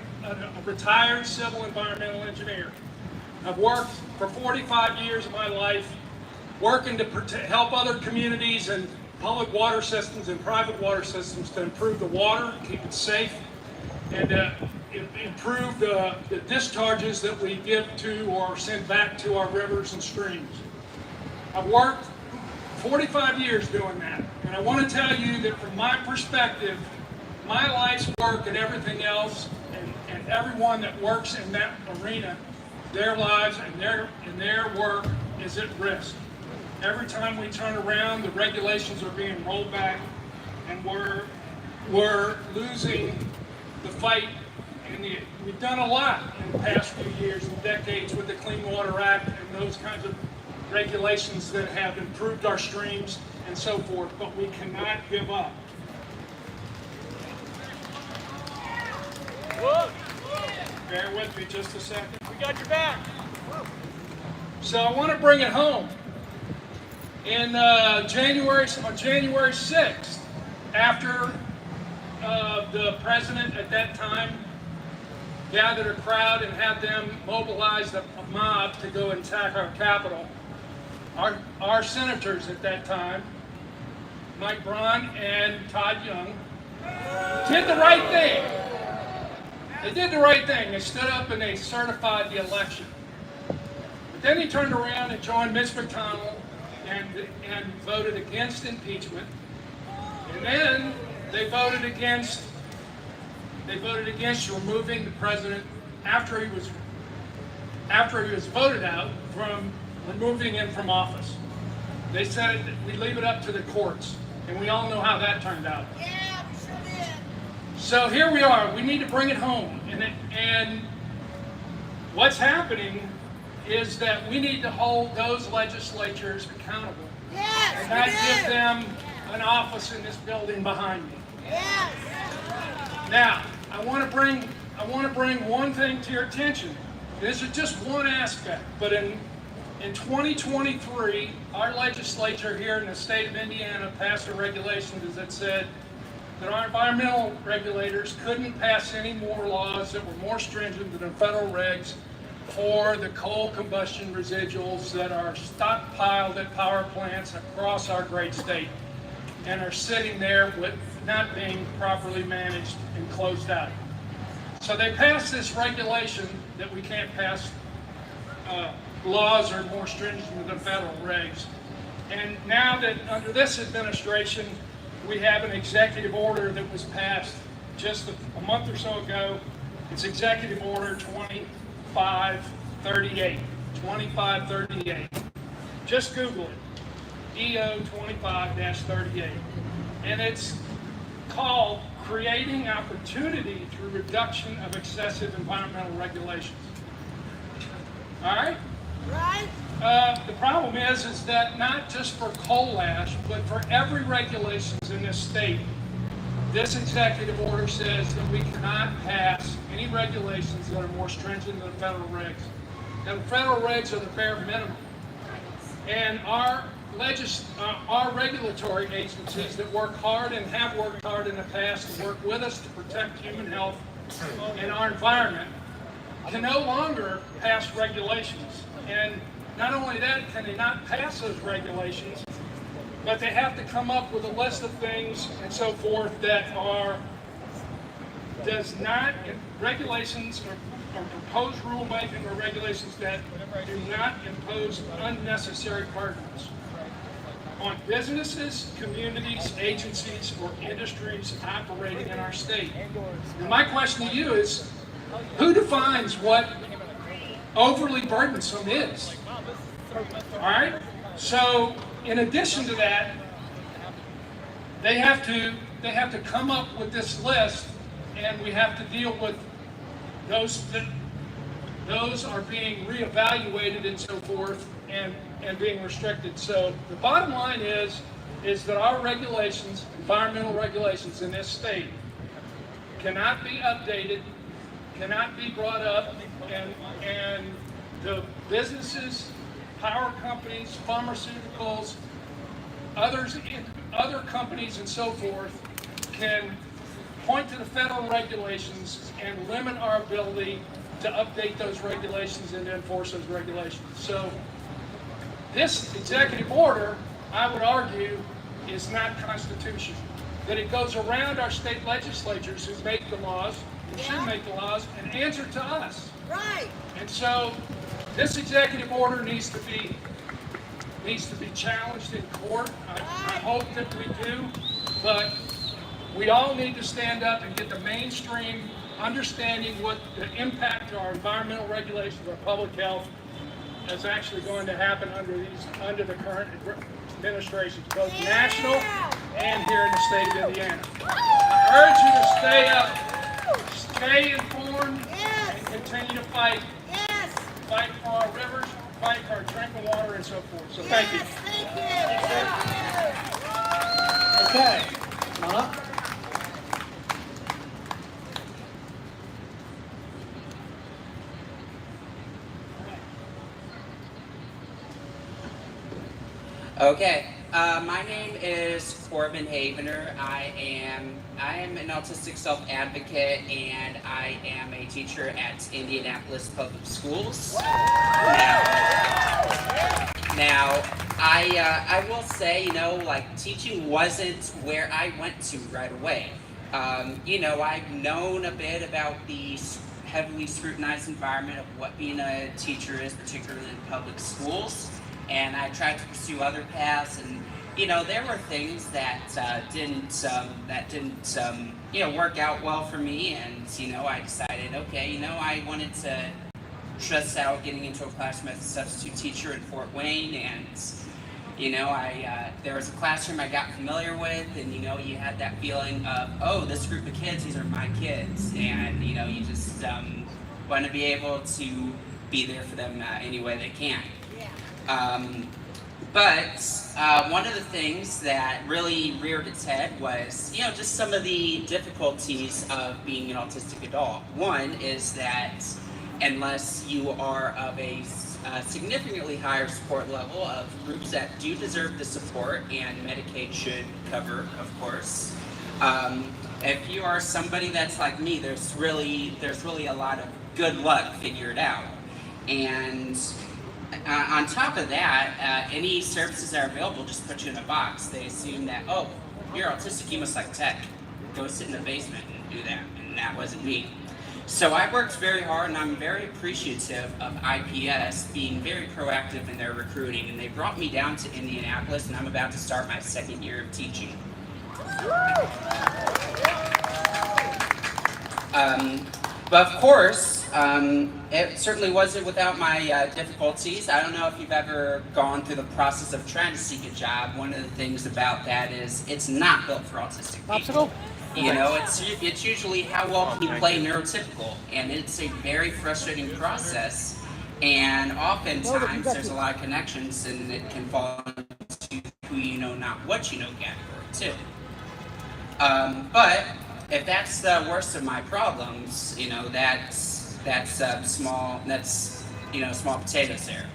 retired civil environmental engineer. I've worked for 45 years of my life working to help other communities and public water systems and private water systems to improve the water, keep it safe, and improve the discharges that we give to or send back to our rivers and streams. I've worked 45 years doing that, and I want to tell you that from my perspective, my life's work and everything else, and everyone that works in that arena, their lives and their work is at risk. Every time we turn around, the regulations are being rolled back, and we're losing the fight. And we've done a lot in the past few years and decades with the Clean Water Act and those kinds of regulations that have improved our streams and so forth, but we cannot give up. Bear with me just a second. We got your back. So I want to bring it home. In January 6th, after the president at that time gathered a crowd and had them mobilize a mob to go and attack our Capitol, our senators at that time, Mike Braun and Todd Young, did the right thing. They did the right thing. They stood up and they certified the election. But then he turned around and joined Mitch McConnell and voted against impeachment. And then they voted against removing the president after he was voted out, from removing him from office. They said we leave it up to the courts, and we all know how that turned out. Yeah, we sure did. So here we are. We need to bring it home, and what's happening is that we need to hold those legislatures accountable, and not give them an office in this building behind me. Yes. Now, I want to bring one thing to your attention. This is just one aspect, but in 2023, our legislature here in the state of Indiana passed a regulation that said that our environmental regulators couldn't pass any more laws that were more stringent than the federal regs for the coal combustion residuals that are stockpiled at power plants across our great state and are sitting there with not being properly managed and closed out. So they passed this regulation that we can't pass laws are more stringent than the federal regs. And now that under this administration, we have an executive order that was passed just a month or so ago. It's Executive Order 2538. 2538. Just Google it. EO 25-38. And it's called Creating Opportunity Through Reduction of Excessive Environmental Regulations. All right? Right. The problem is that not just for coal ash, but for every regulations in this state, this executive order says that we cannot pass any regulations that are more stringent than the federal regs. Now, the federal regs are the bare minimum. And our regulatory agencies that work hard and have worked hard in the past to work with us to protect human health and our environment can no longer pass regulations. And not only that, can they not pass those regulations, but they have to come up with a list of things and so forth that regulations or proposed rulemaking or regulations that do not impose unnecessary burdens on businesses, communities, agencies, or industries operating in our state. And my question to you is, who defines what overly burdensome is? All right? So, in addition to that, they have to come up with this list, and we have to deal with those are being reevaluated and so forth, and being restricted. So the bottom line is that our regulations, environmental regulations in this state, cannot be updated, cannot be brought up, and the businesses, power companies, pharmaceuticals, other companies and so forth can point to the federal regulations and limit our ability to update those regulations and to enforce those regulations. So this executive order, I would argue, is not constitutional. That it goes around our state legislatures who make the laws, who should make the laws, and answer to us. Right. And so this executive order needs to be challenged in court. I hope that we do, but we all need to stand up and get the mainstream understanding what the impact to our environmental regulations, our public health, is actually going to happen under the current administrations, both national and here in the state of Indiana. I urge you to stay up, stay informed, and continue to fight. Fight for our rivers, fight for our drinking water, and so forth. So thank you. Okay. Come on up. Okay, my name is Corbin Havener. I am an autistic self-advocate, and I am a teacher at Indianapolis Public Schools. Now, I will say, like, teaching wasn't where I went to right away. I've known a bit about the heavily scrutinized environment of what being a teacher is, particularly in public schools. And I tried to pursue other paths, and there were things that didn't work out well for me. And I decided, okay, I wanted to test out getting into a classroom as a substitute teacher in Fort Wayne, and there was a classroom I got familiar with, and you had that feeling of, oh, this group of kids, these are my kids, and you just want to be able to be there for them any way they can. But one of the things that really reared its head was, just some of the difficulties of being an autistic adult. One is that unless you are of a significantly higher support level of groups that do deserve the support, and Medicaid should cover, of course. If you are somebody that's like me, there's really a lot of good luck figured out. And on top of that, any services that are available just put you in a box. They assume that, oh, you're autistic, you must like tech. Go sit in the basement and do that. And that wasn't me. So I worked very hard, and I'm very appreciative of IPS being very proactive in their recruiting. And they brought me down to Indianapolis, and I'm about to start my second year of teaching. But of course, it certainly wasn't without my difficulties. I don't know if you've ever gone through the process of trying to seek a job. One of the things about that is it's not built for autistic people. You know, it's usually how well can you play neurotypical, and it's a very frustrating process. And oftentimes there's a lot of connections, and it can fall into who you know, not what you know category too. But if that's the worst of my problems, you know, that's small potatoes there.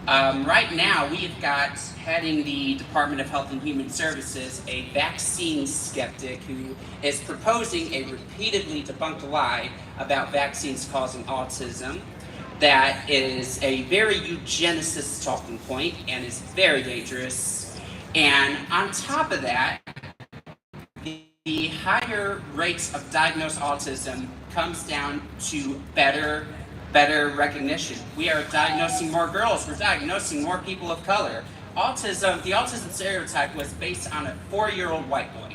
Right now, we've got heading the Department of Health and Human Services a vaccine skeptic who is proposing a repeatedly debunked lie about vaccines causing autism. That is a very eugenicist talking point and is very dangerous. And on top of that, the higher rates of diagnosed autism comes down to better recognition. We are diagnosing more girls, we're diagnosing more people of color. The autism stereotype was based on a 4-year-old white boy.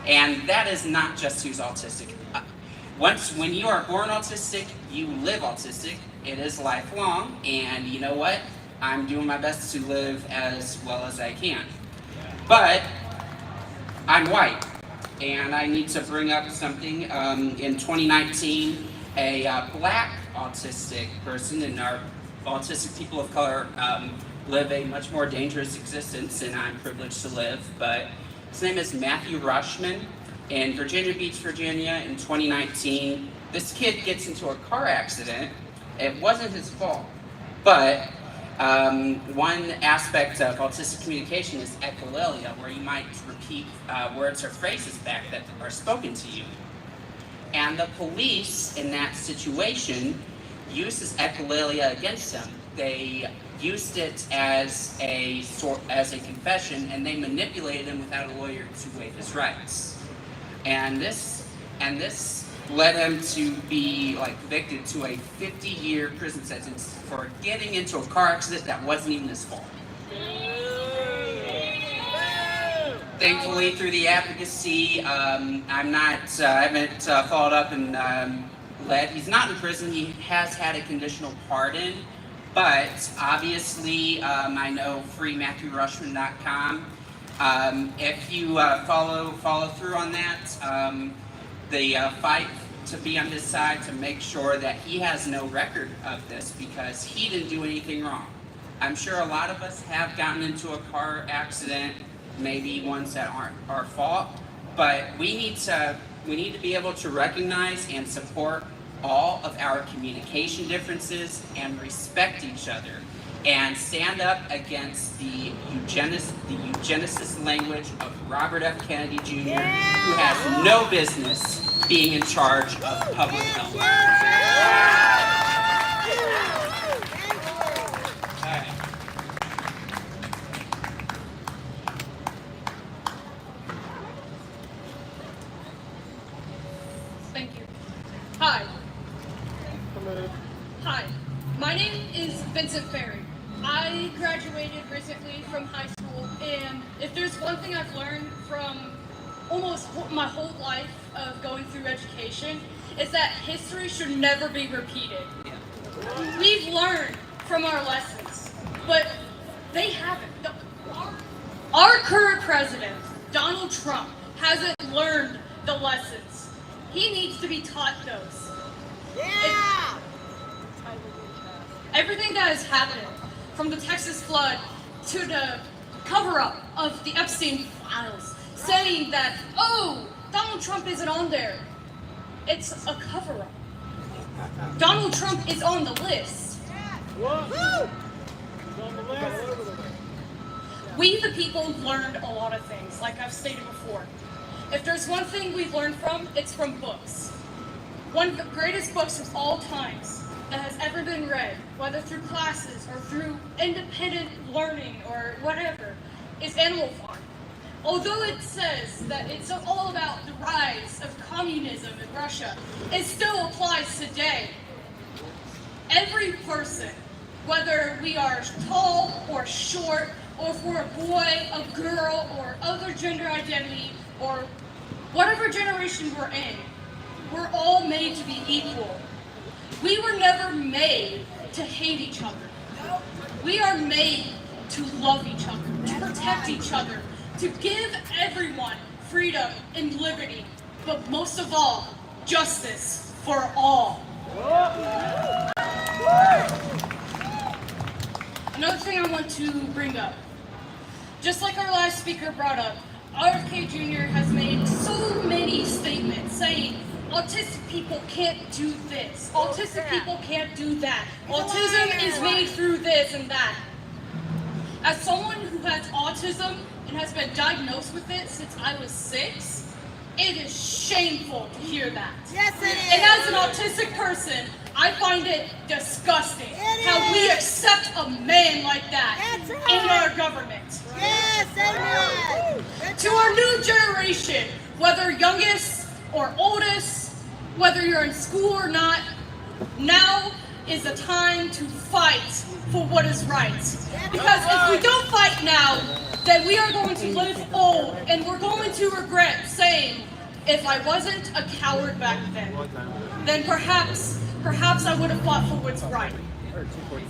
And that is not just who's autistic. When you are born autistic, you live autistic. It is lifelong, and you know what? I'm doing my best to live as well as I can. But I'm white, and I need to bring up something. In 2019, a black autistic person, and our autistic people of color live a much more dangerous existence than I'm privileged to live, but his name is Matthew Rushman in Virginia Beach, Virginia in 2019. This kid gets into a car accident. It wasn't his fault, but one aspect of autistic communication is echolalia, where you might repeat words or phrases back that are spoken to you. And the police in that situation uses echolalia against him. They used it as a confession, and they manipulated him without a lawyer to waive his rights. And this led him to be convicted to a 50-year prison sentence for getting into a car accident that wasn't even his fault. Thankfully, through the advocacy, I haven't followed up and led. He's not in prison. He has had a conditional pardon, but obviously, I know freematthewrushman.com. If you follow through on that, the fight to be on his side to make sure that he has no record of this because he didn't do anything wrong. I'm sure a lot of us have gotten into a car accident, maybe ones that aren't our fault, but we need to be able to recognize and support all of our communication differences and respect each other and stand up against the eugenicist language of Robert F. Kennedy Jr., who has no business being in charge of public health. Thank you. Hi. Hi. My name is Vincent Ferry. I graduated recently from high school, and if there's one thing I've learned from almost my whole life of going through education, is that history should never be repeated. We've learned from our lessons, but they haven't. Our current president, Donald Trump, hasn't learned the lessons. He needs to be taught those. Yeah! Everything that has happened, from the Texas flood to the cover-up of the Epstein files, saying that, oh, Donald Trump isn't on there. It's a cover-up. Donald Trump is on the list. We, the people, learned a lot of things, like I've stated before. If there's one thing we've learned from, it's from books. One of the greatest books of all times that has ever been read, whether through classes or through independent learning or whatever, is Animal Farm. Although it says that it's all about the rise of communism in Russia, it still applies today. Every person, whether we are tall or short, or if we're a boy, a girl, or other gender identity, or whatever generation we're in, we're all made to be equal. We were never made to hate each other. We are made to love each other, to protect each other, to give everyone freedom and liberty, but most of all, justice for all. Another thing I want to bring up, just like our last speaker brought up, RFK Jr. has made so many statements saying autistic people can't do this, autistic people can't do that, autism is made through this and that. As someone who has autism and has been diagnosed with it since I was 6, it is shameful to hear that. Yes, it is. And as an autistic person, I find it disgusting how we accept a man like that in our government. Yes, amen. To our new generation, whether youngest or oldest, whether you're in school or not, now is the time to fight for what is right. Because if we don't fight now, then we are going to live old and we're going to regret saying, if I wasn't a coward back then perhaps I would have fought for what's right.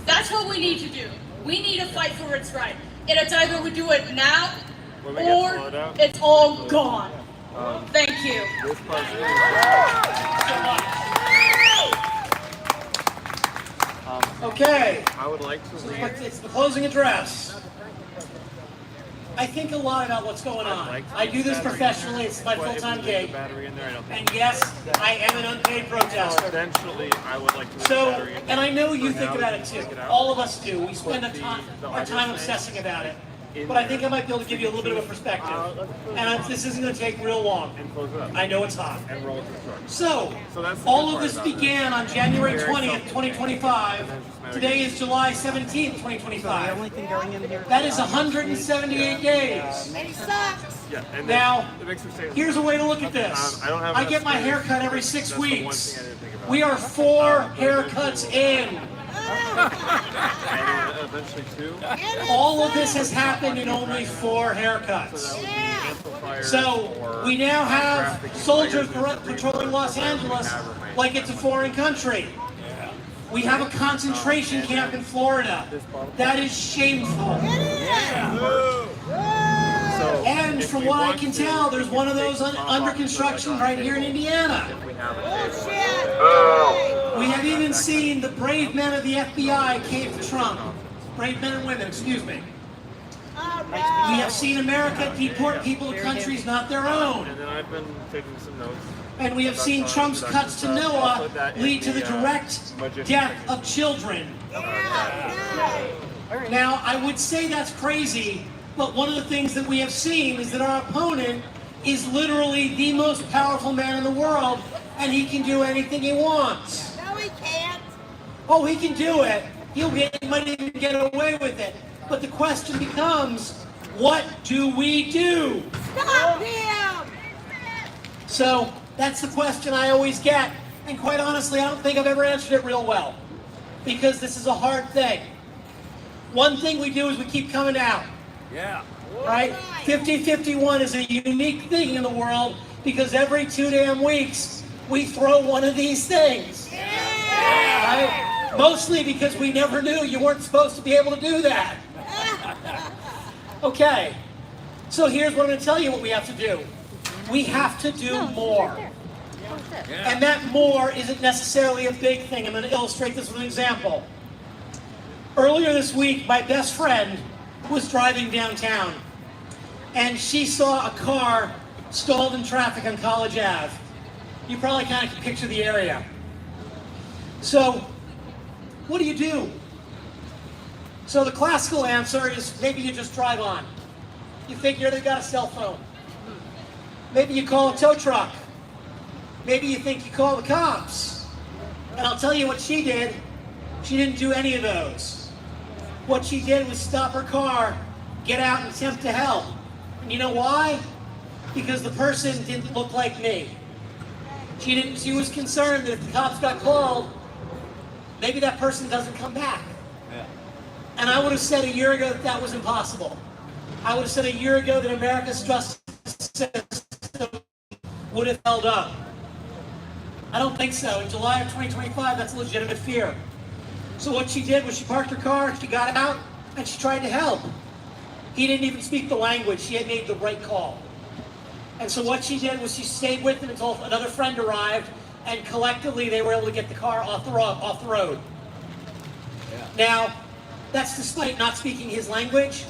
That's what we need to do. We need to fight for what's right. And it's either we do it now or it's all gone. Thank you. Okay. I would like to read. It's the closing address. I think a lot about what's going on. I do this professionally. It's my full-time gig. And yes, I am an unpaid protester. Eventually, I would like to. So, and I know you think about it too. All of us do. We spend our time obsessing about it. But I think I might be able to give you a little bit of a perspective. And this isn't going to take real long. I know it's hot. So, all of this began on January 20th, 2025. Today is July 17th, 2025. That is 178 days. Yeah, and now, it makes me say, here's a way to look at this. I get my hair cut every 6 weeks. We are 4 haircuts in. And eventually 2. All of this has happened in only 4 haircuts. So we now have soldiers patrolling Los Angeles like it's a foreign country. We have a concentration camp in Florida. That is shameful. And from what I can tell, there's one of those under construction right here in Indiana. We have even seen the brave men of the FBI cave Trump. Brave men and women, excuse me. We have seen America deport people to countries not their own. And then I've been taking some notes. And we have seen Trump's cuts to NOAA lead to the direct death of children. Now, I would say that's crazy, but one of the things that we have seen is that our opponent is literally the most powerful man in the world, and he can do anything he wants. No, he can't. Oh, he can do it. He might even get away with it. But the question becomes, what do we do? Stop him! So that's the question I always get. And quite honestly, I don't think I've ever answered it real well. Because this is a hard thing. One thing we do is we keep coming out. Yeah. Right? 50-51 is a unique thing in the world because every 2 damn weeks we throw one of these things. Right? Mostly because we never knew you weren't supposed to be able to do that. Okay. So here's what I'm going to tell you what we have to do. We have to do more. And that more isn't necessarily a big thing. I'm going to illustrate this with an example. Earlier this week, my best friend was driving downtown, and she saw a car stalled in traffic on College Ave. You probably kind of can picture the area. So, what do you do? So the classical answer is maybe you just drive on. You figure they've got a cell phone. Maybe you call a tow truck. Maybe you think you call the cops. And I'll tell you what she did. She didn't do any of those. What she did was stop her car, get out and attempt to help. And you know why? Because the person didn't look like me. She was concerned that if the cops got called, maybe that person doesn't come back. And I would have said a year ago that that was impossible. I would have said a year ago that America's justice system would have held up. I don't think so. In July of 2025, that's a legitimate fear. So what she did was she parked her car, she got out, and she tried to help. He didn't even speak the language. She had made the right call. And so what she did was she stayed with him until another friend arrived, and collectively they were able to get the car off the road. Now, that's despite not speaking his language.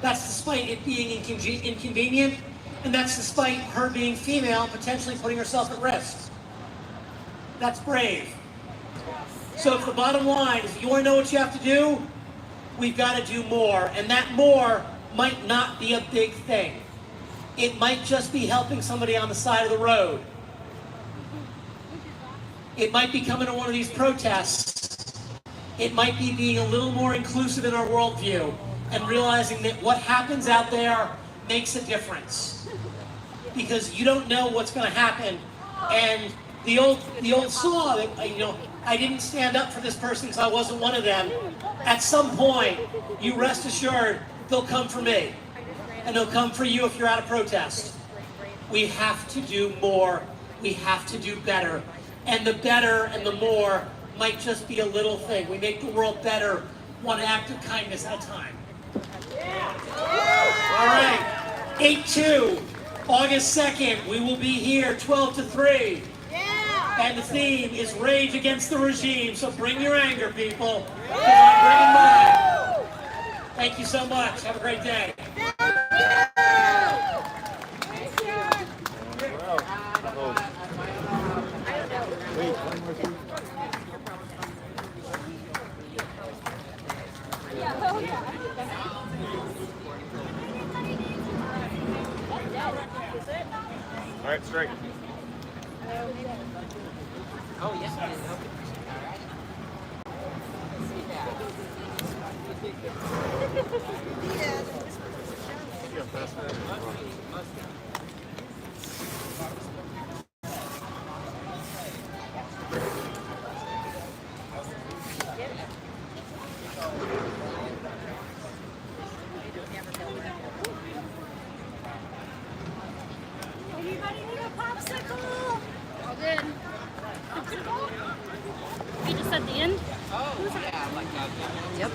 That's despite it being inconvenient. And that's despite her being female, potentially putting herself at risk. That's brave. So if the bottom line is, if you want to know what you have to do, we've got to do more. And that more might not be a big thing. It might just be helping somebody on the side of the road. It might be coming to one of these protests. It might be being a little more inclusive in our worldview and realizing that what happens out there makes a difference. Because you don't know what's going to happen. And the old saw that, I didn't stand up for this person because I wasn't one of them. At some point, you rest assured they'll come for me. And they'll come for you if you're at a protest. We have to do more. We have to do better. And the better and the more might just be a little thing. We make the world better one act of kindness at a time. All right, 8/2, August 2nd, we will be here 12 to 3. And the theme is Rage Against the Regime. So bring your anger, people, because I'm bringing mine. Thank you so much. Have a great day. All right, straight. Oh, yes, I Anybody need a popsicle? All good. Popsicle? We just at the end? Oh, yeah, like that. Yep.